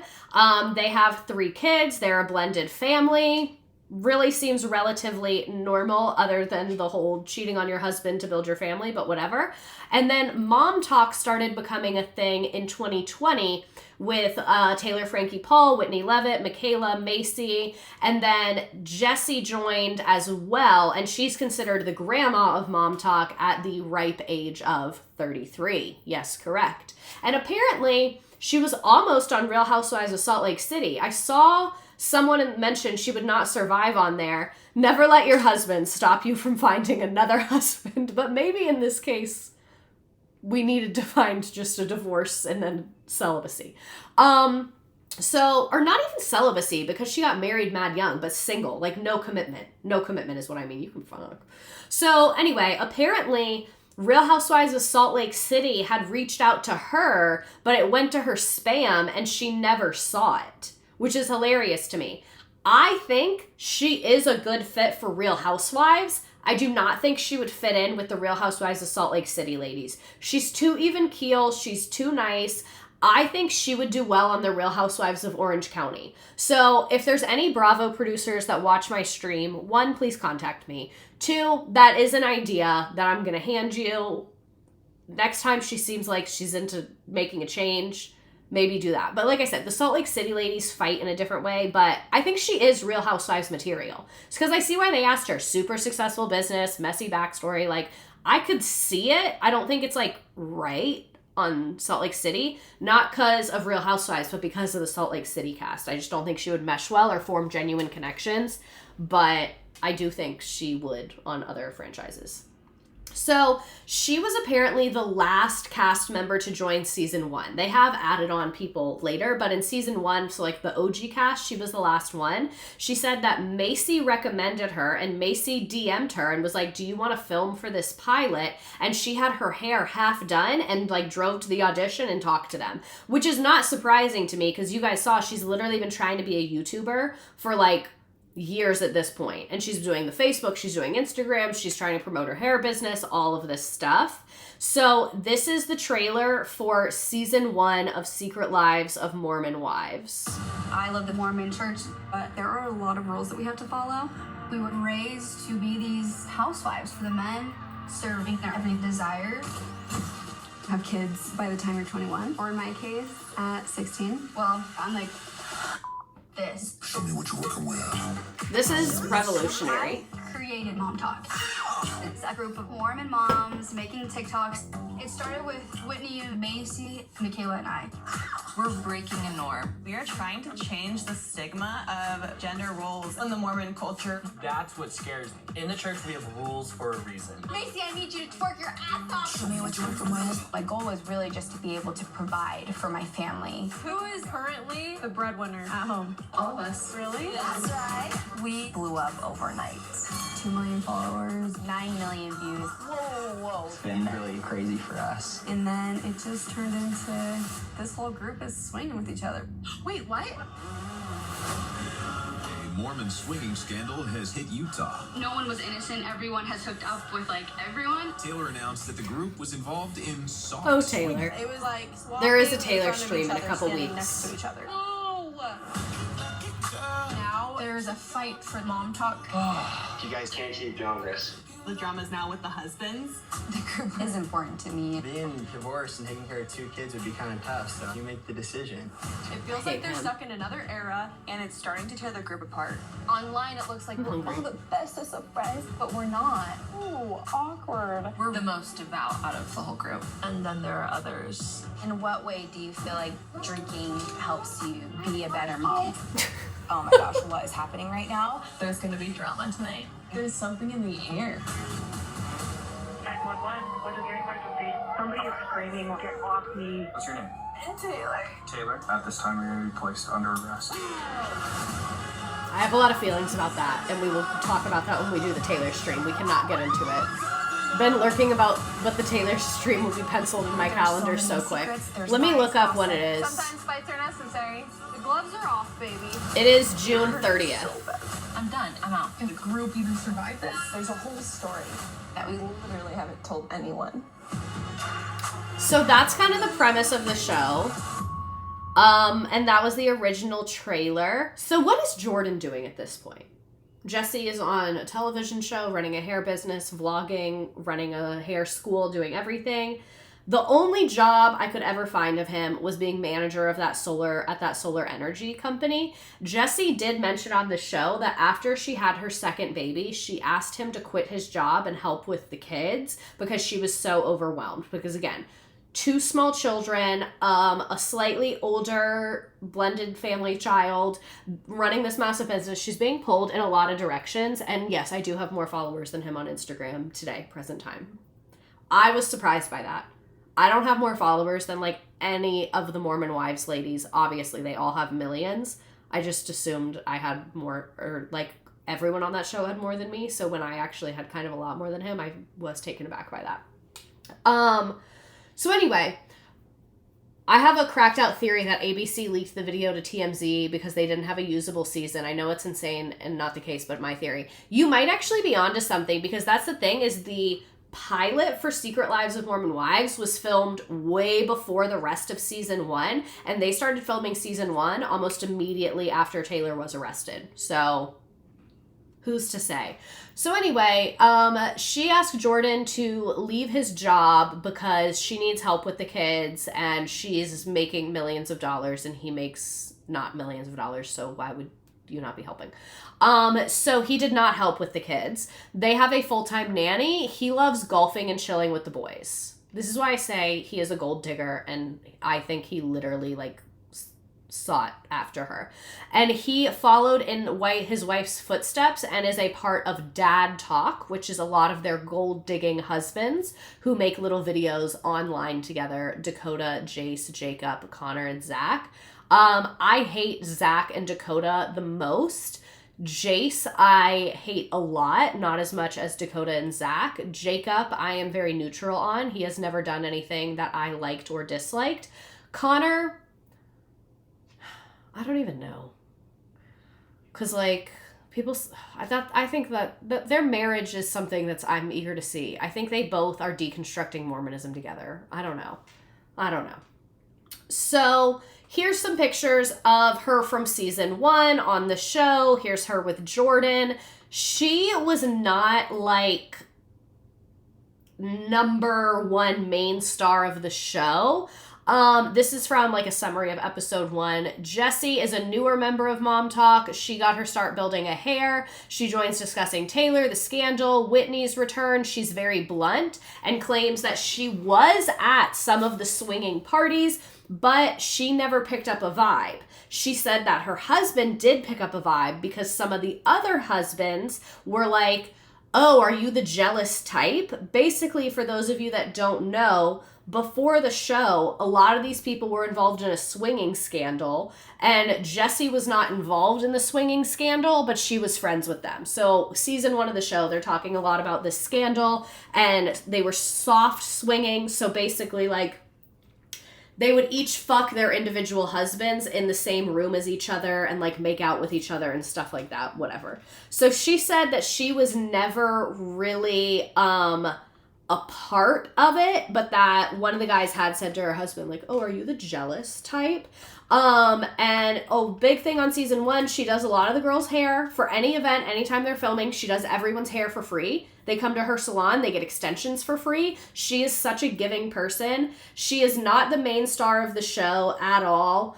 Speaker 1: They have 3 kids. They're a blended family. Really seems relatively normal other than the whole cheating on your husband to build your family, but whatever. And then Mom Talk started becoming a thing in 2020 with Taylor Frankie Paul, Whitney Levitt, Michaela, Macy, and then Jessi joined as well, and she's considered the grandma of Mom Talk at the ripe age of 33. Yes, correct. And apparently, she was almost on Real Housewives of Salt Lake City. I saw Someone mentioned she would not survive on there. Never let your husband stop you from finding another husband. But maybe in this case, we needed to find just a divorce and then celibacy. Or not even celibacy, because she got married mad young, but single, like no commitment. No commitment is what I mean. You can fuck. So anyway, apparently Real Housewives of Salt Lake City had reached out to her, but it went to her spam and she never saw it, which is hilarious to me. I think she is a good fit for Real Housewives. I do not think she would fit in with the Real Housewives of Salt Lake City ladies. She's too even keel. She's too nice. I think she would do well on the Real Housewives of Orange County. So if there's any Bravo producers that watch my stream, 1, please contact me. 2, that is an idea that I'm going to hand you. Next time she seems like she's into making a change, maybe do that. But like I said, the Salt Lake City ladies fight in a different way, but I think she is Real Housewives material. It's because I see why they asked her. Super successful business, messy backstory. Like, I could see it. I don't think it's like right on Salt Lake City, not because of Real Housewives, but because of the Salt Lake City cast. I just don't think she would mesh well or form genuine connections, but I do think she would on other franchises. So she was apparently the last cast member to join season 1. They have added on people later, but in season 1, so like the OG cast, she was the last one. She said that Macy recommended her, and Macy DM'd her and was like, do you want to film for this pilot? And she had her hair half done and like drove to the audition and talked to them, which is not surprising to me because you guys saw she's literally been trying to be a YouTuber for like years at this point. And she's doing the Facebook, she's doing Instagram, she's trying to promote her hair business, all of this stuff. So this is the trailer for season 1 of Secret Lives of Mormon Wives.
Speaker 10: I love the Mormon church, but there are a lot of rules that we have to follow. We were raised to be these housewives for the men, serving their every desire. Have kids by the time you're 21, or in my case, at 16. Well, I'm like this.
Speaker 11: Show me what you're working with.
Speaker 1: This is revolutionary.
Speaker 10: I created Mom Talk. It's a group of Mormon moms making TikToks. It started with Whitney, Macy, Michaela, and I.
Speaker 12: We're breaking a norm. We are trying to change the stigma of gender roles in the Mormon culture.
Speaker 13: That's what scares me. In the church, we have rules for a reason.
Speaker 10: Macy, I need you to twerk your ass off.
Speaker 11: Show me what you're working with.
Speaker 7: My goal was really just to be able to provide for my family.
Speaker 12: Who is currently the breadwinner at home?
Speaker 10: All of us.
Speaker 12: Really?
Speaker 10: That's right.
Speaker 7: We blew up overnight. 2 million followers, 9 million views.
Speaker 12: Whoa.
Speaker 13: It's been really crazy for us.
Speaker 10: And then it just turned into this whole group is swinging with each other.
Speaker 12: Wait, what?
Speaker 11: A Mormon swinging scandal has hit Utah.
Speaker 10: No one was innocent. Everyone has hooked up with like everyone.
Speaker 11: Taylor announced that the group was involved in soft
Speaker 1: Oh,
Speaker 11: swinging.
Speaker 1: Taylor.
Speaker 12: It was like
Speaker 1: There is a
Speaker 12: swapping
Speaker 1: Taylor
Speaker 12: in front of
Speaker 1: stream
Speaker 12: each
Speaker 1: in a
Speaker 12: other,
Speaker 1: couple
Speaker 12: standing
Speaker 1: weeks.
Speaker 12: next to each other. Now there's a fight for Mom Talk.
Speaker 13: You guys can't keep doing this.
Speaker 12: The drama's now with the husbands.
Speaker 7: The group is important to me.
Speaker 13: Being divorced and taking care of 2 kids would be kind of tough, so you make the decision.
Speaker 12: It feels like they're stuck in another era, and it's starting to tear the group apart. Online, it looks like we're all the bestest of friends, but we're not. Ooh, awkward.
Speaker 10: We're the most devout out of the whole group.
Speaker 12: And then there are others.
Speaker 7: In what way do you feel like drinking helps you be a better mom?
Speaker 2: Oh my gosh, what is happening right now?
Speaker 12: There's gonna be drama tonight. There's something in the air.
Speaker 14: 911, what is your emergency? Somebody is screaming, get off me.
Speaker 13: What's your name?
Speaker 12: Taylor.
Speaker 13: Taylor. At this time, you're going to be placed under arrest.
Speaker 1: I have a lot of feelings about that, and we will talk about that when we do the Taylor stream. We cannot get into it. Been lurking about what the Taylor stream will be penciled in my calendar so quick. Let me look up when it is.
Speaker 12: Sometimes fights are necessary. The gloves are off, baby.
Speaker 1: It is June 30th.
Speaker 12: I'm done. I'm out. Can the group even survive this? There's a whole story that we literally haven't told anyone.
Speaker 1: So that's kind of the premise of the show. And that was the original trailer. So what is Jordan doing at this point? Jessi is on a television show, running a hair business, vlogging, running a hair school, doing everything. The only job I could ever find of him was being manager of that solar energy company. Jessi did mention on the show that after she had her second baby, she asked him to quit his job and help with the kids because she was so overwhelmed. Because again, 2 small children, a slightly older blended family child, running this massive business. She's being pulled in a lot of directions. And yes, I do have more followers than him on Instagram today, present time. I was surprised by that. I don't have more followers than like any of the Mormon Wives ladies. Obviously, they all have millions. I just assumed I had more, or like everyone on that show had more than me. So when I actually had kind of a lot more than him, I was taken aback by that. So anyway, I have a cracked out theory that ABC leaked the video to TMZ because they didn't have a usable season. I know it's insane and not the case, but my theory. You might actually be onto something, because that's the thing, is the pilot for Secret Lives of Mormon Wives was filmed way before the rest of season 1, and they started filming season 1 almost immediately after Taylor was arrested. So who's to say? So anyway, she asked Jordan to leave his job because she needs help with the kids, and she's making millions of dollars and he makes not millions of dollars, so why would you not be helping? So he did not help with the kids. They have a full-time nanny. He loves golfing and chilling with the boys. This is why I say he is a gold digger, and I think he literally like sought after her. And he followed in his wife's footsteps and is a part of Dad Talk, which is a lot of their gold digging husbands who make little videos online together. Dakota, Jace, Jacob, Connor, and Zach. I hate Zach and Dakota the most. Jace, I hate a lot, not as much as Dakota and Zach. Jacob, I am very neutral on. He has never done anything that I liked or disliked. Connor, I don't even know. Because, like, I think that their marriage is something I'm eager to see. I think they both are deconstructing Mormonism together. I don't know. So here's some pictures of her from season 1 on the show. Here's her with Jordan. She was not like number 1 main star of the show. This is from like a summary of episode 1. Jessi is a newer member of Mom Talk. She got her start building a hair. She joins discussing Taylor, the scandal, Whitney's return. She's very blunt and claims that she was at some of the swinging parties, but she never picked up a vibe. She said that her husband did pick up a vibe because some of the other husbands were like, oh, are you the jealous type? Basically, for those of you that don't know, before the show, a lot of these people were involved in a swinging scandal, and Jessi was not involved in the swinging scandal, but she was friends with them. So season 1 of the show, they're talking a lot about this scandal, and they were soft swinging. So basically, like, they would each fuck their individual husbands in the same room as each other and like make out with each other and stuff like that, whatever. So she said that she was never really a part of it, but that one of the guys had said to her husband, like, oh, are you the jealous type? And big thing on season 1, she does a lot of the girls' hair for any event, anytime they're filming. She does everyone's hair for free. They come to her salon, they get extensions for free. She is such a giving person. She is not the main star of the show at all.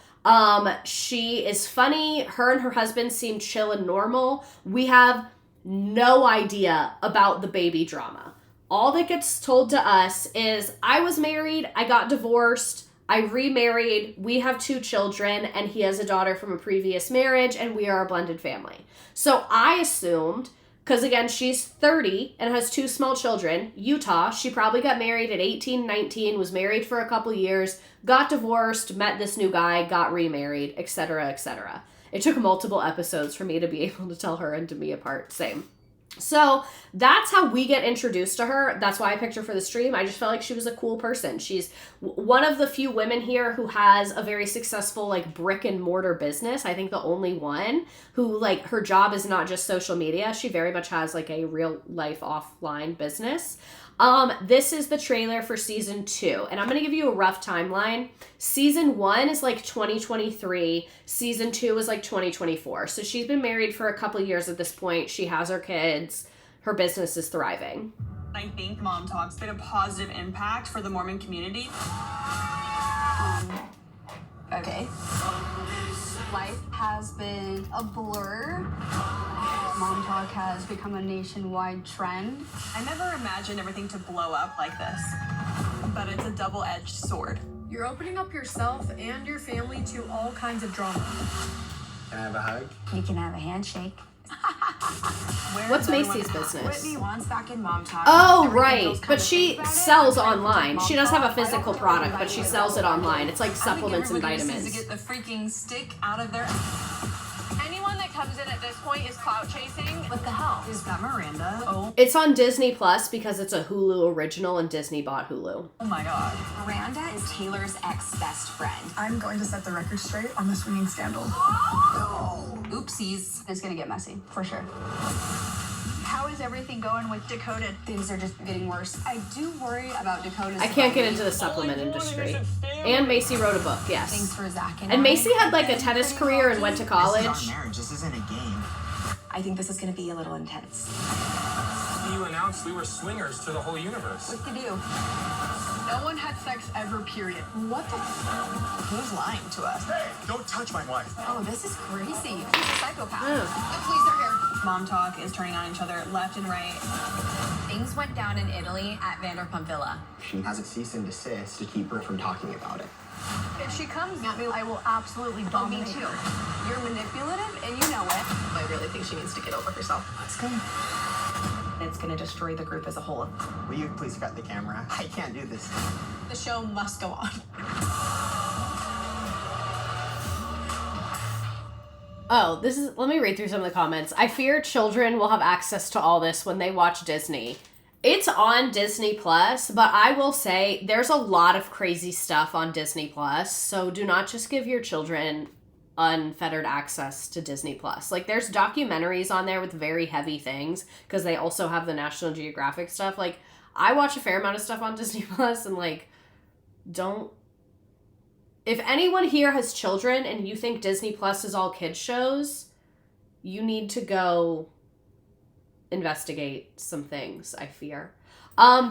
Speaker 1: She is funny. Her and her husband seem chill and normal. We have no idea about the baby drama. All that gets told to us is, I was married, I got divorced, I remarried, we have 2 children, and he has a daughter from a previous marriage, and we are a blended family. So I assumed, because again, she's 30 and has 2 small children, Utah, she probably got married at 18, 19, was married for a couple years, got divorced, met this new guy, got remarried, etc., etc. It took multiple episodes for me to be able to tell her and to me apart. Same. So that's how we get introduced to her. That's why I picked her for the stream. I just felt like she was a cool person. She's one of the few women here who has a very successful like brick and mortar business. I think the only one who like her job is not just social media. She very much has like a real life offline business. This is the trailer for season 2, and I'm going to give you a rough timeline. Season 1 is like 2023. Season 2 is like 2024. So she's been married for a couple years at this point. She has her kids. Her business is thriving.
Speaker 12: I think Mom Talk's been a positive impact for the Mormon community. Okay.
Speaker 10: Life has been a blur. Mom Talk has become a nationwide trend.
Speaker 12: I never imagined everything to blow up like this. but it's a double-edged sword.
Speaker 10: You're opening up yourself and your family to all kinds of drama.
Speaker 13: Can I have a hug?
Speaker 7: You can have a handshake.
Speaker 1: What's Macy's business?
Speaker 12: Whitney wants back in Mom Talk.
Speaker 1: Oh,
Speaker 12: Everything
Speaker 1: right.
Speaker 12: feels
Speaker 1: But
Speaker 12: kinda
Speaker 1: she
Speaker 12: fake about it.
Speaker 1: sells
Speaker 12: I'm trying to
Speaker 1: online.
Speaker 12: protect
Speaker 1: She
Speaker 12: Mom
Speaker 1: does have a
Speaker 12: Talk. I don't
Speaker 1: physical
Speaker 12: care
Speaker 1: product,
Speaker 12: about
Speaker 1: but she
Speaker 12: you.
Speaker 1: sells it online. It's like supplements and
Speaker 12: I think everybody
Speaker 1: vitamins.
Speaker 12: just needs to get the freaking stick out of their... Anyone that comes in at this point is clout chasing. What the hell? Is that Miranda? Oh.
Speaker 1: It's on Disney Plus because it's a Hulu original and Disney bought Hulu.
Speaker 12: Oh my god.
Speaker 2: Miranda is Taylor's ex-best friend.
Speaker 12: I'm going to set the record straight on the swinging scandal.
Speaker 2: Oopsies.
Speaker 10: It's gonna get messy, for sure. How is everything going with Decoded?
Speaker 2: Things are just getting worse.
Speaker 10: I do worry about Dakota's...
Speaker 1: I can't get into the supplement industry. And Macy wrote a book, yes.
Speaker 2: Thanks for Zach and
Speaker 1: And
Speaker 2: I.
Speaker 1: Macy had like a tennis career and went to college.
Speaker 13: This is our marriage. This isn't a game.
Speaker 2: I think this is going to be a little intense.
Speaker 5: You announced we were swingers to the whole universe.
Speaker 2: What to do?
Speaker 10: No one had sex ever, period.
Speaker 12: What the... Who's lying to us?
Speaker 5: Hey, don't touch my wife.
Speaker 2: Oh, this is crazy. He's a psychopath.
Speaker 1: Oh.
Speaker 2: The police are here.
Speaker 12: Mom Talk is turning on each other left and right.
Speaker 2: Things went down in Italy at Vanderpump Villa.
Speaker 13: She has a cease and desist to keep her from talking about it.
Speaker 10: If she comes at me, I will absolutely dominate.
Speaker 12: Me too. You're manipulative and you know it. I really think she needs to get over herself.
Speaker 2: Let's go. It's going to destroy the group as a whole.
Speaker 13: Will you please cut the camera? I can't do this.
Speaker 12: The show must go on.
Speaker 1: Oh, let me read through some of the comments. I fear children will have access to all this when they watch Disney. It's on Disney Plus, but I will say there's a lot of crazy stuff on Disney Plus, so do not just give your children unfettered access to Disney Plus. Like, there's documentaries on there with very heavy things, because they also have the National Geographic stuff. Like, I watch a fair amount of stuff on Disney Plus, and like, don't... If anyone here has children and you think Disney Plus is all kids shows, you need to go investigate some things, I fear.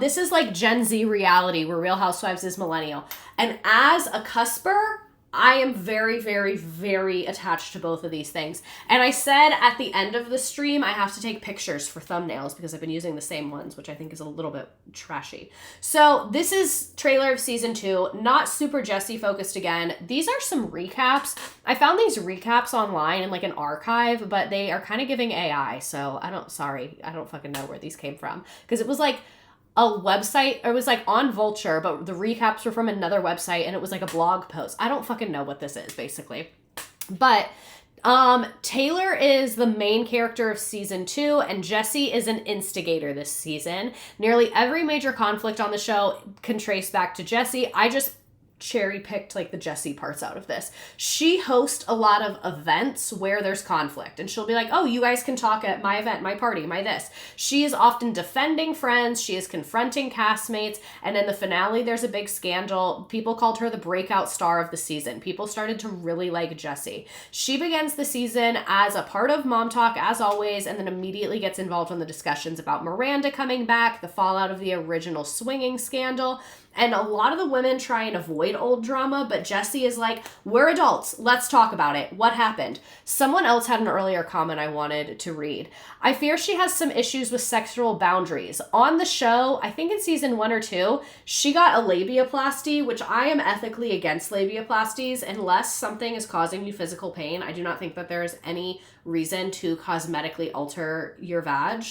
Speaker 1: This is like Gen Z reality where Real Housewives is millennial. And as a cusper, I am very, very, very attached to both of these things. And I said at the end of the stream, I have to take pictures for thumbnails because I've been using the same ones, which I think is a little bit trashy. So this is trailer of season 2, not super Jessi focused again. These are some recaps. I found these recaps online in like an archive, but they are kind of giving AI. So I don't fucking know where these came from. Because it was like a website, or it was like on Vulture, but the recaps were from another website and it was like a blog post. I don't fucking know what this is, basically. But Taylor is the main character of season 2 and Jessi is an instigator this season. Nearly every major conflict on the show can trace back to Jessi. I just cherry picked like the Jessi parts out of this. She hosts a lot of events where there's conflict and she'll be like, oh, you guys can talk at my event, my party, my this. She is often defending friends. She is confronting castmates. And in the finale, there's a big scandal. People called her the breakout star of the season. People started to really like Jessi. She begins the season as a part of Mom Talk, as always, and then immediately gets involved in the discussions about Miranda coming back, the fallout of the original swinging scandal. And a lot of the women try and avoid old drama, but Jessi is like, we're adults. Let's talk about it. What happened? Someone else had an earlier comment I wanted to read. I fear she has some issues with sexual boundaries. On the show, I think in season 1 or 2, she got a labiaplasty, which I am ethically against labiaplasties. Unless something is causing you physical pain, I do not think that there is any reason to cosmetically alter your vag.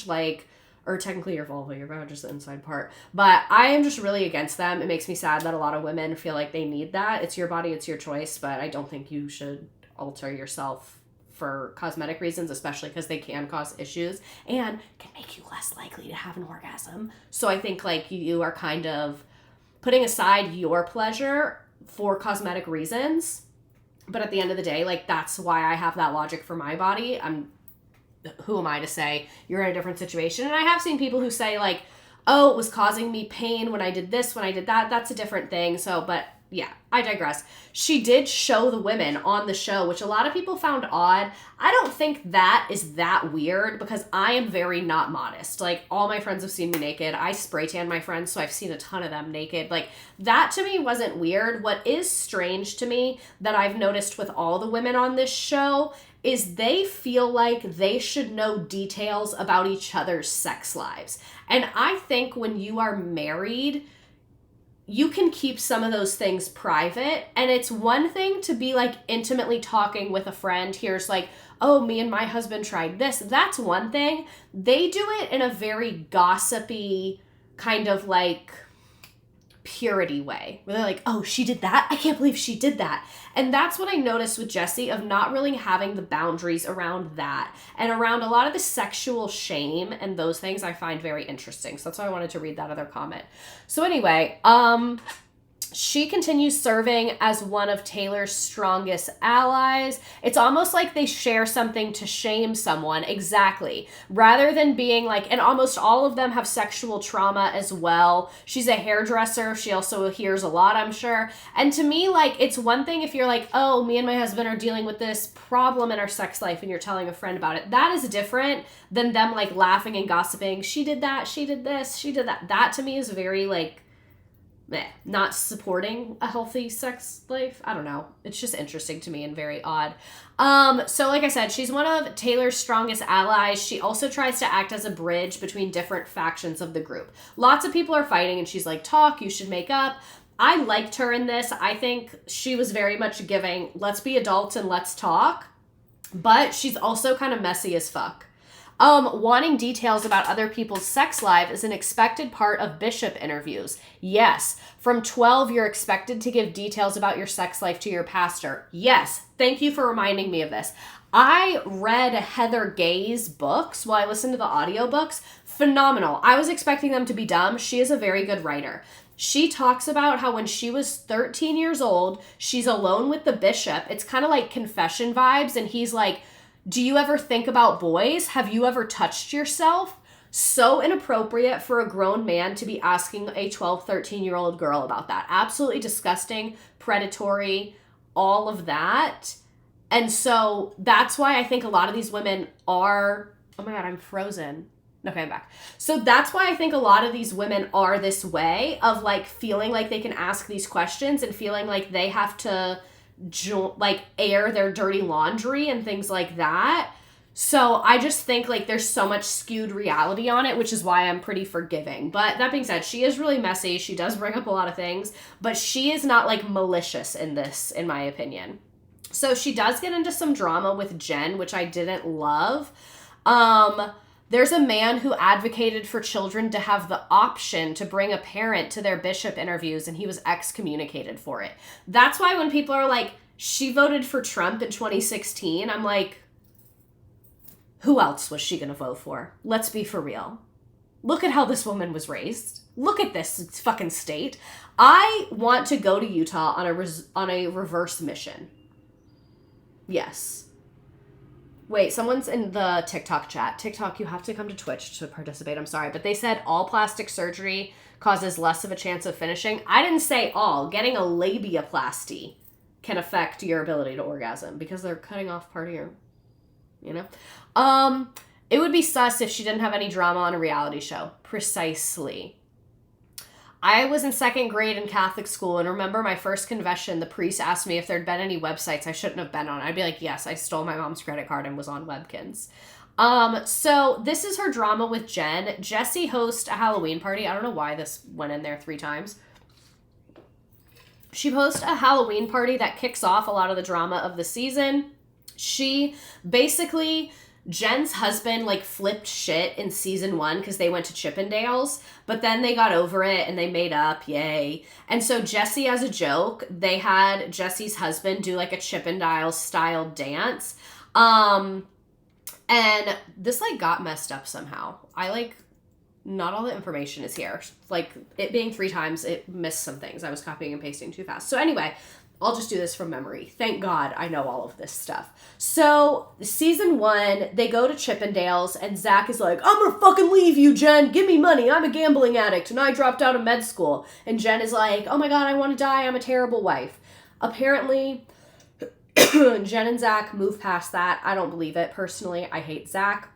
Speaker 1: Or technically your vulva, your vag is the inside part. But I am just really against them. It makes me sad that a lot of women feel like they need that. It's your body, it's your choice, but I don't think you should alter yourself for cosmetic reasons, especially because they can cause issues and can make you less likely to have an orgasm. So I think like you are kind of putting aside your pleasure for cosmetic reasons. But at the end of the day, like that's why I have that logic for my body. Who am I to say you're in a different situation? And I have seen people who say like, oh, it was causing me pain when I did this, when I did that. That's a different thing. So, but yeah, I digress. She did show the women on the show, which a lot of people found odd. I don't think that is that weird because I am very not modest. Like all my friends have seen me naked. I spray tan my friends, so I've seen a ton of them naked. Like that to me wasn't weird. What is strange to me that I've noticed with all the women on this show is they feel like they should know details about each other's sex lives. And I think when you are married, you can keep some of those things private. And it's one thing to be like intimately talking with a friend. Here's like, oh, me and my husband tried this. That's one thing. They do it in a very gossipy kind of like purity way, where they're like, oh, she did that? I can't believe she did that. And that's what I noticed with Jessi, of not really having the boundaries around that and around a lot of the sexual shame and those things I find very interesting. So that's why I wanted to read that other comment. So anyway, she continues serving as one of Taylor's strongest allies. It's almost like they share something to shame someone. Exactly. Rather than being like, and almost all of them have sexual trauma as well. She's a hairdresser. She also hears a lot, I'm sure. And to me, like, it's one thing if you're like, oh, me and my husband are dealing with this problem in our sex life and you're telling a friend about it. That is different than them like laughing and gossiping. She did that. She did this. She did that. That to me is very like, not supporting a healthy sex life. I don't know. It's just interesting to me and very odd. So like I said, she's one of Taylor's strongest allies. She also tries to act as a bridge between different factions of the group. Lots of people are fighting and she's like, talk, you should make up. I liked her in this. I think she was very much giving, let's be adults and let's talk. But she's also kind of messy as fuck. Wanting details about other people's sex life is an expected part of bishop interviews. Yes. From 12, you're expected to give details about your sex life to your pastor. Yes. Thank you for reminding me of this. I read Heather Gay's books while I listened to the audiobooks. Phenomenal. I was expecting them to be dumb. She is a very good writer. She talks about how when she was 13 years old, she's alone with the bishop. It's kind of like confession vibes. And he's like, do you ever think about boys? Have you ever touched yourself? So inappropriate for a grown man to be asking a 12, 13-year-old girl about that. Absolutely disgusting, predatory, all of that. And so that's why I think a lot of these women are, oh my God, I'm frozen. Okay, I'm back. So that's why I think a lot of these women are this way of like feeling like they can ask these questions and feeling like they have to like air their dirty laundry and things like that. So I just think like there's so much skewed reality on it, which is why I'm pretty forgiving. But that being said, she is really messy. She does bring up a lot of things, but she is not like malicious in this, in my opinion. So she does get into some drama with Jen, which I didn't love. There's a man who advocated for children to have the option to bring a parent to their bishop interviews, and he was excommunicated for it. That's why when people are like, she voted for Trump in 2016, I'm like, who else was she going to vote for? Let's be for real. Look at how this woman was raised. Look at this fucking state. I want to go to Utah on a reverse mission. Yes. Wait, someone's in the TikTok chat. TikTok, you have to come to Twitch to participate. I'm sorry. But they said all plastic surgery causes less of a chance of finishing. I didn't say all. Getting a labiaplasty can affect your ability to orgasm because they're cutting off part of your, you know? It would be sus if she didn't have any drama on a reality show. Precisely. I was in second grade in Catholic school and remember my first confession, the priest asked me if there'd been any websites I shouldn't have been on. I'd be like, yes, I stole my mom's credit card and was on Webkins. So this is her drama with Jen. Jessi hosts a Halloween party. I don't know why this went in there 3 times. She hosts a Halloween party that kicks off a lot of the drama of the season. She basically... Jen's husband like flipped shit in season 1 because they went to Chippendales, but then they got over it and they made up, yay. And so Jessi, as a joke, they had Jessi's husband do like a Chippendales style dance. And this like got messed up somehow. Not all the information is here. Like it being 3 times, it missed some things. I was copying and pasting too fast. So anyway, I'll just do this from memory. Thank God I know all of this stuff. So, season 1, they go to Chippendales, and Zach is like, I'm gonna fucking leave you, Jen. Give me money. I'm a gambling addict, and I dropped out of med school. And Jen is like, oh my God, I want to die. I'm a terrible wife. Apparently, Jen and Zach move past that. I don't believe it. Personally, I hate Zach.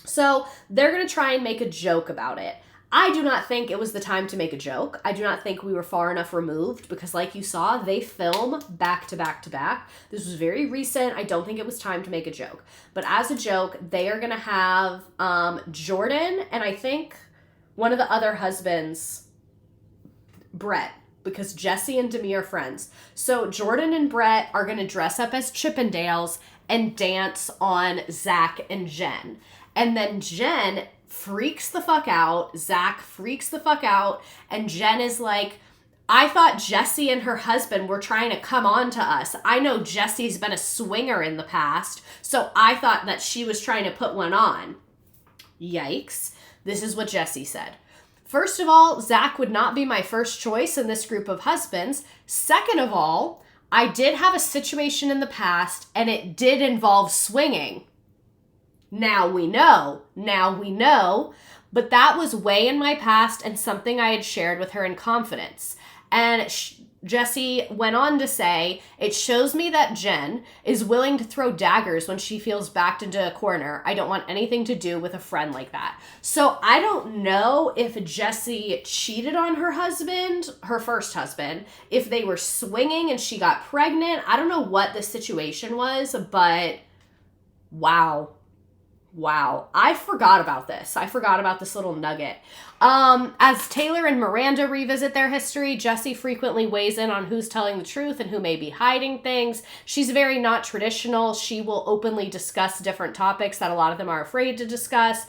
Speaker 1: So, they're gonna try and make a joke about it. I do not think it was the time to make a joke. I do not think we were far enough removed because like you saw, they film back to back to back. This was very recent. I don't think it was time to make a joke. But as a joke, they are going to have Jordan and I think one of the other husbands, Brett. because Jessi and Demi are friends. So Jordan and Brett are going to dress up as Chippendales and dance on Zach and Jen. And then Jen freaks the fuck out. Zach freaks the fuck out. And Jen is like, I thought Jessi and her husband were trying to come on to us. I know Jessi's been a swinger in the past, so I thought that she was trying to put one on. Yikes. This is what Jessi said. First of all, Zach would not be my first choice in this group of husbands. Second of all, I did have a situation in the past, and it did involve swinging. Now we know. But that was way in my past and something I had shared with her in confidence. And Jessi went on to say, it shows me that Jen is willing to throw daggers when she feels backed into a corner. I don't want anything to do with a friend like that. So I don't know if Jessi cheated on her husband, her first husband, if they were swinging and she got pregnant. I don't know what the situation was, but wow. I forgot about this. I forgot about this little nugget. As Taylor and Miranda revisit their history, Jessi frequently weighs in on who's telling the truth and who may be hiding things. She's very not traditional. She will openly discuss different topics that a lot of them are afraid to discuss.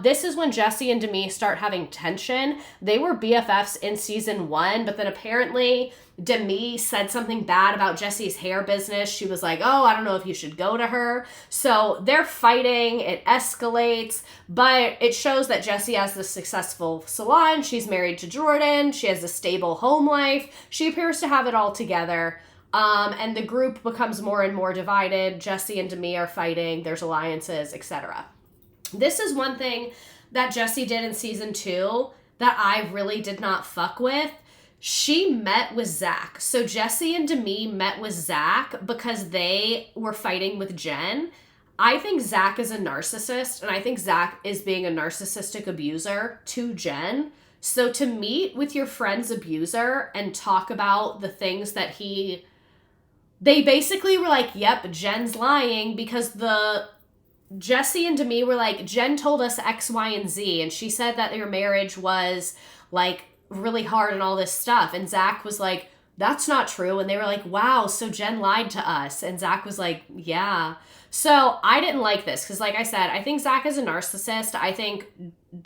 Speaker 1: This is when Jessi and Demi start having tension. They were BFFs in season 1, but then apparently Demi said something bad about Jessi's hair business. She was like, oh, I don't know if you should go to her. So they're fighting. It escalates, but it shows that Jessi has this successful salon. She's married to Jordan. She has a stable home life. She appears to have it all together. And the group becomes more and more divided. Jessi and Demi are fighting. There's alliances, etc. This is one thing that Jessi did in season 2 that I really did not fuck with. She met with Zach. So Jessi and Demi met with Zach because they were fighting with Jen. I think Zach is a narcissist, and I think Zach is being a narcissistic abuser to Jen. So to meet with your friend's abuser and talk about the things that they basically were like, yep, Jen's lying, because Jessi and Demi were like, Jen told us X, Y, and Z, and she said that your marriage was like really hard and all this stuff. And Zach was like, that's not true. And they were like, wow, so Jen lied to us. And Zach was like, yeah. So I didn't like this because, like I said, I think Zach is a narcissist. I think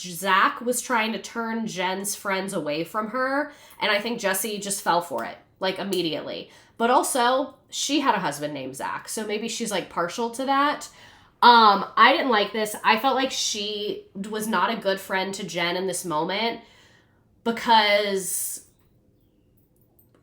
Speaker 1: Zach was trying to turn Jen's friends away from her. And I think Jessi just fell for it, like, immediately. But also, she had a husband named Zach. So maybe she's, like, partial to that. I didn't like this. I felt like she was not a good friend to Jen in this moment, because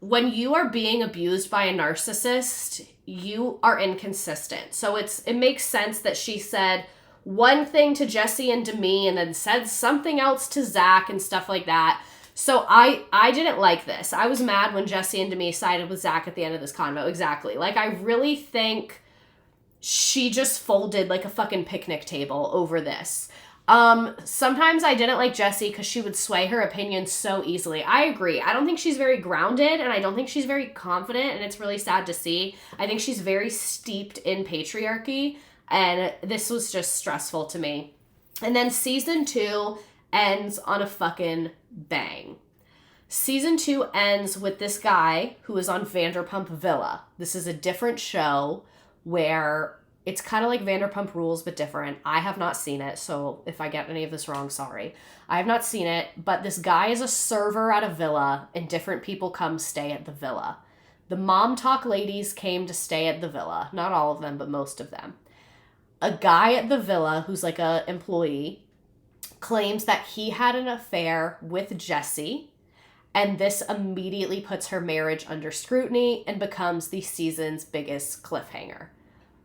Speaker 1: when you are being abused by a narcissist, you are inconsistent. So it makes sense that she said one thing to Jessi and Demi and then said something else to Zach and stuff like that. So I didn't like this. I was mad when Jessi and Demi sided with Zach at the end of this convo. Exactly. Like, I really think she just folded like a fucking picnic table over this. Sometimes I didn't like Jessi because she would sway her opinion so easily. I agree. I don't think she's very grounded, and I don't think she's very confident, and it's really sad to see. I think she's very steeped in patriarchy, and this was just stressful to me. And then season 2 ends on a fucking bang. Season 2 ends with this guy who is on Vanderpump Villa. This is a different show where it's kind of like Vanderpump Rules, but different. I have not seen it, so if I get any of this wrong, sorry. I have not seen it, but this guy is a server at a villa, and different people come stay at the villa. The Mom Talk ladies came to stay at the villa. Not all of them, but most of them. A guy at the villa, who's like a employee, claims that he had an affair with Jessi, and this immediately puts her marriage under scrutiny and becomes the season's biggest cliffhanger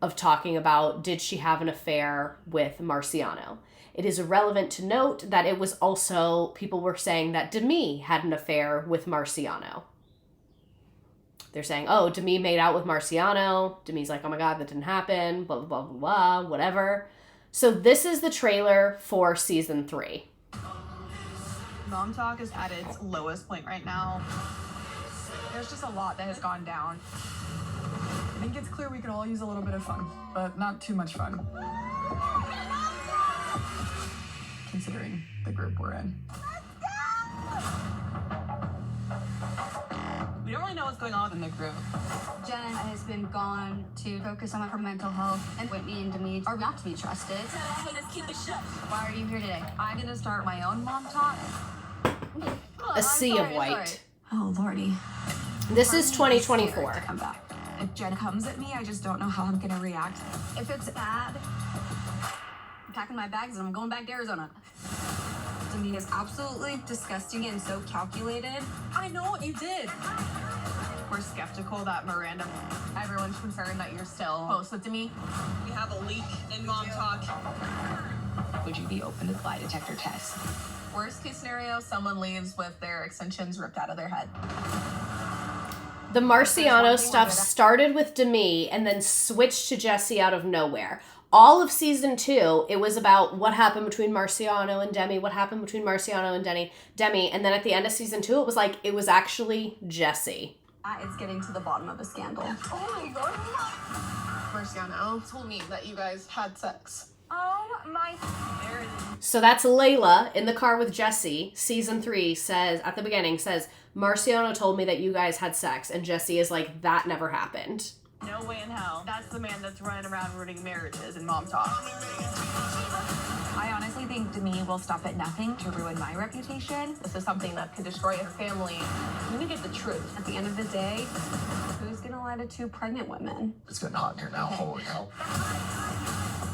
Speaker 1: of talking about, did she have an affair with Marciano? It is irrelevant to note that it was also, people were saying that Demi had an affair with Marciano. They're saying, oh, Demi made out with Marciano. Demi's like, oh my God, that didn't happen, blah, blah, blah, blah, whatever. So this is the trailer for season 3.
Speaker 12: Mom Talk is at its lowest point right now. There's just a lot that has gone down. I think it's clear we could all use a little bit of fun, but not too much fun, considering the group we're in. We don't really know what's going on in the group.
Speaker 10: Jen has been gone to focus on her mental health, and Whitney and Demi are not to be trusted.
Speaker 2: Hey, let's keep it shut.
Speaker 10: Why are you here today?
Speaker 12: I'm gonna start my own mom talk.
Speaker 1: A sea of white.
Speaker 12: Oh, Lordy.
Speaker 1: This is
Speaker 12: Part of me is
Speaker 1: 2024.
Speaker 12: scared to come back. If Jen comes at me, I just don't know how I'm gonna react.
Speaker 10: If it's bad, I'm packing my bags and I'm going back to Arizona. Demi is absolutely disgusting and so calculated.
Speaker 12: I know what you did. We're skeptical that Miranda. Everyone's concerned that you're still close with Demi. We have a leak in mom talk. Would you be open to the lie detector test? Worst case scenario, someone leaves with their extensions ripped out of their head.
Speaker 1: The Marciano stuff started with Demi and then switched to Jessi out of nowhere. All of season 2, it was about what happened between Marciano and Demi, what happened between Marciano and Demi, and then at the end of season 2, it was like, it was actually Jessi.
Speaker 10: It's getting to the bottom of a scandal.
Speaker 12: Oh my god. Marciano told me that you guys had sex.
Speaker 10: Oh my.
Speaker 12: There it is.
Speaker 1: So that's Layla in the car with Jessi. Season 3 says, at the beginning, says, Marciano told me that you guys had sex, and Jessi is like, that never happened.
Speaker 12: No way in hell. That's the man that's running around ruining marriages and mom talk.
Speaker 8: I honestly think Demi will stop at nothing to ruin my reputation.
Speaker 12: This is something that could destroy her family. You need to get the truth.
Speaker 10: At the end of the day, who's gonna lie to 2 pregnant women?
Speaker 6: It's getting hot in here now. Holy hell.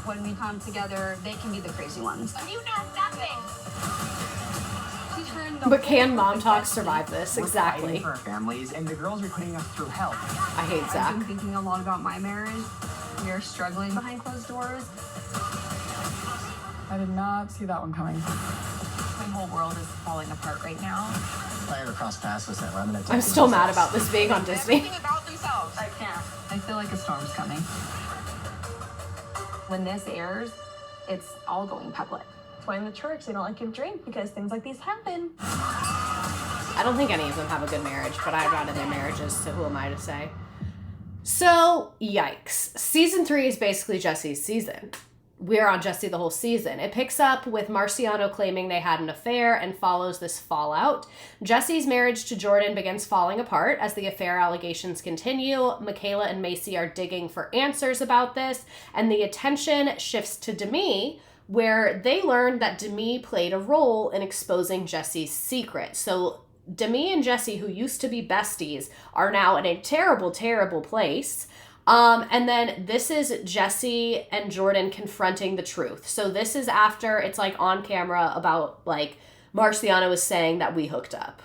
Speaker 10: When we come together, they can be the crazy ones.
Speaker 2: You know nothing.
Speaker 1: But can Mom Talk survive this?
Speaker 13: We're
Speaker 1: Exactly.
Speaker 13: fighting for our families, and the girls are putting us through hell.
Speaker 1: I hate Zach.
Speaker 10: I've been thinking a lot about my marriage. We are struggling behind closed doors.
Speaker 12: I did not see that one coming.
Speaker 8: My whole world is falling apart right now.
Speaker 13: If I ever cross paths with that remnant,
Speaker 1: I'm still mad about this being on Disney.
Speaker 12: Everything about themselves.
Speaker 8: I can't.
Speaker 12: I feel like a storm's coming.
Speaker 8: When this airs, it's all going public.
Speaker 12: That's why in the church they don't like you to drink, because things like these happen.
Speaker 1: I don't think any of them have a good marriage, but I've got in their marriages, so who am I to say? So, yikes. Season 3 is basically Jessi's season. We're on Jessi the whole season. It picks up with Marciano claiming they had an affair and follows this fallout. Jessi's marriage to Jordan begins falling apart as the affair allegations continue. Michaela and Macy are digging for answers about this, and the attention shifts to Demi, where they learn that Demi played a role in exposing Jessi's secret. So Demi and Jessi, who used to be besties, are now in a terrible, terrible place. And then this is Jessi and Jordan confronting the truth. So this is after it's like on camera about like Marciano is saying that we hooked up.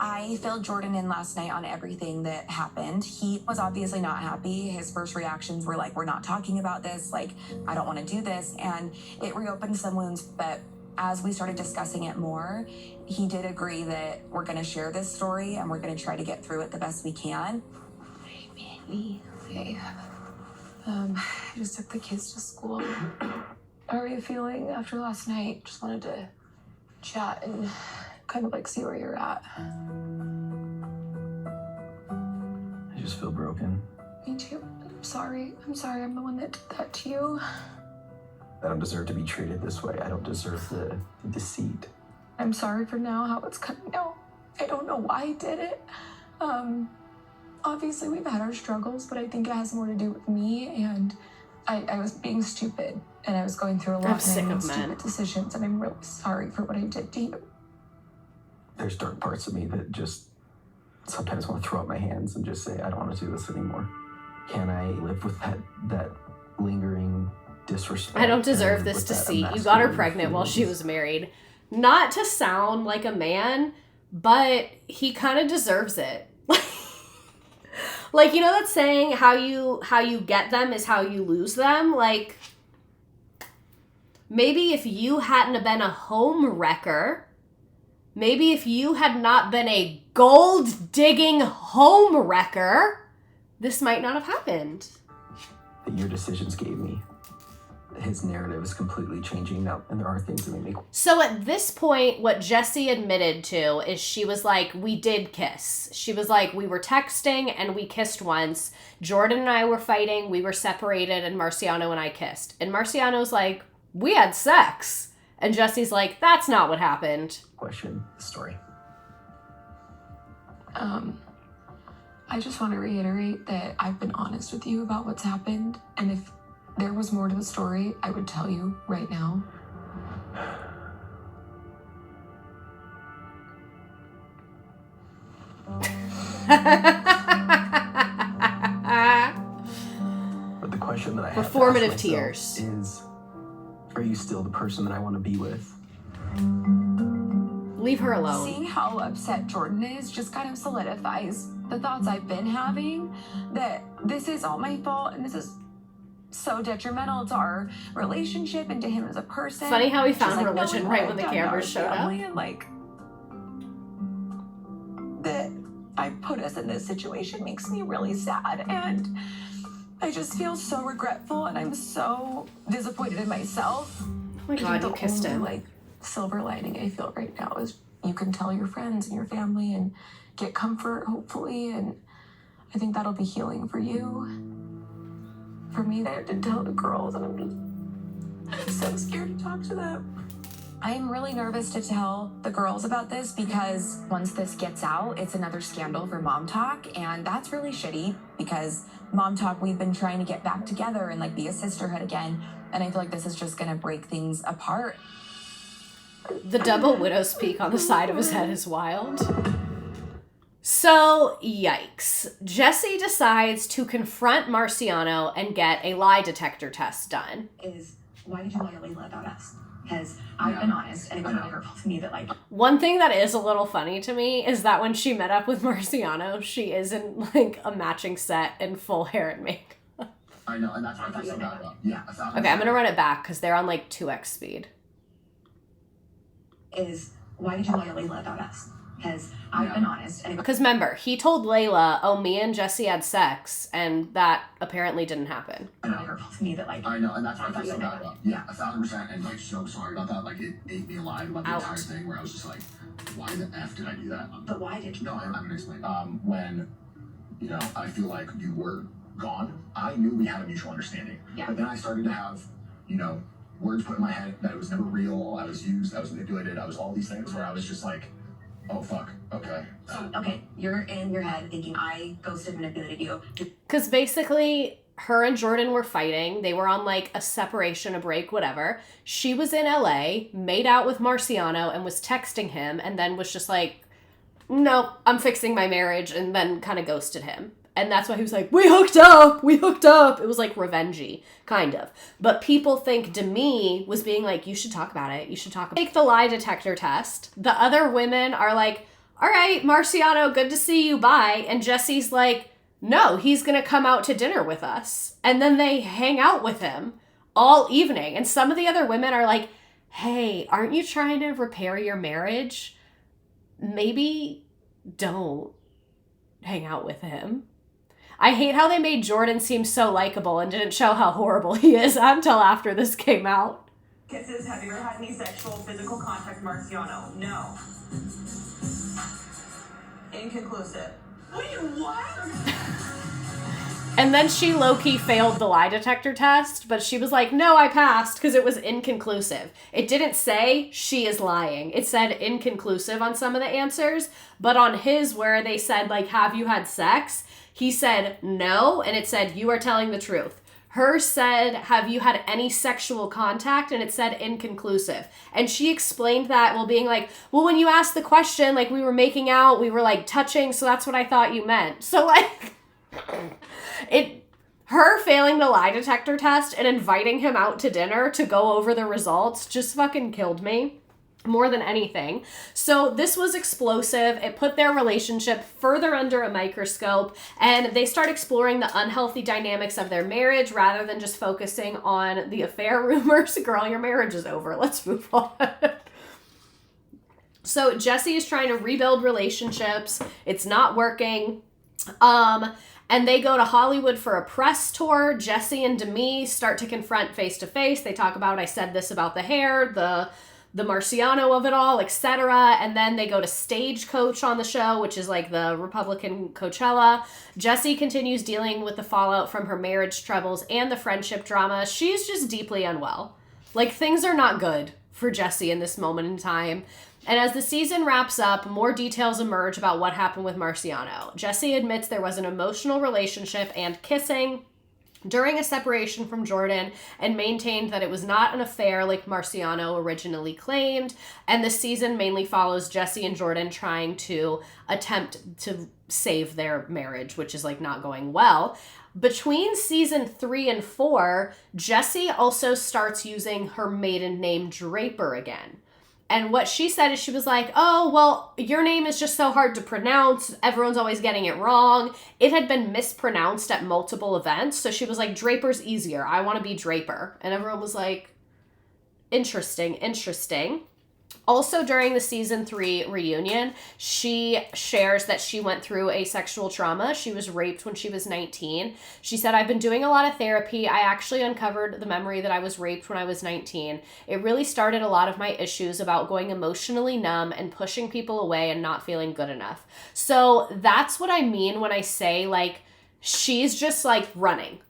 Speaker 8: I filled Jordan in last night on everything that happened. He was obviously not happy. His first reactions were like, we're not talking about this. Like, I don't want to do this. And it reopened some wounds. But as we started discussing it more, he did agree that we're going to share this story and we're going to try to get through it the best we can.
Speaker 12: Hey, I just took the kids to school. How are you feeling after last night? Just wanted to chat and kind of like see where you're at.
Speaker 6: I just feel broken.
Speaker 12: Me too. I'm sorry. I'm the one that did that to you.
Speaker 6: I don't deserve to be treated this way. I don't deserve the deceit.
Speaker 12: I'm sorry for now how it's coming out. I don't know why I did it. Obviously we've had our struggles, but I think it has more to do with me, and I was being stupid and I was going through a lot
Speaker 1: I'm sick
Speaker 12: and I
Speaker 1: of
Speaker 12: made
Speaker 1: men.
Speaker 12: stupid decisions, and I'm really sorry for what I did to you.
Speaker 6: There's dark parts of me that just sometimes want to throw up my hands and just say, I don't want to do this anymore. Can I live with that lingering disrespect?
Speaker 1: I don't deserve
Speaker 6: and
Speaker 1: this
Speaker 6: with that
Speaker 1: deceit. You got her
Speaker 6: emasculating
Speaker 1: pregnant while she
Speaker 6: feelings?
Speaker 1: was married. Not to sound like a man, but he kind of deserves it. Like, you know that saying, how you get them is how you lose them? Like, maybe if you hadn't have been a home wrecker, maybe if you had not been a gold-digging home wrecker, this might not have happened.
Speaker 6: That your decisions gave me. His narrative is completely changing now, and there are things that make me...
Speaker 1: So at this point, what Jessi admitted to is she was like, we did kiss. She was like, we were texting and we kissed once. Jordan and I were fighting, we were separated, and Marciano and I kissed. And Marciano's like, we had sex. And Jessi's like, that's not what happened.
Speaker 6: Question the story.
Speaker 15: I just want to reiterate that I've been honest with you about what's happened, and if there was more to the story, I would tell you right now.
Speaker 6: But the question that I have
Speaker 1: Performative
Speaker 6: to ask myself
Speaker 1: tears.
Speaker 6: is, are you still the person that I want to be with?
Speaker 1: Leave her alone.
Speaker 15: Seeing how upset Jordan is just kind of solidifies the thoughts I've been having, that this is all my fault and this is so detrimental to our relationship and to him as a person.
Speaker 1: Funny how he
Speaker 15: Just,
Speaker 1: found
Speaker 15: like,
Speaker 1: religion
Speaker 15: knowing
Speaker 1: right
Speaker 15: what
Speaker 1: when the
Speaker 15: I've done to
Speaker 1: cameras
Speaker 15: our
Speaker 1: showed up.
Speaker 15: family and like that I put us in this situation makes me really sad, and I just feel so regretful, and I'm so disappointed in myself.
Speaker 1: Oh my God, you kissed him.
Speaker 15: Like silver lining I feel right now is you can tell your friends and your family and get comfort, hopefully, and I think that'll be healing for you. For me, I have to tell the girls, and I'm so scared to talk to them. I'm really nervous to tell the girls about this because once this gets out, it's another scandal for Mom Talk, and that's really shitty because Mom Talk, we've been trying to get back together and like be a sisterhood again, and I feel like this is just gonna break things apart.
Speaker 1: The double widow's peak on the side of his head is wild. So, yikes. Jessi decides to confront Marciano and get a lie detector test done.
Speaker 16: Why did you lie to Layla about us? Because I've been honest, and it was really hurtful to me that, like...
Speaker 1: One thing that is a little funny to me is that when she met up with Marciano, she is in, like, a matching set and full hair and makeup.
Speaker 17: I know, and that's what I feel so bad about. Yeah,
Speaker 1: Okay, I'm gonna run it back because they're on, like, 2x speed.
Speaker 16: Why did you lie to Layla about us? Because I've been honest, and
Speaker 1: Because remember, he told Layla, oh, me and Jessi had sex, and that apparently didn't happen.
Speaker 16: really hurtful to me that, like...
Speaker 17: I know, and that's what I feel so bad about. Yeah, 1,000%, and like so sorry about that. Like it ate me alive about the entire thing. Where I was just like, why the f did I do that?
Speaker 16: But why did you?
Speaker 17: No, I'm gonna explain. When I feel like you were gone, I knew we had a mutual understanding.
Speaker 16: Yeah.
Speaker 17: But then I started to have words put in my head that it was never real. I was used. I was manipulated. I was all these things where I was just like, oh fuck, okay.
Speaker 16: So okay, you're in your head thinking I ghosted, manipulated you.
Speaker 1: Because basically, her and Jordan were fighting. They were on like a separation, a break, whatever. She was in LA, made out with Marciano, and was texting him, and then was just like, no, I'm fixing my marriage, and then kind of ghosted him. And that's why he was like, we hooked up. It was like revengey, kind of. But people think Demi was being like, you should talk about it. Take the lie detector test. The other women are like, all right, Marciano, good to see you, bye. And Jessi's like, no, he's going to come out to dinner with us. And then they hang out with him all evening. And some of the other women are like, hey, aren't you trying to repair your marriage? Maybe don't hang out with him. I hate how they made Jordan seem so likable and didn't show how horrible he is until after this came out.
Speaker 16: Kisses, have you ever had any sexual, physical contact with Marciano? No. Inconclusive. Wait, what?
Speaker 1: And then she low-key failed the lie detector test, but she was like, no, I passed because it was inconclusive. It didn't say she is lying. It said inconclusive on some of the answers, but on his where they said, like, have you had sex? He said no, and it said you are telling the truth. Hers said, have you had any sexual contact? And it said inconclusive. And she explained that while being like, well, when you asked the question, like, we were making out, we were, like, touching, so that's what I thought you meant. So, like... Her failing the lie detector test and inviting him out to dinner to go over the results just fucking killed me more than anything. So this was explosive. It put their relationship further under a microscope, and they start exploring the unhealthy dynamics of their marriage rather than just focusing on the affair rumors. Girl, your marriage is over. Let's move on. So Jessi is trying to rebuild relationships. It's not working. And they go to Hollywood for a press tour. Jessi and Demi start to confront face-to-face. They talk about, I said this about the hair, the Marciano of it all, etc. And then they go to Stagecoach on the show, which is like the Republican Coachella. Jessi continues dealing with the fallout from her marriage troubles and the friendship drama. She's just deeply unwell. Like, things are not good for Jessi in this moment in time. And as the season wraps up, more details emerge about what happened with Marciano. Jessi admits there was an emotional relationship and kissing during a separation from Jordan and maintained that it was not an affair like Marciano originally claimed. And the season mainly follows Jessi and Jordan trying to attempt to save their marriage, which is like not going well. Between season 3 and 4, Jessi also starts using her maiden name Draper again. And what she said is she was like, oh, well, your name is just so hard to pronounce. Everyone's always getting it wrong. It had been mispronounced at multiple events. So she was like, Draper's easier. I want to be Draper. And everyone was like, interesting. Also, during the season 3 reunion, she shares that she went through a sexual trauma. She was raped when she was 19. She said, I've been doing a lot of therapy. I actually uncovered the memory that I was raped when I was 19. It really started a lot of my issues about going emotionally numb and pushing people away and not feeling good enough. So that's what I mean when I say, like, she's just, like, running.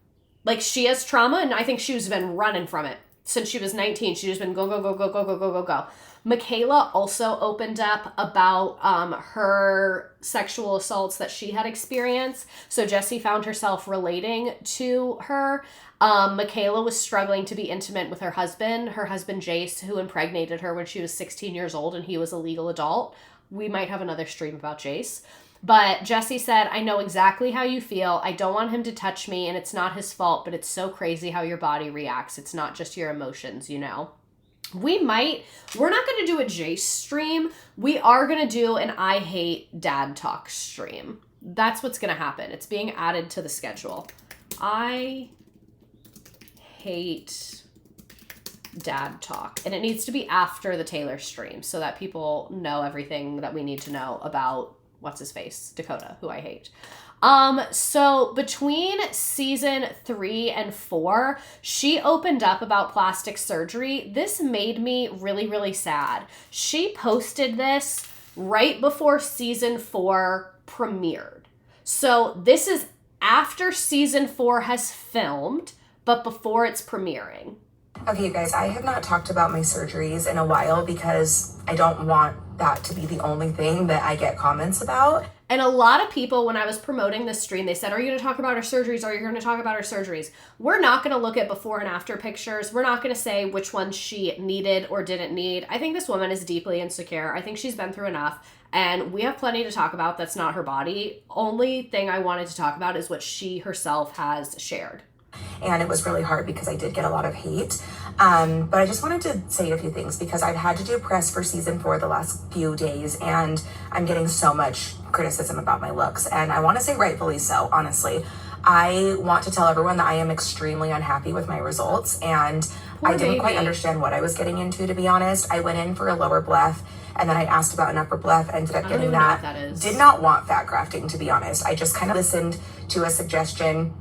Speaker 1: Like, she has trauma, and I think she's been running from it since she was 19. She's just been go. Michaela also opened up about her sexual assaults that she had experienced. So Jessi found herself relating to her. Michaela was struggling to be intimate with her husband Jace, who impregnated her when she was 16 years old and he was a legal adult. We might have another stream about Jace. But Jessi said, I know exactly how you feel. I don't want him to touch me, and it's not his fault, but it's so crazy how your body reacts. It's not just your emotions, you know? We're not going to do a Jace stream. We are going to do an I Hate Dad Talk stream. That's what's going to happen. It's being added to the schedule. I Hate Dad Talk. And it needs to be after the Taylor stream so that people know everything that we need to know about what's his face, Dakota, who I hate. So between season 3 and 4, she opened up about plastic surgery. This made me really, really sad. She posted this right before season 4 premiered. So this is after season 4 has filmed, but before it's premiering.
Speaker 18: Okay, you guys, I have not talked about my surgeries in a while because I don't want that to be the only thing that I get comments about.
Speaker 1: And a lot of people, when I was promoting this stream, they said, are you going to talk about our surgeries? Are you going to talk about our surgeries? We're not going to look at before and after pictures. We're not going to say which ones she needed or didn't need. I think this woman is deeply insecure. I think she's been through enough. And we have plenty to talk about. That's not her body. Only thing I wanted to talk about is what she herself has shared.
Speaker 18: And it was really hard because I did get a lot of hate. But I just wanted to say a few things because I've had to do press for season 4 the last few days, and I'm getting so much criticism about my looks. And I want to say rightfully so, honestly. I want to tell everyone that I am extremely unhappy with my results, and I didn't quite understand what I was getting into, to be honest. I went in for a lower bleph, and then I asked about an upper bleph, ended up getting that. Did not want fat grafting, to be honest. I just kind of listened to a suggestion,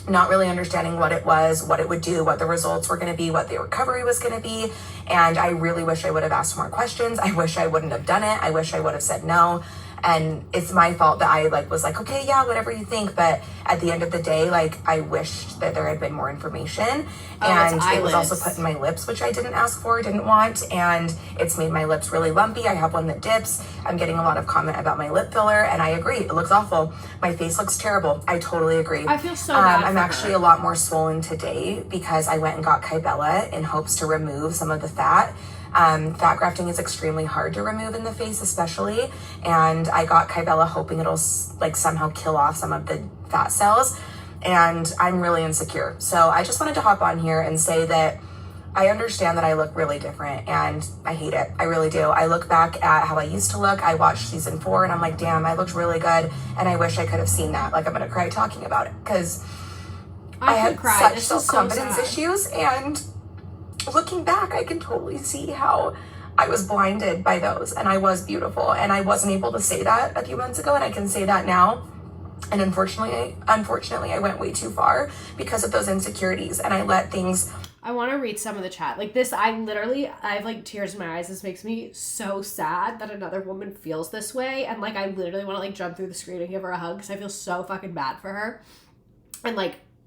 Speaker 18: not really understanding what it was, what it would do, what the results were going to be, what the recovery was going to be. And I really wish I would have asked more questions. I wish I wouldn't have done it. I wish I would have said no. And it's my fault that I was like, okay, yeah, whatever you think. But at the end of the day, I wished that there had been more information. And it was also put in my lips, which I didn't ask for, didn't want. And it's made my lips really lumpy. I have one that dips. I'm getting a lot of comment about my lip filler. And I agree. It looks awful. My face looks terrible. I totally agree.
Speaker 1: I feel so bad
Speaker 18: I'm actually a lot more swollen today because I went and got Kybella in hopes to remove some of the fat. Fat grafting is extremely hard to remove in the face, especially. And I got Kybella hoping it'll somehow kill off some of the fat cells. And I'm really insecure. So I just wanted to hop on here and say that I understand that I look really different and I hate it. I really do. I look back at how I used to look. I watched season 4 and I'm like, damn, I looked really good. And I wish I could have seen that. I'm going to cry talking about it because I had such self-confidence issues, and looking back, I can totally see how I was blinded by those, and I was beautiful, and I wasn't able to say that a few months ago, and I can say that now. And unfortunately, I went way too far because of those insecurities, and I let things.
Speaker 1: I want to read some of the chat. I have tears in my eyes. This makes me so sad that another woman feels this way, and I literally want to jump through the screen and give her a hug because I feel so fucking bad for her. And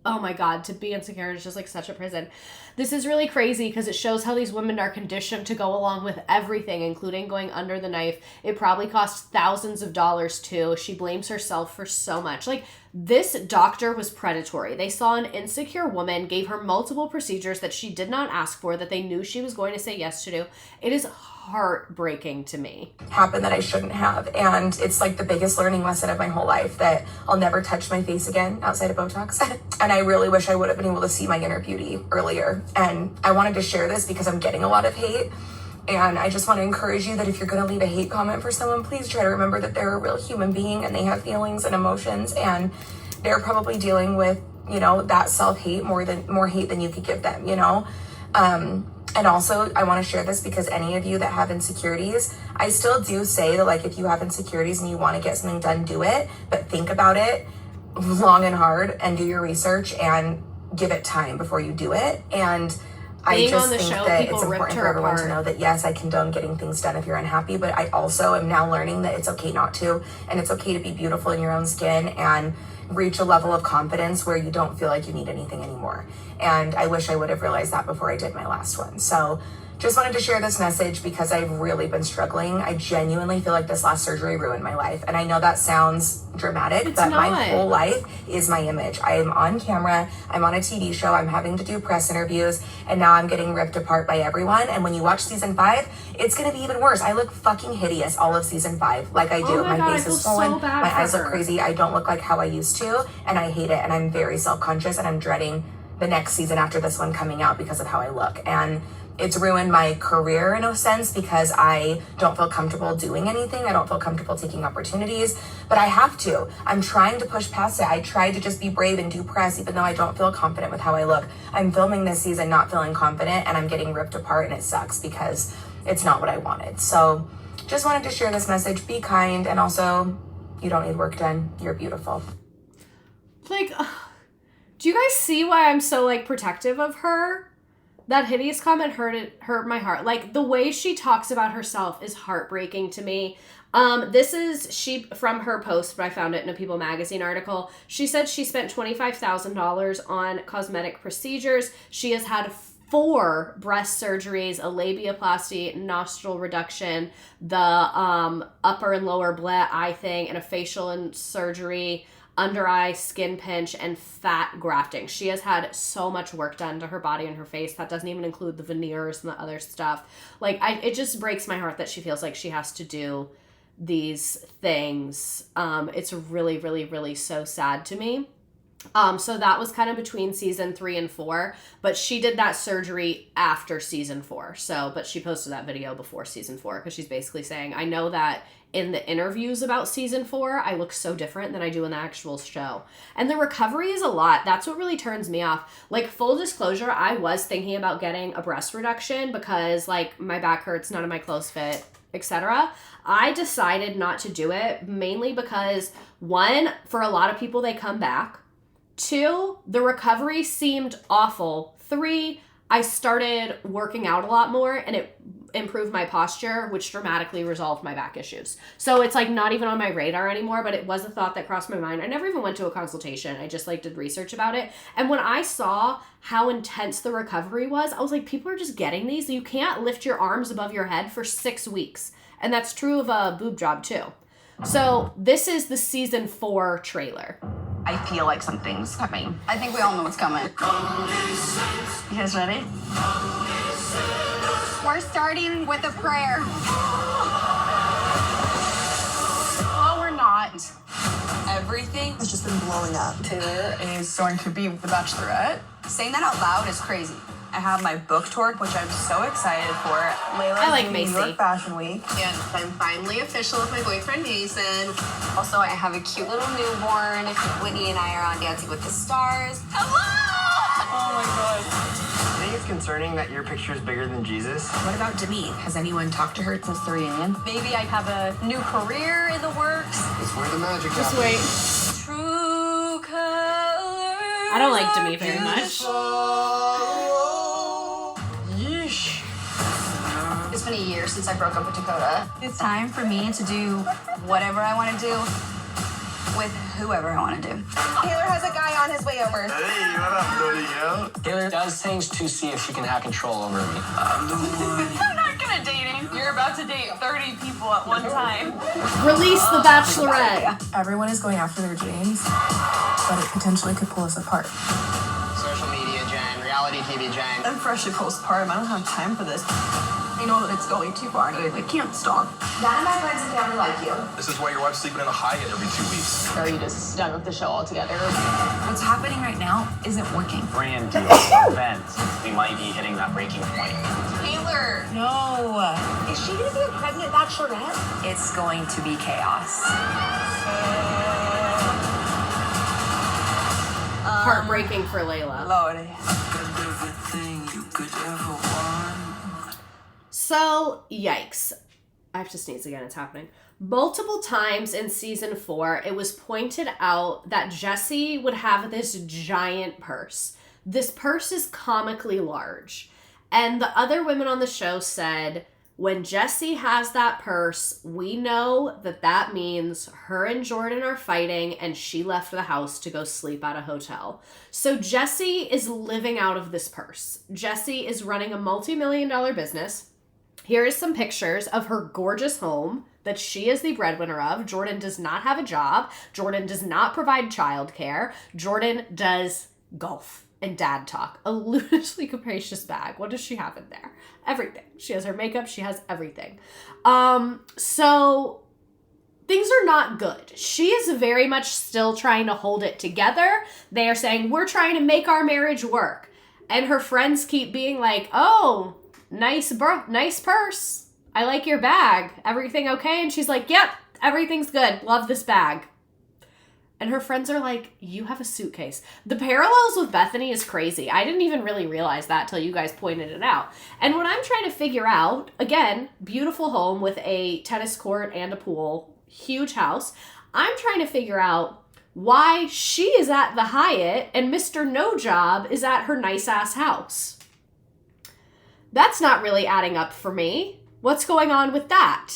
Speaker 1: oh my God, to be insecure is just like such a prison. This is really crazy because it shows how these women are conditioned to go along with everything, including going under the knife. It probably cost thousands of dollars too. She blames herself for so much. Like, this doctor was predatory. They saw an insecure woman, gave her multiple procedures that she did not ask for, that they knew she was going to say yes to. It is heartbreaking to me.
Speaker 18: Happened that I shouldn't have. And it's like the biggest learning lesson of my whole life that I'll never touch my face again outside of Botox. And I really wish I would have been able to see my inner beauty earlier. And I wanted to share this because I'm getting a lot of hate. And I just want to encourage you that if you're going to leave a hate comment for someone, please try to remember that they're a real human being and they have feelings and emotions, and they're probably dealing with, you know, that self-hate more hate than you could give them, you know? And also, I want to share this because any of you that have insecurities, I still do say that, like, if you have insecurities and you want to get something done, do it, but think about it long and hard and do your research and give it time before you do it. And I just think that it's important for everyone to know that, yes, I condone getting things done if you're unhappy, but I also am now learning that it's okay not to, and it's okay to be beautiful in your own skin and reach a level of confidence where you don't feel like you need anything anymore. And I wish I would have realized that before I did my last one. So just wanted to share this message because I've really been struggling. I genuinely feel like this last surgery ruined my life. And I know that sounds dramatic, but my whole life is my image. I am on camera, I'm on a TV show, I'm having to do press interviews, and now I'm getting ripped apart by everyone. And when you watch season 5, it's gonna be even worse. I look fucking hideous all of season 5, like I do. My face is swollen, my eyes look crazy, I don't look like how I used to, and I hate it, and I'm very self-conscious, and I'm dreading the next season after this one coming out because of how I look. And it's ruined my career in a sense because I don't feel comfortable doing anything. I don't feel comfortable taking opportunities, but I have to. I'm trying to push past it. I tried to just be brave and do press even though I don't feel confident with how I look. I'm filming this season not feeling confident, and I'm getting ripped apart, and it sucks because it's not what I wanted. So just wanted to share this message. Be kind, and also, you don't need work done. You're beautiful.
Speaker 1: Like, do you guys see why I'm so, like, protective of her? That hideous comment hurt my heart. Like, the way she talks about herself is heartbreaking to me. This is from her post, but I found it in a People magazine article. She said she spent $25,000 on cosmetic procedures. She has had 4 breast surgeries, a labiaplasty, nostril reduction, the upper and lower eye thing, and a facial and surgery, under eye skin pinch, and fat grafting. She has had so much work done to her body and her face. That doesn't even include the veneers and the other stuff. Like, it just breaks my heart that she feels like she has to do these things. It's really, really, really so sad to me. So that was kind of between season 3 and 4, but she did that surgery after season 4. But she posted that video before season 4 because she's basically saying, I know that in the interviews about season 4, I look so different than I do in the actual show. And the recovery is a lot. That's what really turns me off. Like, full disclosure, I was thinking about getting a breast reduction because, like, my back hurts, none of my clothes fit, etc. I decided not to do it mainly because, 1, for a lot of people, they come back. 2, the recovery seemed awful. 3, I started working out a lot more and it improved my posture, which dramatically resolved my back issues. So it's like not even on my radar anymore, but it was a thought that crossed my mind. I never even went to a consultation. I just like did research about it. And when I saw how intense the recovery was, I was like, people are just getting these. You can't lift your arms above your head for 6 weeks. And that's true of a boob job too. So this is the season 4 trailer.
Speaker 10: I feel like something's coming. I think we all know what's coming. You guys ready? We're starting with a prayer. Oh, we're not.
Speaker 12: Everything has just been blowing up. Taylor is going to be the Bachelorette.
Speaker 10: Saying that out loud is crazy.
Speaker 12: I have my book tour, which I'm so excited for.
Speaker 1: I like Macy.
Speaker 12: New York Fashion Week.
Speaker 10: And I'm finally official with my boyfriend, Mason. Also, I have a cute little newborn. Whitney and I are on Dancing with the Stars. Hello!
Speaker 13: Oh my god. I think it's concerning that your picture is bigger than Jesus.
Speaker 18: What about Demi? Has anyone talked to her since the reunion?
Speaker 10: Maybe I have a new career in the works.
Speaker 11: That's where the magic
Speaker 1: Just
Speaker 11: happens.
Speaker 1: wait.
Speaker 10: True colors.
Speaker 1: I don't like Demi very much.
Speaker 13: Yeesh.
Speaker 10: It's been a year since I broke up with Dakota. It's time for me to do whatever I want to do. with whoever I want to do.
Speaker 8: Taylor has a guy on his way over.
Speaker 11: Hey, what up, Brody, yo?
Speaker 13: Taylor does things to see if she can have control over me.
Speaker 12: I'm not good at dating. You're about to date 30 people at one time.
Speaker 1: Release the Bachelorette.
Speaker 12: Everyone is going after their dreams, but it potentially could pull us apart.
Speaker 13: Social media Jen, reality TV Jen.
Speaker 12: I'm freshly postpartum. I don't have time for this. I know that it's going too far and I can't stop.
Speaker 16: None of my friends and family like you.
Speaker 11: This is why your wife's sleeping in a Hyatt every 2 weeks.
Speaker 12: Are you just done with the show altogether? What's happening right now isn't working.
Speaker 13: Brand deal, events. We might be hitting that breaking point.
Speaker 12: Taylor!
Speaker 16: No. Is she gonna be a pregnant bachelorette?
Speaker 12: It's going to be chaos.
Speaker 1: Heartbreaking for Layla.
Speaker 12: Lord.
Speaker 1: So, yikes. I have to sneeze again, it's happening. Multiple times in season 4, it was pointed out that Jessi would have this giant purse. This purse is comically large. And the other women on the show said, when Jessi has that purse, we know that that means her and Jordan are fighting and she left the house to go sleep at a hotel. So Jessi is living out of this purse. Jessi is running a multi-million-dollar business. Here is some pictures of her gorgeous home that she is the breadwinner of. Jordan does not have a job. Jordan does not provide childcare. Jordan does golf and dad talk. A ludicrously capacious bag. What does she have in there? Everything. She has her makeup. She has everything. So things are not good. She is very much still trying to hold it together. They are saying, we're trying to make our marriage work. And her friends keep being like, oh, nice purse. I like your bag. Everything okay? And she's like, yep, everything's good. Love this bag. And her friends are like, you have a suitcase. The parallels with Bethany is crazy. I didn't even really realize that till you guys pointed it out. And what I'm trying to figure out, again, beautiful home with a tennis court and a pool, huge house. I'm trying to figure out why she is at the Hyatt and Mr. No Job is at her nice ass house. That's not really adding up for me. What's going on with that?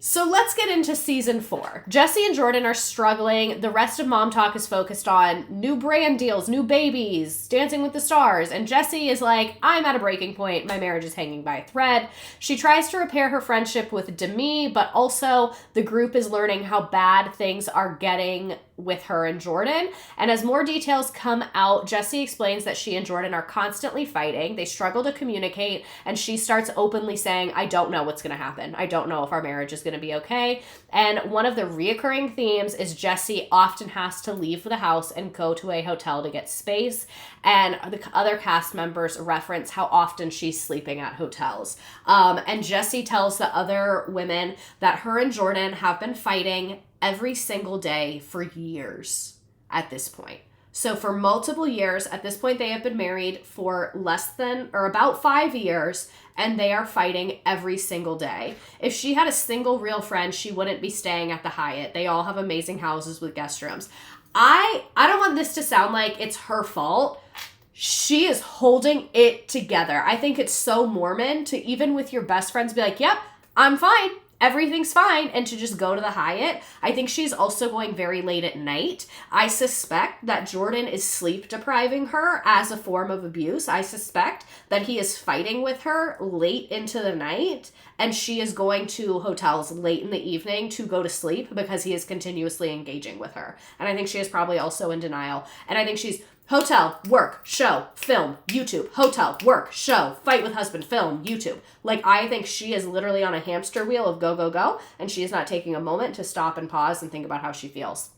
Speaker 1: So let's get into season 4. Jessi and Jordan are struggling. The rest of Mom Talk is focused on new brand deals, new babies, Dancing with the Stars. And Jessi is like, I'm at a breaking point. My marriage is hanging by a thread. She tries to repair her friendship with Demi, but also the group is learning how bad things are getting with her and Jordan. And as more details come out, Jessi explains that she and Jordan are constantly fighting. They struggle to communicate, and she starts openly saying, I don't know what's going to happen. I don't know if our marriage is going to be okay. And one of the reoccurring themes is Jessi often has to leave the house and go to a hotel to get space. And the other cast members reference how often she's sleeping at hotels. And Jessi tells the other women that her and Jordan have been fighting every single day for years at this point. So for multiple years, at this point, they have been married for about 5 years, and they are fighting every single day. If she had a single real friend, she wouldn't be staying at the Hyatt. They all have amazing houses with guest rooms. I don't want this to sound like it's her fault. She is holding it together. I think it's so Mormon to, even with your best friends, be like, yep, I'm fine. Everything's fine, and to just go to the Hyatt. I think she's also going very late at night. I suspect that Jordan is sleep depriving her as a form of abuse. I suspect that he is fighting with her late into the night, and she is going to hotels late in the evening to go to sleep because he is continuously engaging with her. And I think she is probably also in denial. And I think she's hotel, work, show, film, YouTube, hotel, work, show, fight with husband, film, YouTube. Like, I think she is literally on a hamster wheel of go, go, go, and she is not taking a moment to stop and pause and think about how she feels.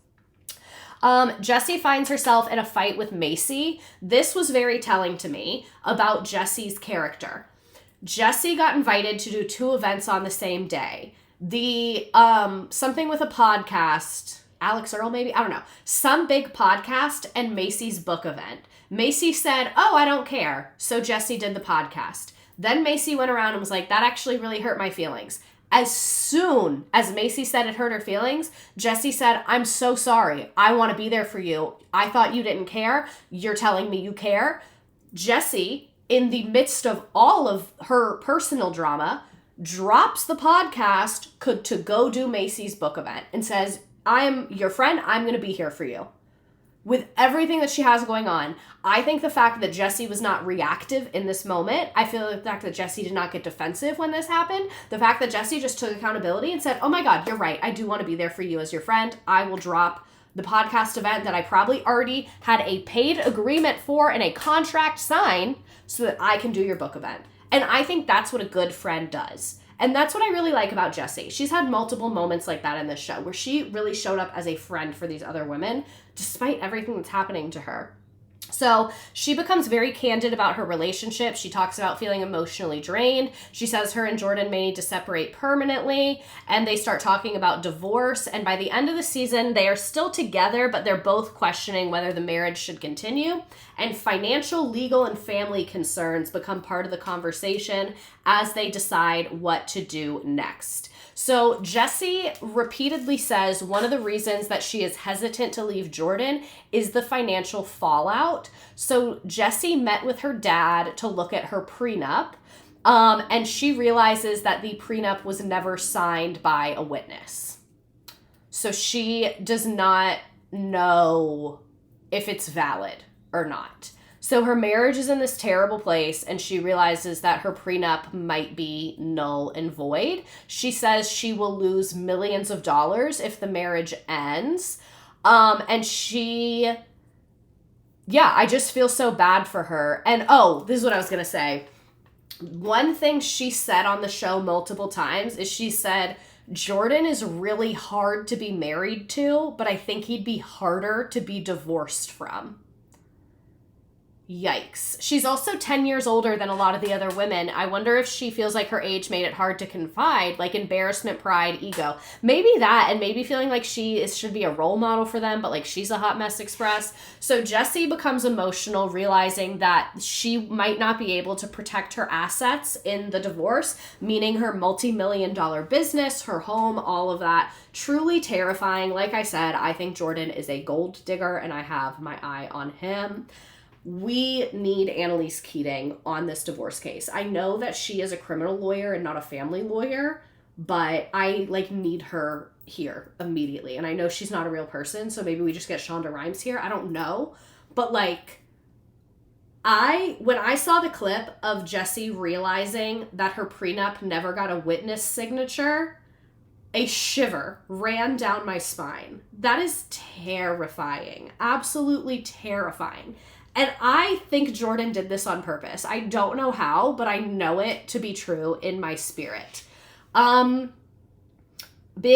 Speaker 1: Jessi finds herself in a fight with Macy. This was very telling to me about Jessi's character. Jessi got invited to do 2 events on the same day. The, something with a podcast, Alex Earl maybe? I don't know. Some big podcast and Macy's book event. Macy said, oh, I don't care. So Jessi did the podcast. Then Macy went around and was like, that actually really hurt my feelings. As soon as Macy said it hurt her feelings, Jessi said, I'm so sorry. I want to be there for you. I thought you didn't care. You're telling me you care. Jessi, in the midst of all of her personal drama, drops the podcast to go do Macy's book event and says, I am your friend. I'm going to be here for you. With everything that she has going on, I think the fact that Jessi was not reactive in this moment, I feel the fact that Jessi did not get defensive when this happened, the fact that Jessi just took accountability and said, oh my God, you're right. I do want to be there for you as your friend. I will drop the podcast event that I probably already had a paid agreement for and a contract signed so that I can do your book event. And I think that's what a good friend does. And that's what I really like about Jessi. She's had multiple moments like that in this show where she really showed up as a friend for these other women despite everything that's happening to her. So she becomes very candid about her relationship. She talks about feeling emotionally drained. She says her and Jordan may need to separate permanently, and they start talking about divorce. And by the end of the season, they are still together, but they're both questioning whether the marriage should continue. And financial, legal, and family concerns become part of the conversation as they decide what to do next. So Jessi repeatedly says one of the reasons that she is hesitant to leave Jordan is the financial fallout. So Jessi met with her dad to look at her prenup, and she realizes that the prenup was never signed by a witness. So she does not know if it's valid or not. So her marriage is in this terrible place, and she realizes that her prenup might be null and void. She says she will lose millions of dollars if the marriage ends. And I just feel so bad for her. And this is what I was going to say. One thing she said on the show multiple times is she said, Jordan is really hard to be married to, but I think he'd be harder to be divorced from. Yikes. She's also 10 years older than a lot of the other women. I wonder if she feels like her age made it hard to confide, like embarrassment, pride, ego. Maybe that, and maybe feeling like she should be a role model for them, but like she's a hot mess express. So Jessi becomes emotional, realizing that she might not be able to protect her assets in the divorce, meaning her multi-million-dollar business, her home, all of that. Truly terrifying. Like I said, I think Jordan is a gold digger, and I have my eye on him. We need Annalise Keating on this divorce case. I know that she is a criminal lawyer and not a family lawyer, but I need her here immediately. And I know she's not a real person, so maybe we just get Shonda Rhimes here. I don't know. But when I saw the clip of Jessi realizing that her prenup never got a witness signature, a shiver ran down my spine. That is terrifying. Absolutely terrifying. And I think Jordan did this on purpose. I don't know how, but I know it to be true in my spirit. Being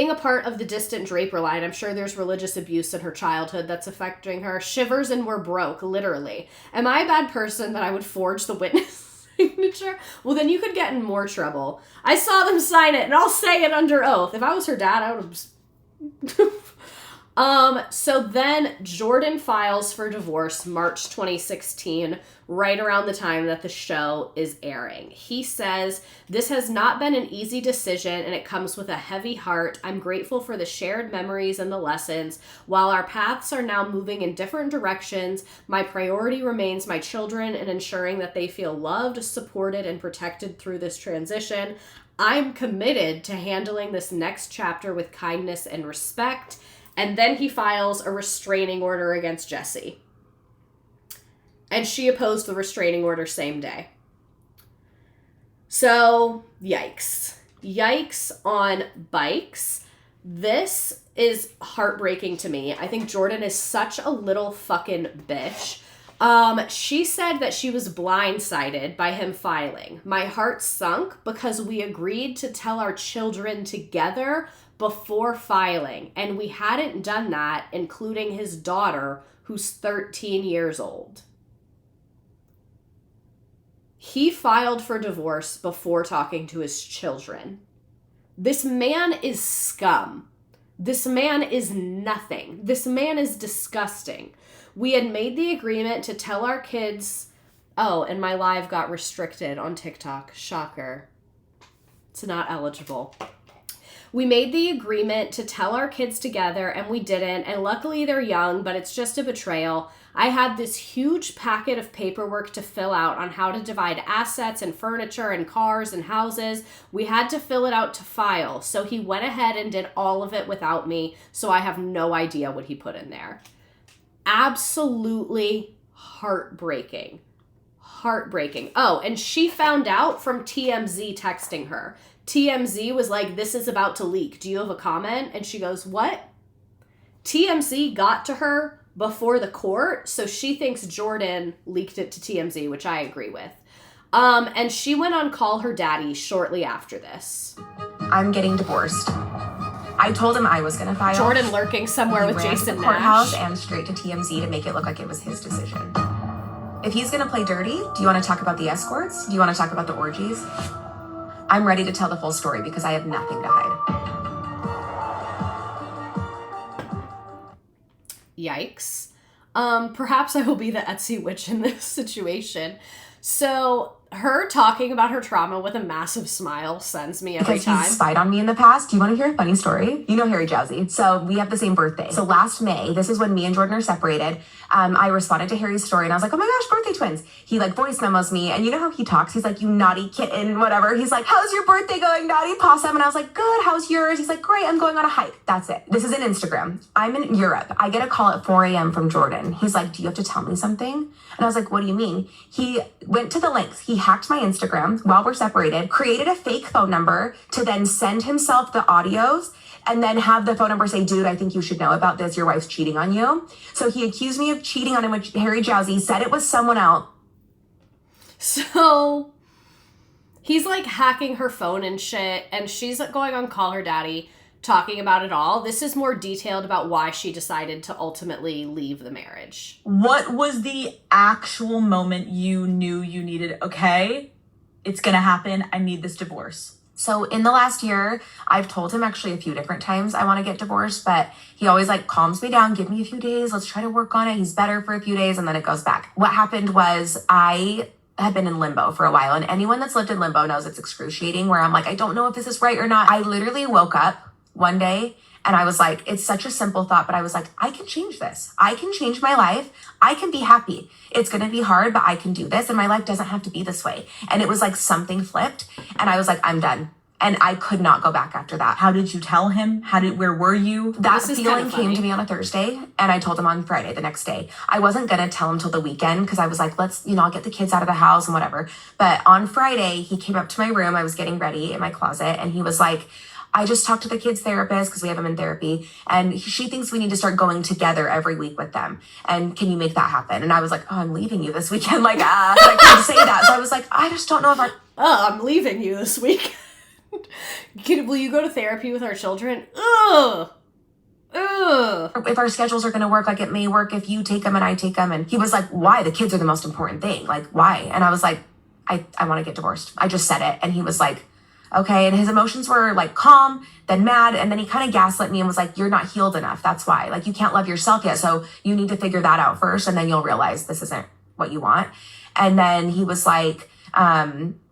Speaker 1: a part of the distant Draper line, I'm sure there's religious abuse in her childhood that's affecting her. Shivers and we're broke, literally. Am I a bad person that I would forge the witness signature? Well, then you could get in more trouble. I saw them sign it, and I'll say it under oath. If I was her dad, I would have... So then Jordan files for divorce March 2016, right around the time that the show is airing. He says, "This has not been an easy decision, and it comes with a heavy heart. I'm grateful for the shared memories and the lessons. While our paths are now moving in different directions, my priority remains my children and ensuring that they feel loved, supported, and protected through this transition. I'm committed to handling this next chapter with kindness and respect." And then he files a restraining order against Jessi. And she opposed the restraining order same day. So, yikes. Yikes on bikes. This is heartbreaking to me. I think Jordan is such a little fucking bitch. She said that she was blindsided by him filing. My heart sunk because we agreed to tell our children together before filing, and we hadn't done that, including his daughter, who's 13 years old. He filed for divorce before talking to his children. This man is scum. This man is nothing. This man is disgusting. We had made the agreement to tell our kids... Oh, and my live got restricted on TikTok. Shocker. It's not eligible. We made the agreement to tell our kids together, and we didn't, and luckily they're young, but it's just a betrayal. I had this huge packet of paperwork to fill out on how to divide assets and furniture and cars and houses. We had to fill it out to file. So he went ahead and did all of it without me. So I have no idea what he put in there. Absolutely heartbreaking. Heartbreaking. Oh, and she found out from TMZ texting her. TMZ was like, this is about to leak. Do you have a comment? And she goes, what? TMZ got to her before the court, so she thinks Jordan leaked it to TMZ, which I agree with. And she went on Call Her Daddy shortly after this.
Speaker 18: I'm getting divorced. I told him I was going to file.
Speaker 1: Jordan lurking somewhere with Jason
Speaker 18: to the
Speaker 1: Nash.
Speaker 18: Courthouse and straight to TMZ to make it look like it was his decision. If he's going to play dirty, do you want to talk about the escorts? Do you want to talk about the orgies? I'm ready to tell the full story because I have nothing to hide.
Speaker 1: Yikes. Perhaps I will be the Etsy witch in this situation. So her talking about her trauma with a massive smile sends me every time.
Speaker 18: Because he's spied on me in the past. Do you want to hear a funny story? You know Harry Jowsey. So we have the same birthday. So last May, this is when me and Jordan are separated. I responded to Harry's story and I was like, oh my gosh, birthday twins. He like voice memos me. And you know how he talks? He's like, you naughty kitten, whatever. He's like, how's your birthday going, naughty possum? And I was like, good, how's yours? He's like, great, I'm going on a hike. That's it. This is an Instagram. I'm in Europe. I get a call at 4 a.m. from Jordan. He's like, do you have to tell me something? And I was like, what do you mean? He went to the links. He hacked my Instagram while we're separated, created a fake phone number to then send himself the audios and then have the phone number say, dude, I think you should know about this. Your wife's cheating on you. So he accused me of cheating on him with Harry Jowsey, said it was someone else.
Speaker 1: So he's like hacking her phone and shit, and she's going on Call Her Daddy talking about it all. This is more detailed about why she decided to ultimately leave the marriage.
Speaker 19: What was the actual moment you knew you needed, okay, it's gonna happen, I need this divorce?
Speaker 18: So in the last year, I've told him actually a few different times I want to get divorced, but he always like calms me down, give me a few days, let's try to work on it. He's better for a few days and then it goes back. What happened was I had been in limbo for a while, and anyone that's lived in limbo knows it's excruciating, where I'm like, I don't know if this is right or not. I literally woke up one day and I was like, it's such a simple thought, but I was like, I can change this. I can change my life. I can be happy. It's going to be hard, but I can do this. And my life doesn't have to be this way. And it was like something flipped and I was like, I'm done. And I could not go back after that.
Speaker 19: How did you tell him? Where were you?
Speaker 18: That feeling came to me on a Thursday and I told him on Friday, the next day. I wasn't going to tell him till the weekend because I was like, I'll get the kids out of the house and whatever. But on Friday, he came up to my room. I was getting ready in my closet and he was like, I just talked to the kids' therapist because we have them in therapy. And she thinks we need to start going together every week with them. And can you make that happen? And I was like, oh, I'm leaving you this weekend. Like, I couldn't say that. So I was like, I just don't know if
Speaker 1: I'm leaving you this week. Will you go to therapy with our children? Ugh.
Speaker 18: If our schedules are going to work, like it may work if you take them and I take them. And he was like, why? The kids are the most important thing. Like, why? And I was like, I want to get divorced. I just said it. And he was like, okay. And his emotions were like calm, then mad. And then he kind of gaslit me and was like, you're not healed enough. That's why. Like, you can't love yourself yet. So you need to figure that out first. And then you'll realize this isn't what you want. And then he was like,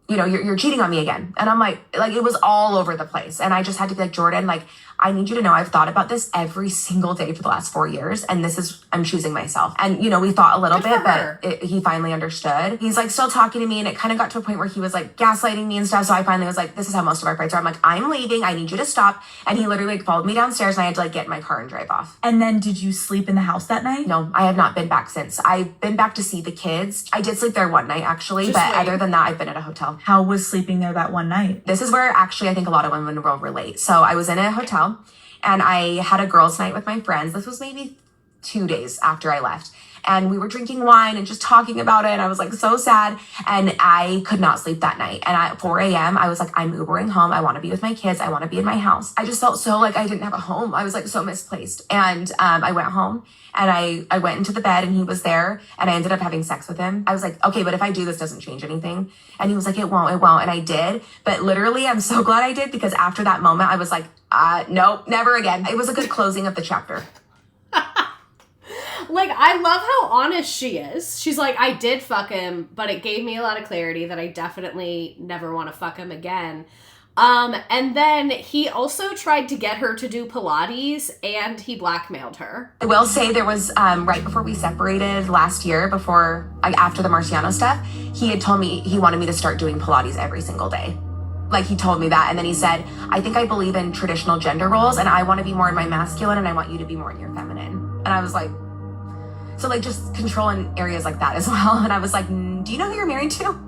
Speaker 18: you're cheating on me again. And I'm like, it was all over the place. And I just had to be like, Jordan, like, I need you to know I've thought about this every single day for the last 4 years. And I'm choosing myself. And, we fought a little bit, but he finally understood. He's like still talking to me. And it kind of got to a point where he was like gaslighting me and stuff. So I finally was like, this is how most of our fights are. I'm like, I'm leaving. I need you to stop. And he literally followed me downstairs and I had to like get in my car and drive off.
Speaker 19: And then did you sleep in the house that night?
Speaker 18: No, I have not been back since. I've been back to see the kids. I did sleep there one night actually, other than that, I've been at a hotel.
Speaker 19: How was sleeping there that one night?
Speaker 18: This is where actually I think a lot of women will relate. So I was in a hotel and I had a girls' night with my friends. This was maybe 2 days after I left. And we were drinking wine and just talking about it. And I was like so sad. And I could not sleep that night. And at 4 a.m., I was like, I'm Ubering home. I want to be with my kids. I want to be in my house. I just felt so like I didn't have a home. I was like so misplaced. And I went home and I went into the bed and he was there and I ended up having sex with him. I was like, okay, but if I do, this doesn't change anything. And he was like, it won't. And I did. But literally, I'm so glad I did because after that moment, I was like, nope, never again. It was a good closing of the chapter.
Speaker 1: Like, I love how honest she is. She's like, I did fuck him, but it gave me a lot of clarity that I definitely never want to fuck him again. And then he also tried to get her to do Pilates, and he blackmailed her.
Speaker 18: I will say there was, right before we separated last year, after the Marciano stuff, he had told me he wanted me to start doing Pilates every single day. Like, he told me that, and then he said, I think I believe in traditional gender roles, and I want to be more in my masculine, and I want you to be more in your feminine. And I was like, so like just control in areas like that as well. And I was like, do you know who you're married to?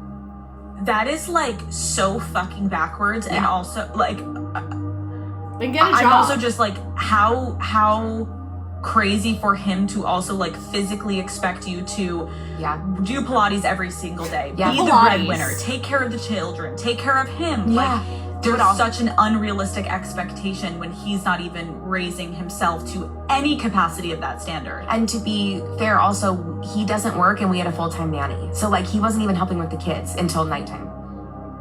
Speaker 19: That is like so fucking backwards. And also like,
Speaker 1: then get a job.
Speaker 19: I'm also just like, how crazy for him to also like physically expect you to do Pilates every single day, be the breadwinner, take care of the children, take care of him. Like, there's such an unrealistic expectation when he's not even raising himself to any capacity of that standard.
Speaker 18: And to be fair, also, he doesn't work, and we had a full-time nanny. So like, he wasn't even helping with the kids until nighttime.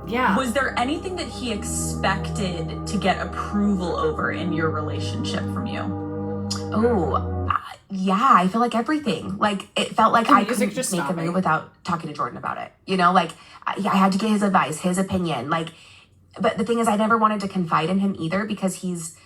Speaker 1: Yeah.
Speaker 19: Was there anything that he expected to get approval over in your relationship from you?
Speaker 18: Oh, yeah, I feel like everything. Like, it felt like I couldn't
Speaker 1: just
Speaker 18: make a move without talking to Jordan about it. You know, like, I had to get his advice, his opinion. Like, but the thing is, I never wanted to confide in him either, because he's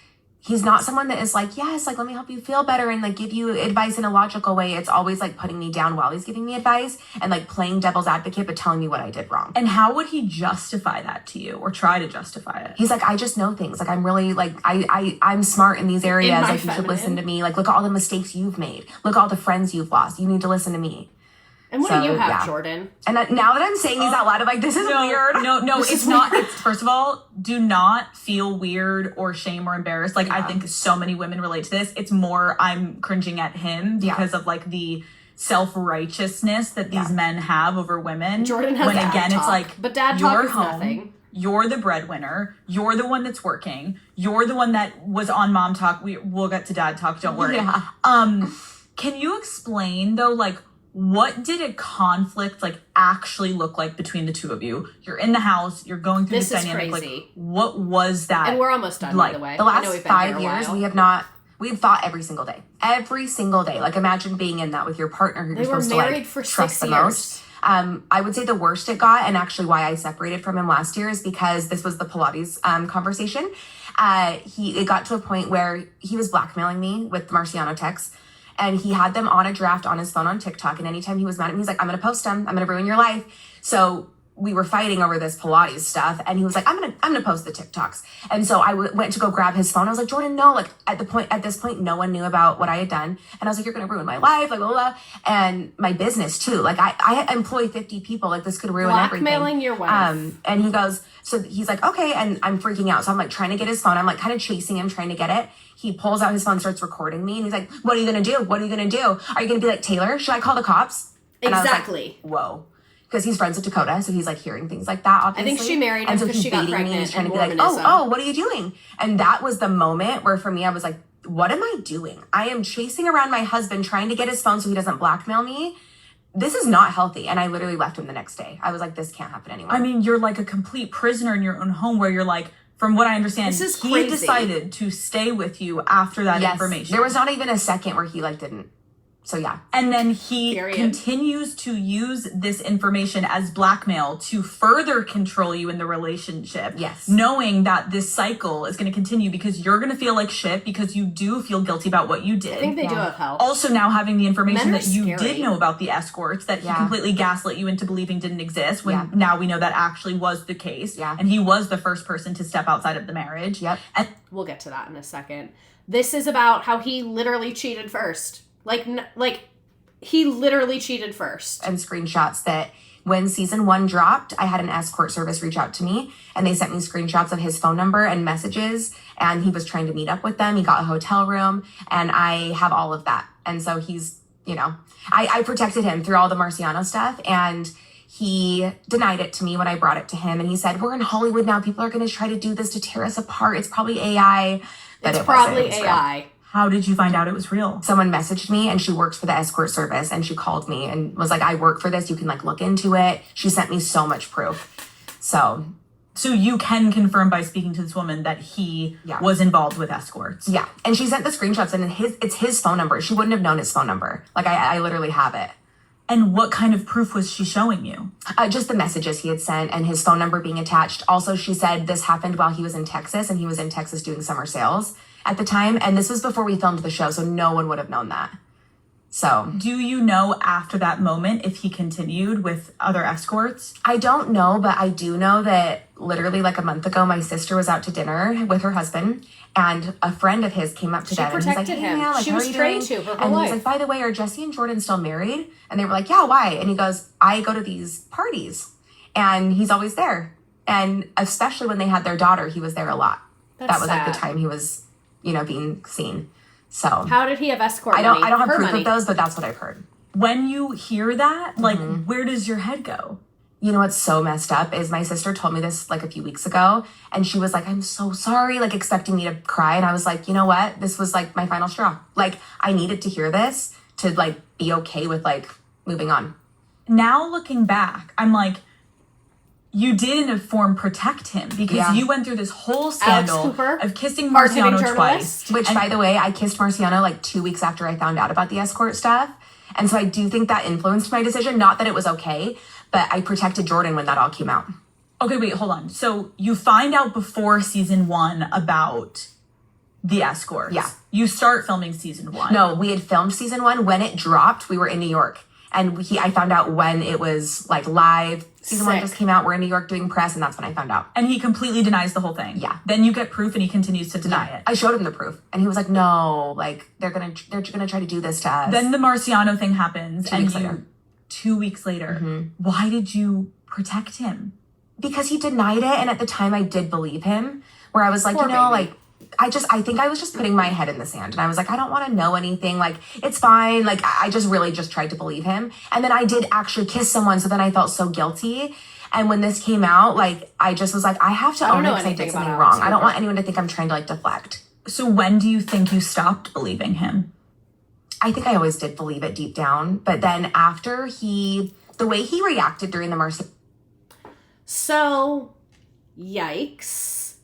Speaker 18: not someone that is like, yes, like, let me help you feel better and like give you advice in a logical way. It's always like putting me down while he's giving me advice and like playing devil's advocate, but telling me what I did wrong.
Speaker 19: And how would he justify that to you, or try to justify it?
Speaker 18: He's like, I just know things. Like, I'm really like, I'm smart in these areas. Like, you should listen to me. Like, look at all the mistakes you've made. Look at all the friends you've lost. You need to listen to me.
Speaker 1: And what do you have, Jordan?
Speaker 18: And now that I'm saying these out loud, I'm like, this is weird.
Speaker 19: No, it's not. First of all, do not feel weird or shame or embarrassed. Like, I think so many women relate to this. It's more, I'm cringing at him because of like the self-righteousness that these men have over women.
Speaker 1: Jordan has dad talk,
Speaker 19: it's like,
Speaker 1: but dad talk is
Speaker 19: home,
Speaker 1: nothing.
Speaker 19: You're the breadwinner. You're the one that's working. You're the one that was on mom talk. We'll get to dad talk. Don't worry.
Speaker 18: Yeah.
Speaker 19: Can you explain though, like, what did a conflict like actually look like between the two of you? You're in the house, you're going through this dynamic.
Speaker 1: Crazy.
Speaker 19: Like, what was that?
Speaker 1: And we're almost done, by the way.
Speaker 18: The last 5 years, we've fought every single day. Every single day. Like, imagine being in that with your partner who you're supposed to like
Speaker 1: for
Speaker 18: trust
Speaker 1: 6
Speaker 18: the
Speaker 1: years.
Speaker 18: most. I would say the worst it got, and actually why I separated from him last year, is because this was the Pilates conversation. It got to a point where he was blackmailing me with Marciano texts. And he had them on a draft on his phone on TikTok. And anytime he was mad at me, he's like, I'm going to post them. I'm going to ruin your life. So we were fighting over this Pilates stuff. And he was like, I'm going to post the TikToks. And so I went to go grab his phone. I was like, Jordan, no. Like, at this point, no one knew about what I had done. And I was like, you're going to ruin my life, like, blah, blah, blah. And my business too. Like, I employ 50 people. Like, this could ruin everything.
Speaker 1: Blackmailing your wife.
Speaker 18: And he goes, so he's like, okay. And I'm freaking out. So I'm like trying to get his phone. I'm like kind of chasing him, trying to get it. He pulls out his phone, starts recording me. And he's like, what are you going to do? What are you going to do? Are you going to be like, Taylor, should I call the cops? And
Speaker 1: exactly.
Speaker 18: I was like, whoa. Because he's friends with Dakota. So he's like hearing things like that, obviously.
Speaker 1: I think she married him because she got pregnant.
Speaker 18: He's trying to be like, oh, what are you doing? And that was the moment where for me, I was like, what am I doing? I am chasing around my husband, trying to get his phone so he doesn't blackmail me. This is not healthy. And I literally left him the next day. I was like, this can't happen anymore.
Speaker 19: I mean, you're like a complete prisoner in your own home, where you're like, from what I understand, he decided to stay with you after that information.
Speaker 18: There was not even a second where he like didn't. So yeah.
Speaker 19: And then he continues to use this information as blackmail to further control you in the relationship.
Speaker 18: Yes.
Speaker 19: Knowing that this cycle is going to continue because you're going to feel like shit because you do feel guilty about what you did.
Speaker 1: I think they do have help.
Speaker 19: Also now having the information that you
Speaker 1: scary.
Speaker 19: did know about the escorts that he completely gaslit you into believing didn't exist, when now we know that actually was the case.
Speaker 18: Yeah.
Speaker 19: And he was the first person to step outside of the marriage.
Speaker 18: Yep.
Speaker 19: And
Speaker 1: we'll get to that in a second. This is about how he literally cheated first. Like he literally cheated first.
Speaker 18: And screenshots that when season 1 dropped, I had an escort service reach out to me and they sent me screenshots of his phone number and messages, and he was trying to meet up with them. He got a hotel room and I have all of that. And so he's, you know, I protected him through all the Marciano stuff, and he denied it to me when I brought it to him. And he said, we're in Hollywood now. People are going to try to do this to tear us apart. It's probably AI. But
Speaker 1: it's probably AI.
Speaker 19: How did you find out it was real?
Speaker 18: Someone messaged me, and she works for the escort service, and she called me and was like, I work for this. You can like look into it. She sent me so much proof. So
Speaker 19: you can confirm by speaking to this woman that he was involved with escorts.
Speaker 18: Yeah. And she sent the screenshots, and it's his phone number. She wouldn't have known his phone number. Like I literally have it.
Speaker 19: And what kind of proof was she showing you?
Speaker 18: Just the messages he had sent and his phone number being attached. Also, she said this happened while he was in Texas, and he was in Texas doing summer sales at the time. And this was before we filmed the show, so no one would have known that. So,
Speaker 19: do you know after that moment if he continued with other escorts?
Speaker 18: I don't know, but I do know that literally like a month ago, my sister was out to dinner with her husband, and a friend of his came up to them and he's like, "Hey, man, like,
Speaker 1: She
Speaker 18: how
Speaker 1: was
Speaker 18: are you
Speaker 1: trained
Speaker 18: doing?"
Speaker 1: to her
Speaker 18: And
Speaker 1: whole
Speaker 18: he's
Speaker 1: life.
Speaker 18: like, "By the way, are Jessi and Jordan still married?" And they were like, "Yeah, why?" And he goes, "I go to these parties," and he's always there. And especially when they had their daughter, he was there a lot.
Speaker 1: That's
Speaker 18: that was like
Speaker 1: sad.
Speaker 18: the time he was, being seen. So
Speaker 1: How did he have escort
Speaker 18: I don't
Speaker 1: money?
Speaker 18: have
Speaker 1: Her
Speaker 18: proof
Speaker 1: money.
Speaker 18: of those, but that's what I've heard.
Speaker 19: When you hear that, like, where does your head go?
Speaker 18: You know what's so messed up is my sister told me this like a few weeks ago, and she was like, "I'm so sorry," like expecting me to cry. And I was like, you know what? This was like my final straw. Like, I needed to hear this to like be okay with like moving on.
Speaker 19: Now looking back, I'm like, you did in a form protect him because you went through this whole scandal of kissing Marciano twice.
Speaker 18: Which, by the way, I kissed Marciano like 2 weeks after I found out about the escort stuff. And so I do think that influenced my decision. Not that it was okay, but I protected Jordan when that all came out.
Speaker 19: Okay, wait, hold on. So you find out before season 1 about the escorts.
Speaker 18: Yeah.
Speaker 19: You start filming season 1.
Speaker 18: No, we had filmed season 1. When it dropped, we were in New York. And I found out when it was like live. Season 1 just came out. We're in New York doing press, and that's when I found out.
Speaker 19: And he completely denies the whole thing.
Speaker 18: Yeah.
Speaker 19: Then you get proof and he continues to deny it.
Speaker 18: I showed him the proof, and he was like, "No, like they're gonna try to do this to us."
Speaker 19: Then the Marciano thing happens,
Speaker 18: 2 weeks later.
Speaker 19: 2 weeks later. Why did you protect him?
Speaker 18: Because he denied it, and at the time I did believe him. Where I was like,
Speaker 1: Poor baby.
Speaker 18: like I think I was just putting my head in the sand, and I was like, I don't want to know anything. Like, it's fine. Like, I just really just tried to believe him, and then I did actually kiss someone, so then I felt so guilty. And when this came out, like, I just was like, I have to own it because I did something wrong. I don't want anyone to think I'm trying to like deflect.
Speaker 19: So when do you think you stopped believing him?
Speaker 18: I think I always did believe it deep down. But then after the way he reacted during the Marcy.
Speaker 1: So, yikes.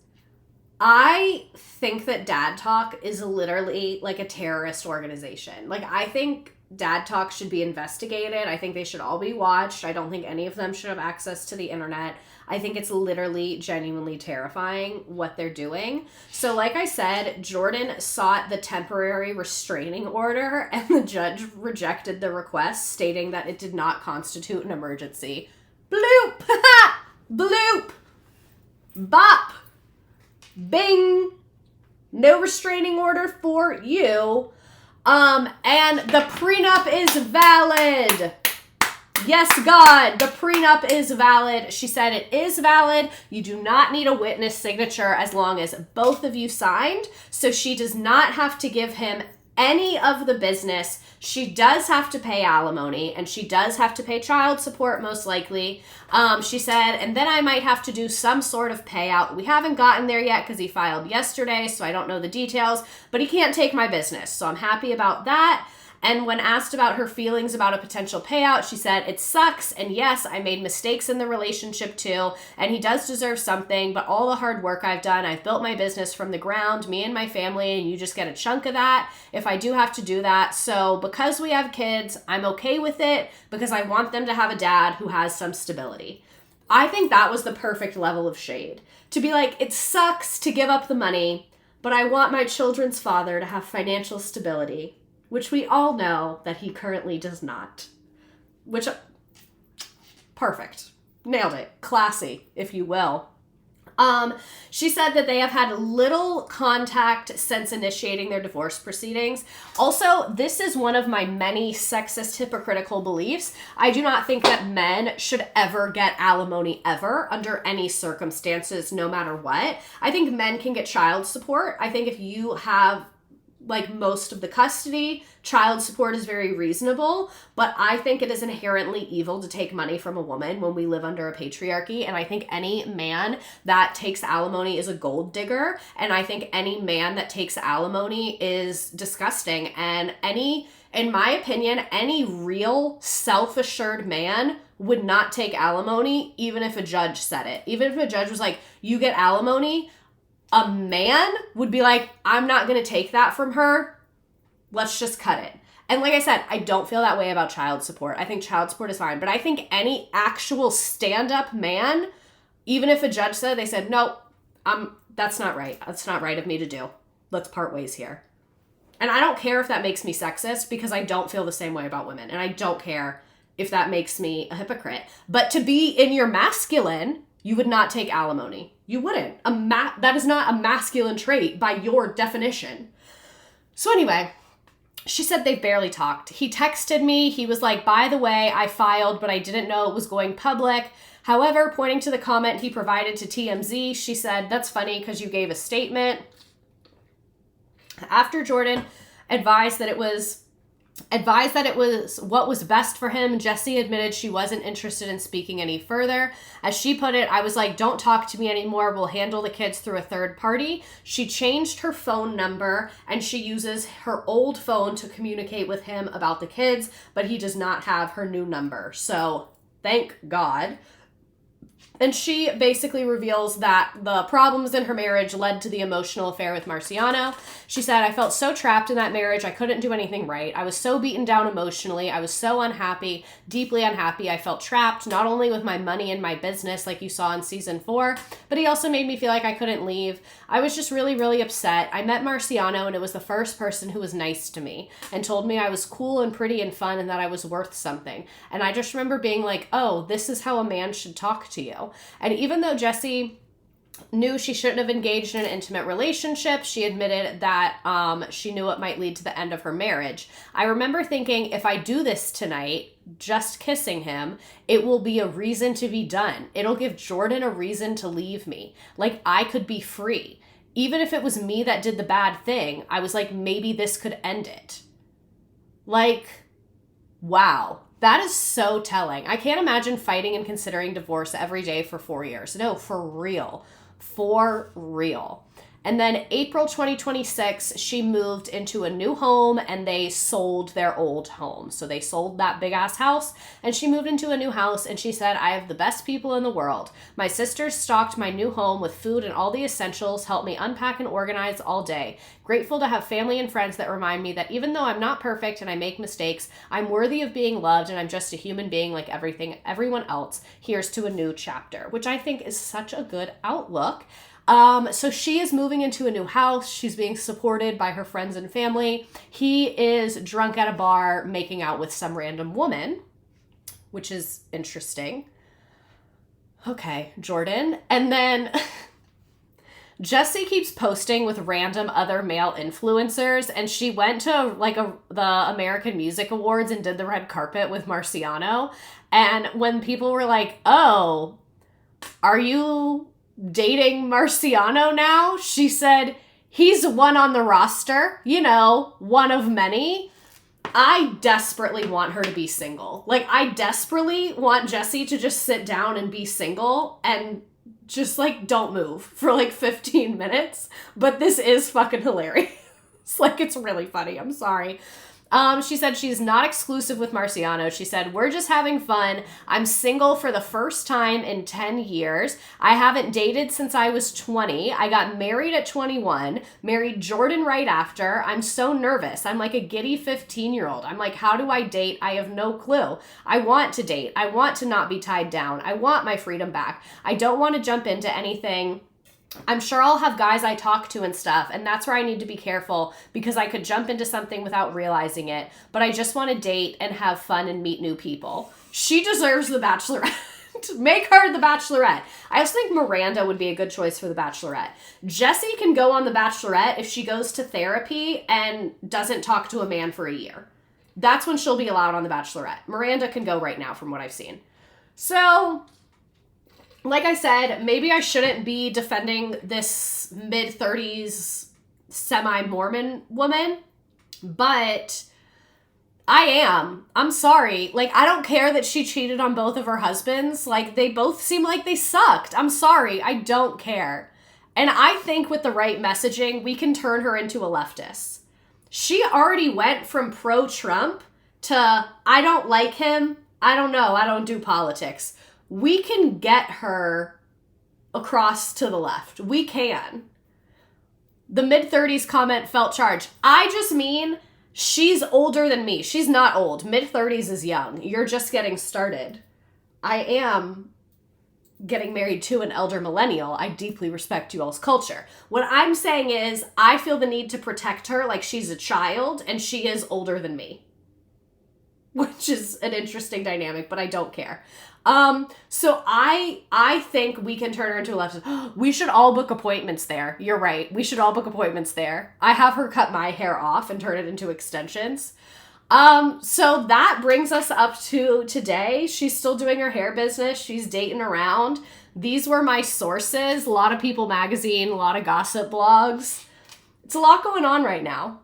Speaker 1: I think that Dad Talk is literally like a terrorist organization. Like, I think Dad Talk should be investigated. I think they should all be watched. I don't think any of them should have access to the internet. I think it's literally genuinely terrifying what they're doing. So like I said, Jordan sought the temporary restraining order and the judge rejected the request, stating that it did not constitute an emergency. Bloop! Bloop! Bop! Bing! No restraining order for you. And the prenup is valid. Yes, God, the prenup is valid. She said it is valid. You do not need a witness signature as long as both of you signed. So she does not have to give him any of the business. She does have to pay alimony, and she does have to pay child support, most likely. She said, and then I might have to do some sort of payout. We haven't gotten there yet because he filed yesterday, so I don't know the details, but he can't take my business. So I'm happy about that. And when asked about her feelings about a potential payout, she said, it sucks. And yes, I made mistakes in the relationship too. And he does deserve something. But all the hard work I've done, I've built my business from the ground, me and my family, and you just get a chunk of that if I do have to do that. So because we have kids, I'm okay with it because I want them to have a dad who has some stability. I think that was the perfect level of shade. To be like, it sucks to give up the money, but I want my children's father to have financial stability. Which we all know that he currently does not. Which, perfect. Nailed it. Classy, if you will. She said that they have had little contact since initiating their divorce proceedings. Also, this is one of my many sexist, hypocritical beliefs. I do not think that men should ever get alimony ever, under any circumstances, no matter what. I think men can get child support. I think if you have like most of the custody, child support is very reasonable, but I think it is inherently evil to take money from a woman when we live under a patriarchy, and I think any man that takes alimony is a gold digger, and I think any man that takes alimony is disgusting, and in my opinion, any real self-assured man would not take alimony even if a judge said it. Even if a judge was like, you get alimony, a man would be like, I'm not going to take that from her. Let's just cut it. And like I said, I don't feel that way about child support. I think child support is fine. But I think any actual stand-up man, even if a judge said, they said, no, that's not right. That's not right of me to do. Let's part ways here. And I don't care if that makes me sexist because I don't feel the same way about women. And I don't care if that makes me a hypocrite. But to be in your masculine, you would not take alimony. You wouldn't. That is not a masculine trait by your definition. So anyway, she said they barely talked. He texted me. He was like, by the way, I filed, but I didn't know it was going public. However, pointing to the comment he provided to TMZ, she said, that's funny because you gave a statement. After Jordan advised that it was what was best for him, Jessi admitted she wasn't interested in speaking any further. As she put it, I was like, don't talk to me anymore. We'll handle the kids through a third party. She changed her phone number and she uses her old phone to communicate with him about the kids, but he does not have her new number. So thank God. And she basically reveals that the problems in her marriage led to the emotional affair with Marciano. She said, I felt so trapped in that marriage. I couldn't do anything right. I was so beaten down emotionally. I was so unhappy, deeply unhappy. I felt trapped, not only with my money and my business like you saw in season 4, but he also made me feel like I couldn't leave. I was just really, really upset. I met Marciano and it was the first person who was nice to me and told me I was cool and pretty and fun and that I was worth something. And I just remember being like, oh, this is how a man should talk to you. And even though Jessi knew she shouldn't have engaged in an intimate relationship, she admitted that she knew it might lead to the end of her marriage. I remember thinking, if I do this tonight, just kissing him, it will be a reason to be done. It'll give Jordan a reason to leave me. Like, I could be free. Even if it was me that did the bad thing, I was like, maybe this could end it. Like, wow. That is so telling. I can't imagine fighting and considering divorce every day for 4 years. No, for real. For real. And then April 2026, she moved into a new home and they sold their old home. So they sold that big ass house and she moved into a new house and she said, I have the best people in the world. My sisters stocked my new home with food and all the essentials, helped me unpack and organize all day. Grateful to have family and friends that remind me that even though I'm not perfect and I make mistakes, I'm worthy of being loved and I'm just a human being like everyone else. Here's to a new chapter, which I think is such a good outlook. So she is moving into a new house. She's being supported by her friends and family. He is drunk at a bar making out with some random woman, which is interesting. Okay, Jordan. And then Jessi keeps posting with random other male influencers, and she went to the American Music Awards and did the red carpet with Marciano. And when people were like, oh, are you dating Marciano now? She said, he's one on the roster, one of many. I desperately want her to be single. Like, I desperately want Jessi to just sit down and be single and just don't move for 15 minutes. But this is fucking hilarious. It's really funny. I'm sorry. She said she's not exclusive with Marciano. She said, we're just having fun. I'm single for the first time in 10 years. I haven't dated since I was 20. I got married at 21, married Jordan right after. I'm so nervous. I'm like a giddy 15-year-old. I'm like, how do I date? I have no clue. I want to date. I want to not be tied down. I want my freedom back. I don't want to jump into anything. I'm sure I'll have guys I talk to and stuff, and that's where I need to be careful because I could jump into something without realizing it, but I just want to date and have fun and meet new people. She deserves the Bachelorette. Make her the Bachelorette. I also think Miranda would be a good choice for the Bachelorette. Jessi can go on the Bachelorette if she goes to therapy and doesn't talk to a man for a year. That's when she'll be allowed on the Bachelorette. Miranda can go right now from what I've seen. So, like I said, maybe I shouldn't be defending this mid-30s semi-Mormon woman, but I am. I'm sorry. I don't care that she cheated on both of her husbands. They both seem like they sucked. I'm sorry. I don't care. And I think with the right messaging, we can turn her into a leftist. She already went from pro-Trump to, I don't like him. I don't know. I don't do politics. We can get her across to the left. We can. The mid-30s comment felt charged. I just mean She's older than me. She's not old. Mid-30s is young. You're just getting started. I am getting married to an elder millennial. I deeply respect you all's culture. What I'm saying is I feel the need to protect her like she's a child and she is older than me. Which is an interesting dynamic, but I don't care. So I think we can turn her into a left. We should all book appointments there. You're right. We should all book appointments there. I have her cut my hair off and turn it into extensions. So that brings us up to today. She's still doing her hair business. She's dating around. These were my sources. A lot of People Magazine, a lot of gossip blogs. It's a lot going on right now.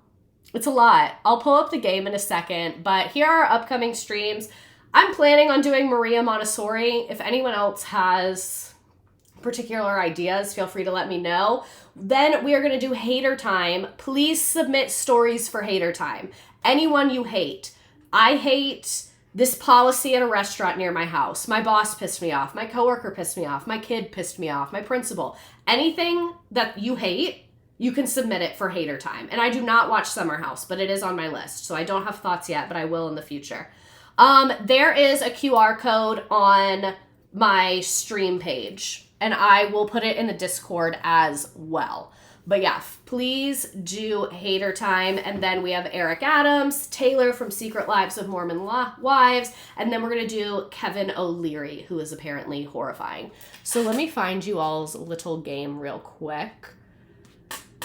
Speaker 1: It's a lot. I'll pull up the game in a second, but here are our upcoming streams. I'm planning on doing Maria Montessori. If anyone else has particular ideas, feel free to let me know. Then we are going to do Hater Time. Please submit stories for Hater Time. Anyone you hate. I hate this policy at a restaurant near my house. My boss pissed me off. My coworker pissed me off. My kid pissed me off. My principal. Anything that you hate, you can submit it for Hater Time. And I do not watch Summer House, but it is on my list. So I don't have thoughts yet, but I will in the future. There is a QR code on my stream page, and I will put it in the Discord as well. But yeah, please do Hater Time. And then we have Eric Adams, Taylor from Secret Lives of Mormon Wives, and then we're going to do Kevin O'Leary, who is apparently horrifying. So let me find you all's little game real quick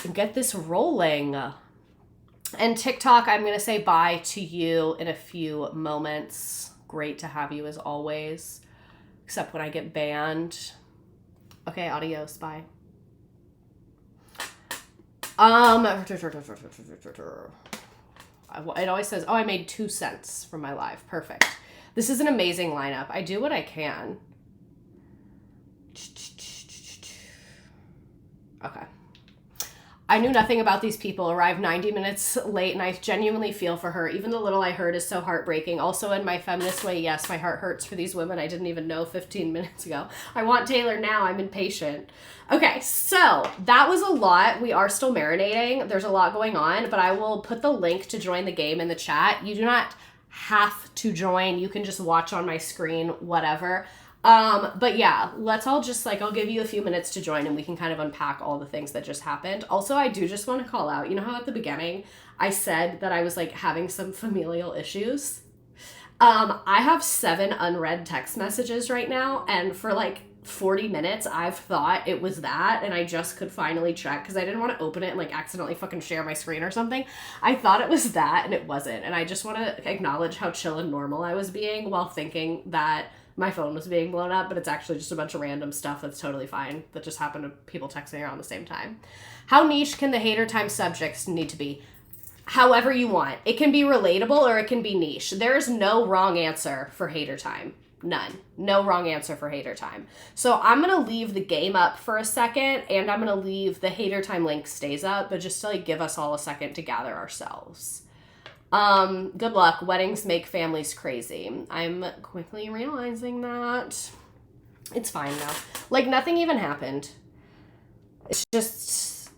Speaker 1: and get this rolling. And TikTok, I'm going to say bye to you in a few moments. Great to have you as always, except when I get banned. Okay, adios, bye. It always says, oh, I made 2 cents from my live. Perfect. This is an amazing lineup. I do what I can. Okay. I knew nothing about these people, arrived 90 minutes late, and I genuinely feel for her. Even the little I heard is so heartbreaking. Also, in my feminist way, yes, my heart hurts for these women I didn't even know 15 minutes ago. I want Taylor now. I'm impatient. Okay, so that was a lot. We are still marinating. There's a lot going on, but I will put the link to join the game in the chat. You do not have to join. You can just watch on my screen, whatever. But yeah, let's all just I'll give you a few minutes to join and we can kind of unpack all the things that just happened. Also, I do just want to call out, you know how at the beginning I said that I was having some familial issues? I have 7 unread text messages right now, and for 40 minutes I've thought it was that, and I just could finally check because I didn't want to open it and accidentally fucking share my screen or something. I thought it was that and it wasn't, and I just want to acknowledge how chill and normal I was being while thinking that my phone was being blown up, but it's actually just a bunch of random stuff that's totally fine that just happened to people texting around the same time. How niche can the Hater Time subjects need to be? However you want. It can be relatable or it can be niche. There is no wrong answer for Hater Time. None. No wrong answer for Hater Time. So I'm going to leave the game up for a second, and I'm going to leave the Hater Time link stays up, but just to give us all a second to gather ourselves. Good luck. Weddings make families crazy. I'm quickly realizing that. It's fine now. Nothing even happened. It's just,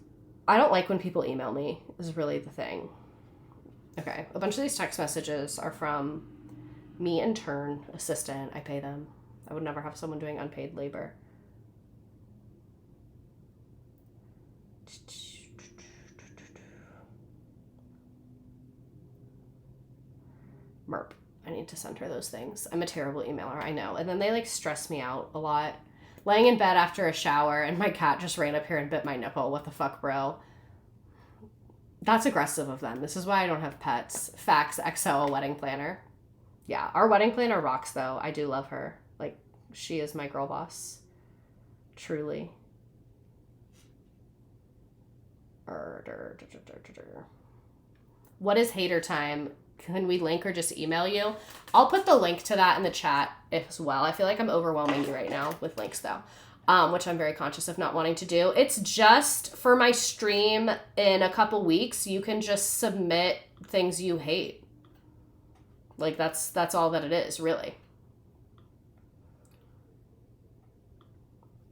Speaker 1: I don't like when people email me, is really the thing. Okay, a bunch of these text messages are from me intern, assistant. I pay them. I would never have someone doing unpaid labor. Merp. I need to send her those things. I'm a terrible emailer, I know. And then they stress me out a lot. Laying in bed after a shower and my cat just ran up here and bit my nipple. What the fuck, bro? That's aggressive of them. This is why I don't have pets. Facts, XO, a wedding planner. Yeah, our wedding planner rocks though. I do love her. She is my girl boss. Truly. What is Hater Time? Can we link or just email you? I'll put the link to that in the chat as well. I feel like I'm overwhelming you right now with links though, which I'm very conscious of not wanting to do. It's just for my stream in a couple weeks. You can just submit things you hate. That's all that it is, really.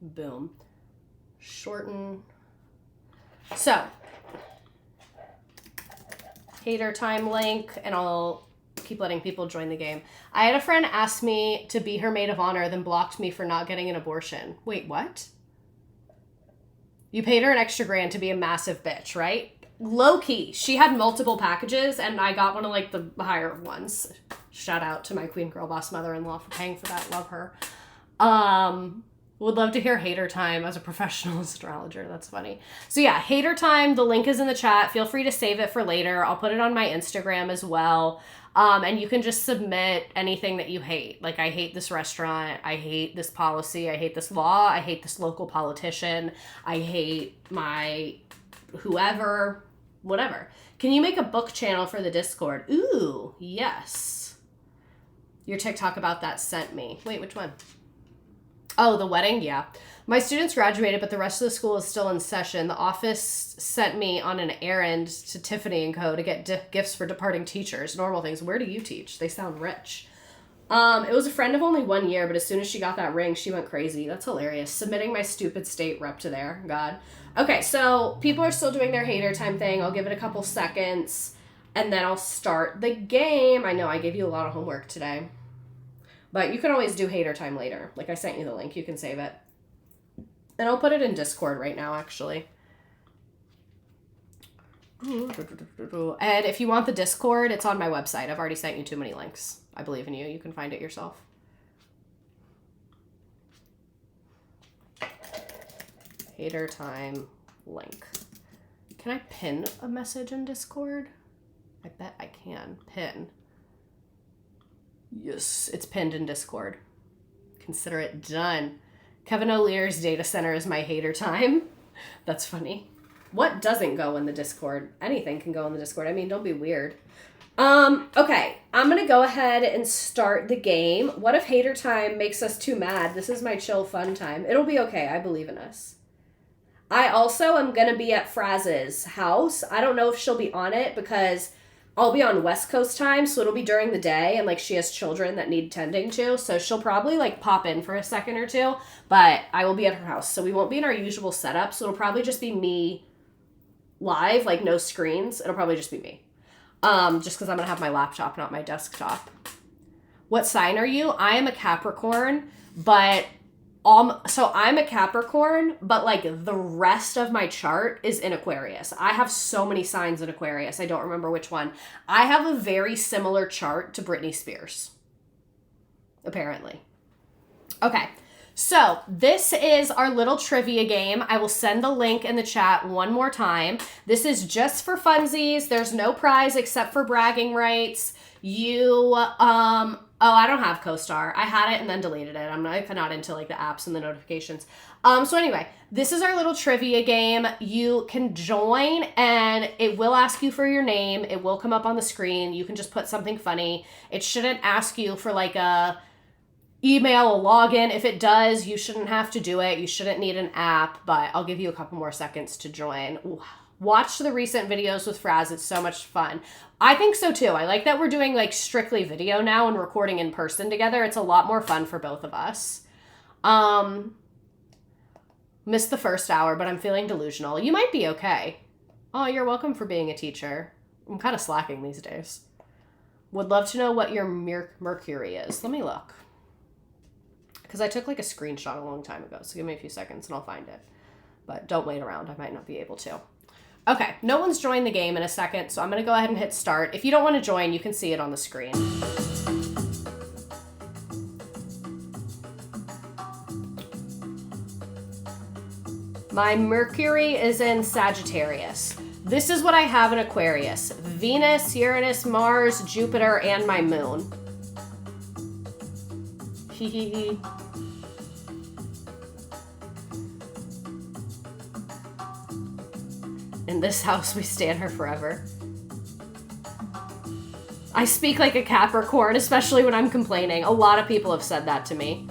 Speaker 1: Boom. Shorten. So, Hater time link, and I'll keep letting people join the game. I had a friend ask me to be her maid of honor, then blocked me for not getting an abortion. Wait, what? You paid her an extra grand to be a massive bitch, right? Low key. She had multiple packages, and I got one of like the higher ones. Shout out to my queen girl boss mother-in-law for paying for that. Love her. Would love to hear hater time as a professional astrologer. That's funny. So yeah, hater time. The link is in the chat. Feel free to save it for later. I'll put it on my Instagram as well. And you can just submit anything that you hate. Like, I hate this restaurant. I hate this policy. I hate this law. I hate this local politician. I hate my whoever, whatever. Can you make a book channel for the Discord? Ooh, yes. Your TikTok about that sent me. Wait, which one? Oh, the wedding? Yeah. My students graduated, but the rest of the school is still in session. The office sent me on an errand to Tiffany & Co. to get gifts for departing teachers. Normal things. Where do you teach? They sound rich. It was a friend of only 1 year, but as soon as she got that ring, she went crazy. That's hilarious. Submitting my stupid state rep to there. God. Okay, so people are still doing their hater time thing. I'll give it a couple seconds, and then I'll start the game. I know I gave you a lot of homework today. But you can always do hater time later. Like, I sent you the link. You can save it. And I'll put it in Discord right now, actually. And if you want the Discord, it's on my website. I've already sent you too many links. I believe in you. You can find it yourself. Hater time link. Can I pin a message in Discord? I bet I can. Pin. Yes, it's pinned in Discord. Consider it done. Kevin O'Leary's data center is my hater time. That's funny. What doesn't go in the Discord? Anything can go in the Discord. I mean, don't be weird. Okay, I'm gonna go ahead and start the game. What if hater time makes us too mad? This is my chill fun time. It'll be okay. I believe in us. I also am gonna be at Fraz's house. I don't know if she'll be on it because I'll be on West Coast time, so it'll be during the day, and, like, she has children that need tending to, so she'll probably, like, pop in for a second or two, but I will be at her house, so we won't be in our usual setup, so it'll probably just be me live, like, no screens. It'll probably just be me, just because I'm gonna have my laptop, not my desktop. What sign are you? I am a Capricorn, but so I'm a Capricorn, but like the rest of my chart is in Aquarius. I have so many signs in Aquarius. I don't remember which one. I have a very similar chart to Britney Spears, apparently. Okay, so this is our little trivia game. I will send the link in the chat one more time. This is just for funsies. There's no prize except for bragging rights. Oh, I don't have CoStar. I had it and then deleted it. I'm not into like the apps and the notifications. So anyway, this is our little trivia game. You can join and it will ask you for your name. It will come up on the screen. You can just put something funny. It shouldn't ask you for like a email, a login. If it does, you shouldn't have to do it. You shouldn't need an app, but I'll give you a couple more seconds to join. Ooh. Watch the recent videos with Fraz. It's so much fun. I think so too. I like that we're doing like strictly video now and recording in person together. It's a lot more fun for both of us. Missed the first hour, but I'm feeling delusional. You might be okay. Oh, you're welcome for being a teacher. I'm kind of slacking these days. Would love to know what your Mercury is. Let me look. Because I took like a screenshot a long time ago. So give me a few seconds and I'll find it. But don't wait around. I might not be able to. Okay, no one's joined the game in a second, so I'm going to go ahead and hit start. If you don't want to join, you can see it on the screen. My Mercury is in Sagittarius. This is what I have in Aquarius. Venus, Uranus, Mars, Jupiter, and my moon. Hee hee hee. In this house, we stand her forever. I speak like a Capricorn, especially when I'm complaining. A lot of people have said that to me.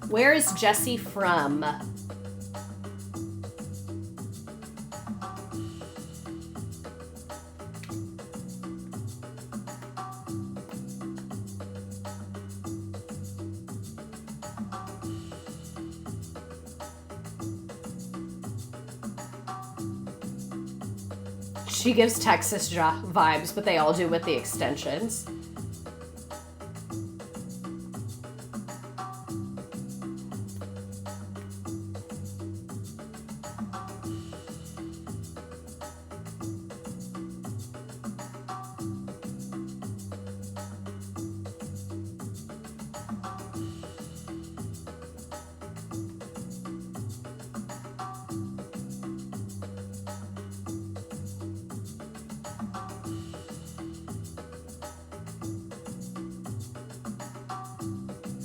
Speaker 1: Where is Jessi from? She gives Texas vibes, but they all do with the extensions.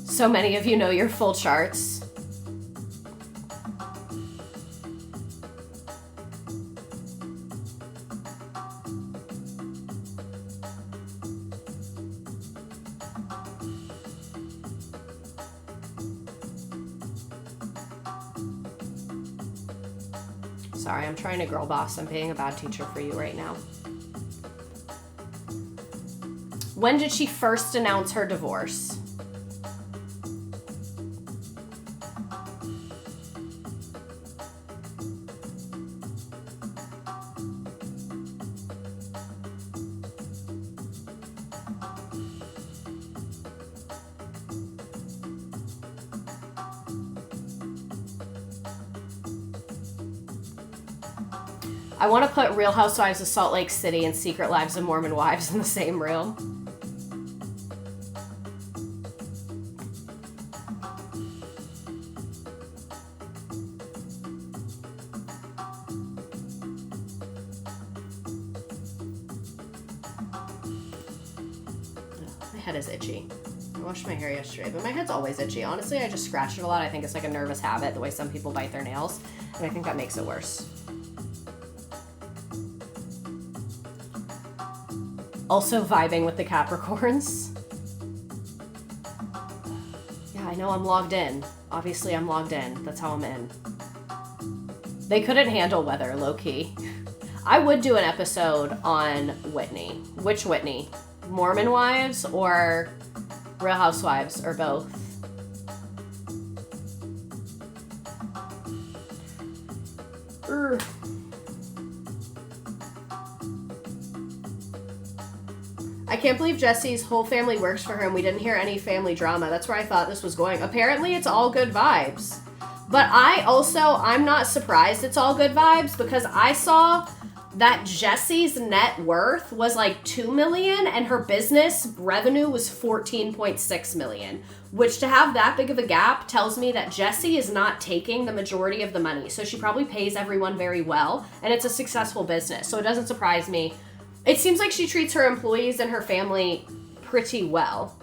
Speaker 1: So many of you know your full charts. Sorry, I'm trying to girl boss. I'm being a bad teacher for you right now. When did she first announce her divorce? I want to put Real Housewives of Salt Lake City and Secret Lives of Mormon Wives in the same room. My head is itchy. I washed my hair yesterday, but my head's always itchy. Honestly, I just scratch it a lot. I think it's like a nervous habit, the way some people bite their nails, and I think that makes it worse. Also vibing with the Capricorns. Yeah, I know I'm logged in. Obviously, I'm logged in. That's how I'm in. They couldn't handle weather, low-key. I would do an episode on Whitney. Which Whitney? Mormon Wives or Real Housewives, or both? Urgh. I can't believe Jesse's whole family works for her and we didn't hear any family drama. That's where I thought this was going. Apparently it's all good vibes. But I'm not surprised it's all good vibes because I saw that Jessie's net worth was like $2 million and her business revenue was $14.6 million, which to have that big of a gap tells me that Jessie is not taking the majority of the money. So she probably pays everyone very well and it's a successful business. So it doesn't surprise me. It seems like she treats her employees and her family pretty well.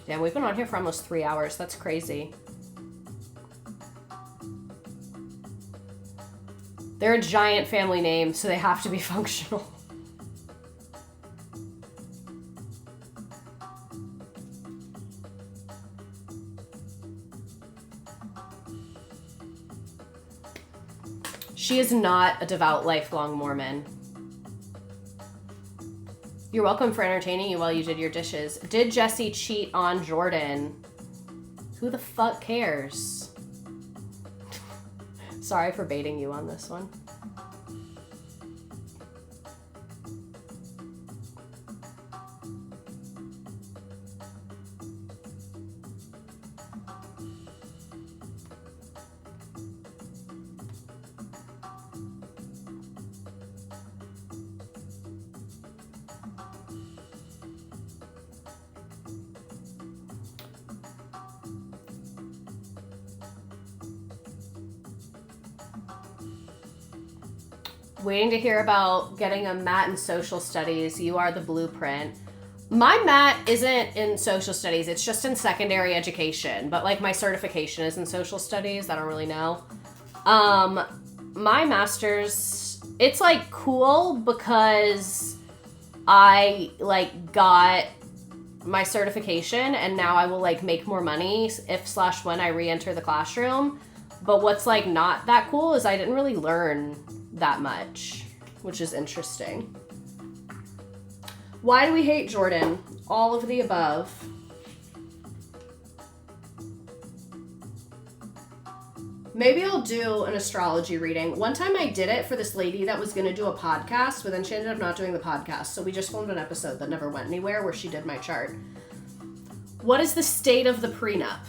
Speaker 1: Damn, we've been on here for almost 3 hours. That's crazy. They're a giant family name, so they have to be functional. She is not a devout, lifelong Mormon. You're welcome for entertaining you while you did your dishes. Did Jessie cheat on Jordan? Who the fuck cares? Sorry for baiting you on this one. Waiting to hear about getting a MAT in social studies. You are the blueprint. My MAT isn't in social studies. It's just in secondary education. But like my certification is in social studies. I don't really know. My master's, it's like cool because I like got my certification and now I will like make more money if/when I re-enter the classroom. But what's like not that cool is I didn't really learn that much, which is interesting. Why do we hate Jordan? All of the above. Maybe I'll do an astrology reading. One time I did it for this lady that was going to do a podcast, but then she ended up not doing the podcast. So we just filmed an episode that never went anywhere where she did my chart. What is the state of the prenup?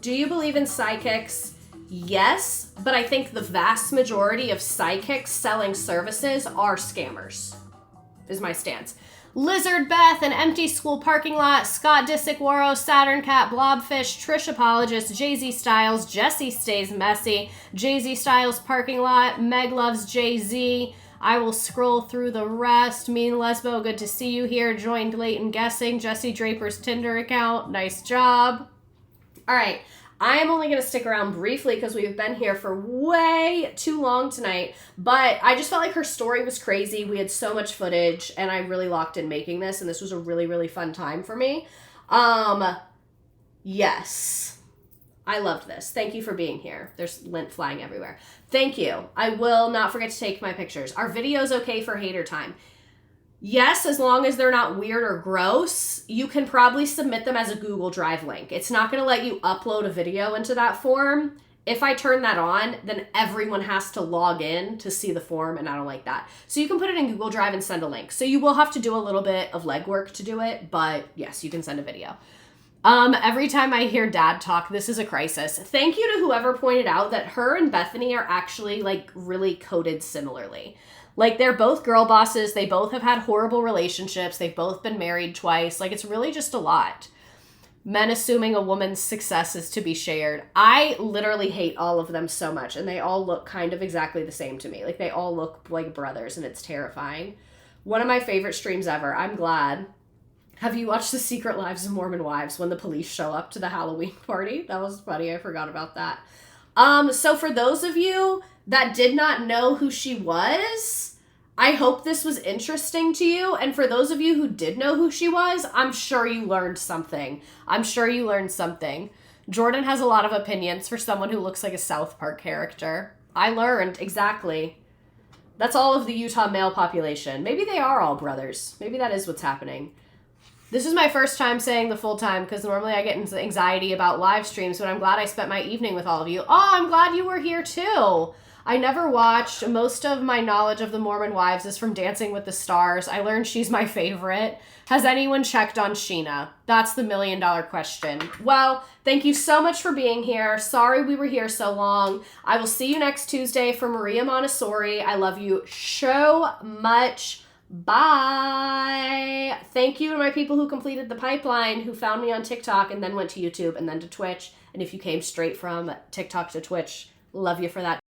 Speaker 1: Do you believe in psychics? Yes, but I think the vast majority of psychics selling services are scammers, is my stance. Lizard Beth, an empty school parking lot, Scott Disick Waro, Saturn Cat, Blobfish, Trish Apologist, Jay-Z Styles, Jessi Stays Messy, Jay-Z Styles Parking Lot, Meg Loves Jay-Z. I will scroll through the rest. Mean Lesbo, good to see you here. Joined late in guessing. Jesse Draper's Tinder account. Nice job. All right, I am only going to stick around briefly because we've been here for way too long tonight, but I just felt like her story was crazy. We had so much footage, and I really locked in making this, and this was a really, really fun time for me. Yes, I loved this. Thank you for being here. There's lint flying everywhere. Thank you. I will not forget to take my pictures. Are videos okay for hater time? Yes, as long as they're not weird or gross. You can probably submit them as a Google Drive link. It's not going to let you upload a video into that form. If I turn that on, then everyone has to log in to see the form, and I don't like that. So you can put it in Google Drive and send a link. So you will have to do a little bit of legwork to do it, but yes, you can send a video. Every time I hear Dad talk, this is a crisis. Thank you to whoever pointed out that her and Bethany are actually like really coded similarly. Like, they're both girl bosses. They both have had horrible relationships. They've both been married twice. Like, it's really just a lot. Men assuming a woman's success is to be shared. I literally hate all of them so much, and they all look kind of exactly the same to me. Like, they all look like brothers, and it's terrifying. One of my favorite streams ever. I'm glad. Have you watched The Secret Lives of Mormon Wives when the police show up to the Halloween party? That was funny. I forgot about that. So for those of you that did not know who she was, I hope this was interesting to you. And for those of you who did know who she was, I'm sure you learned something. I'm sure you learned something. Jordan has a lot of opinions for someone who looks like a South Park character. I learned, exactly. That's all of the Utah male population. Maybe they are all brothers. Maybe that is what's happening. This is my first time saying the full time because normally I get anxiety about live streams, but I'm glad I spent my evening with all of you. Oh, I'm glad you were here too. I never watched. Most of my knowledge of the Mormon Wives is from Dancing with the Stars. I learned she's my favorite. Has anyone checked on Sheena? That's the $1 million question. Well, thank you so much for being here. Sorry we were here so long. I will see you next Tuesday for Maria Montessori. I love you so much. Bye. Thank you to my people who completed the pipeline, who found me on TikTok and then went to YouTube and then to Twitch. And if you came straight from TikTok to Twitch, love you for that.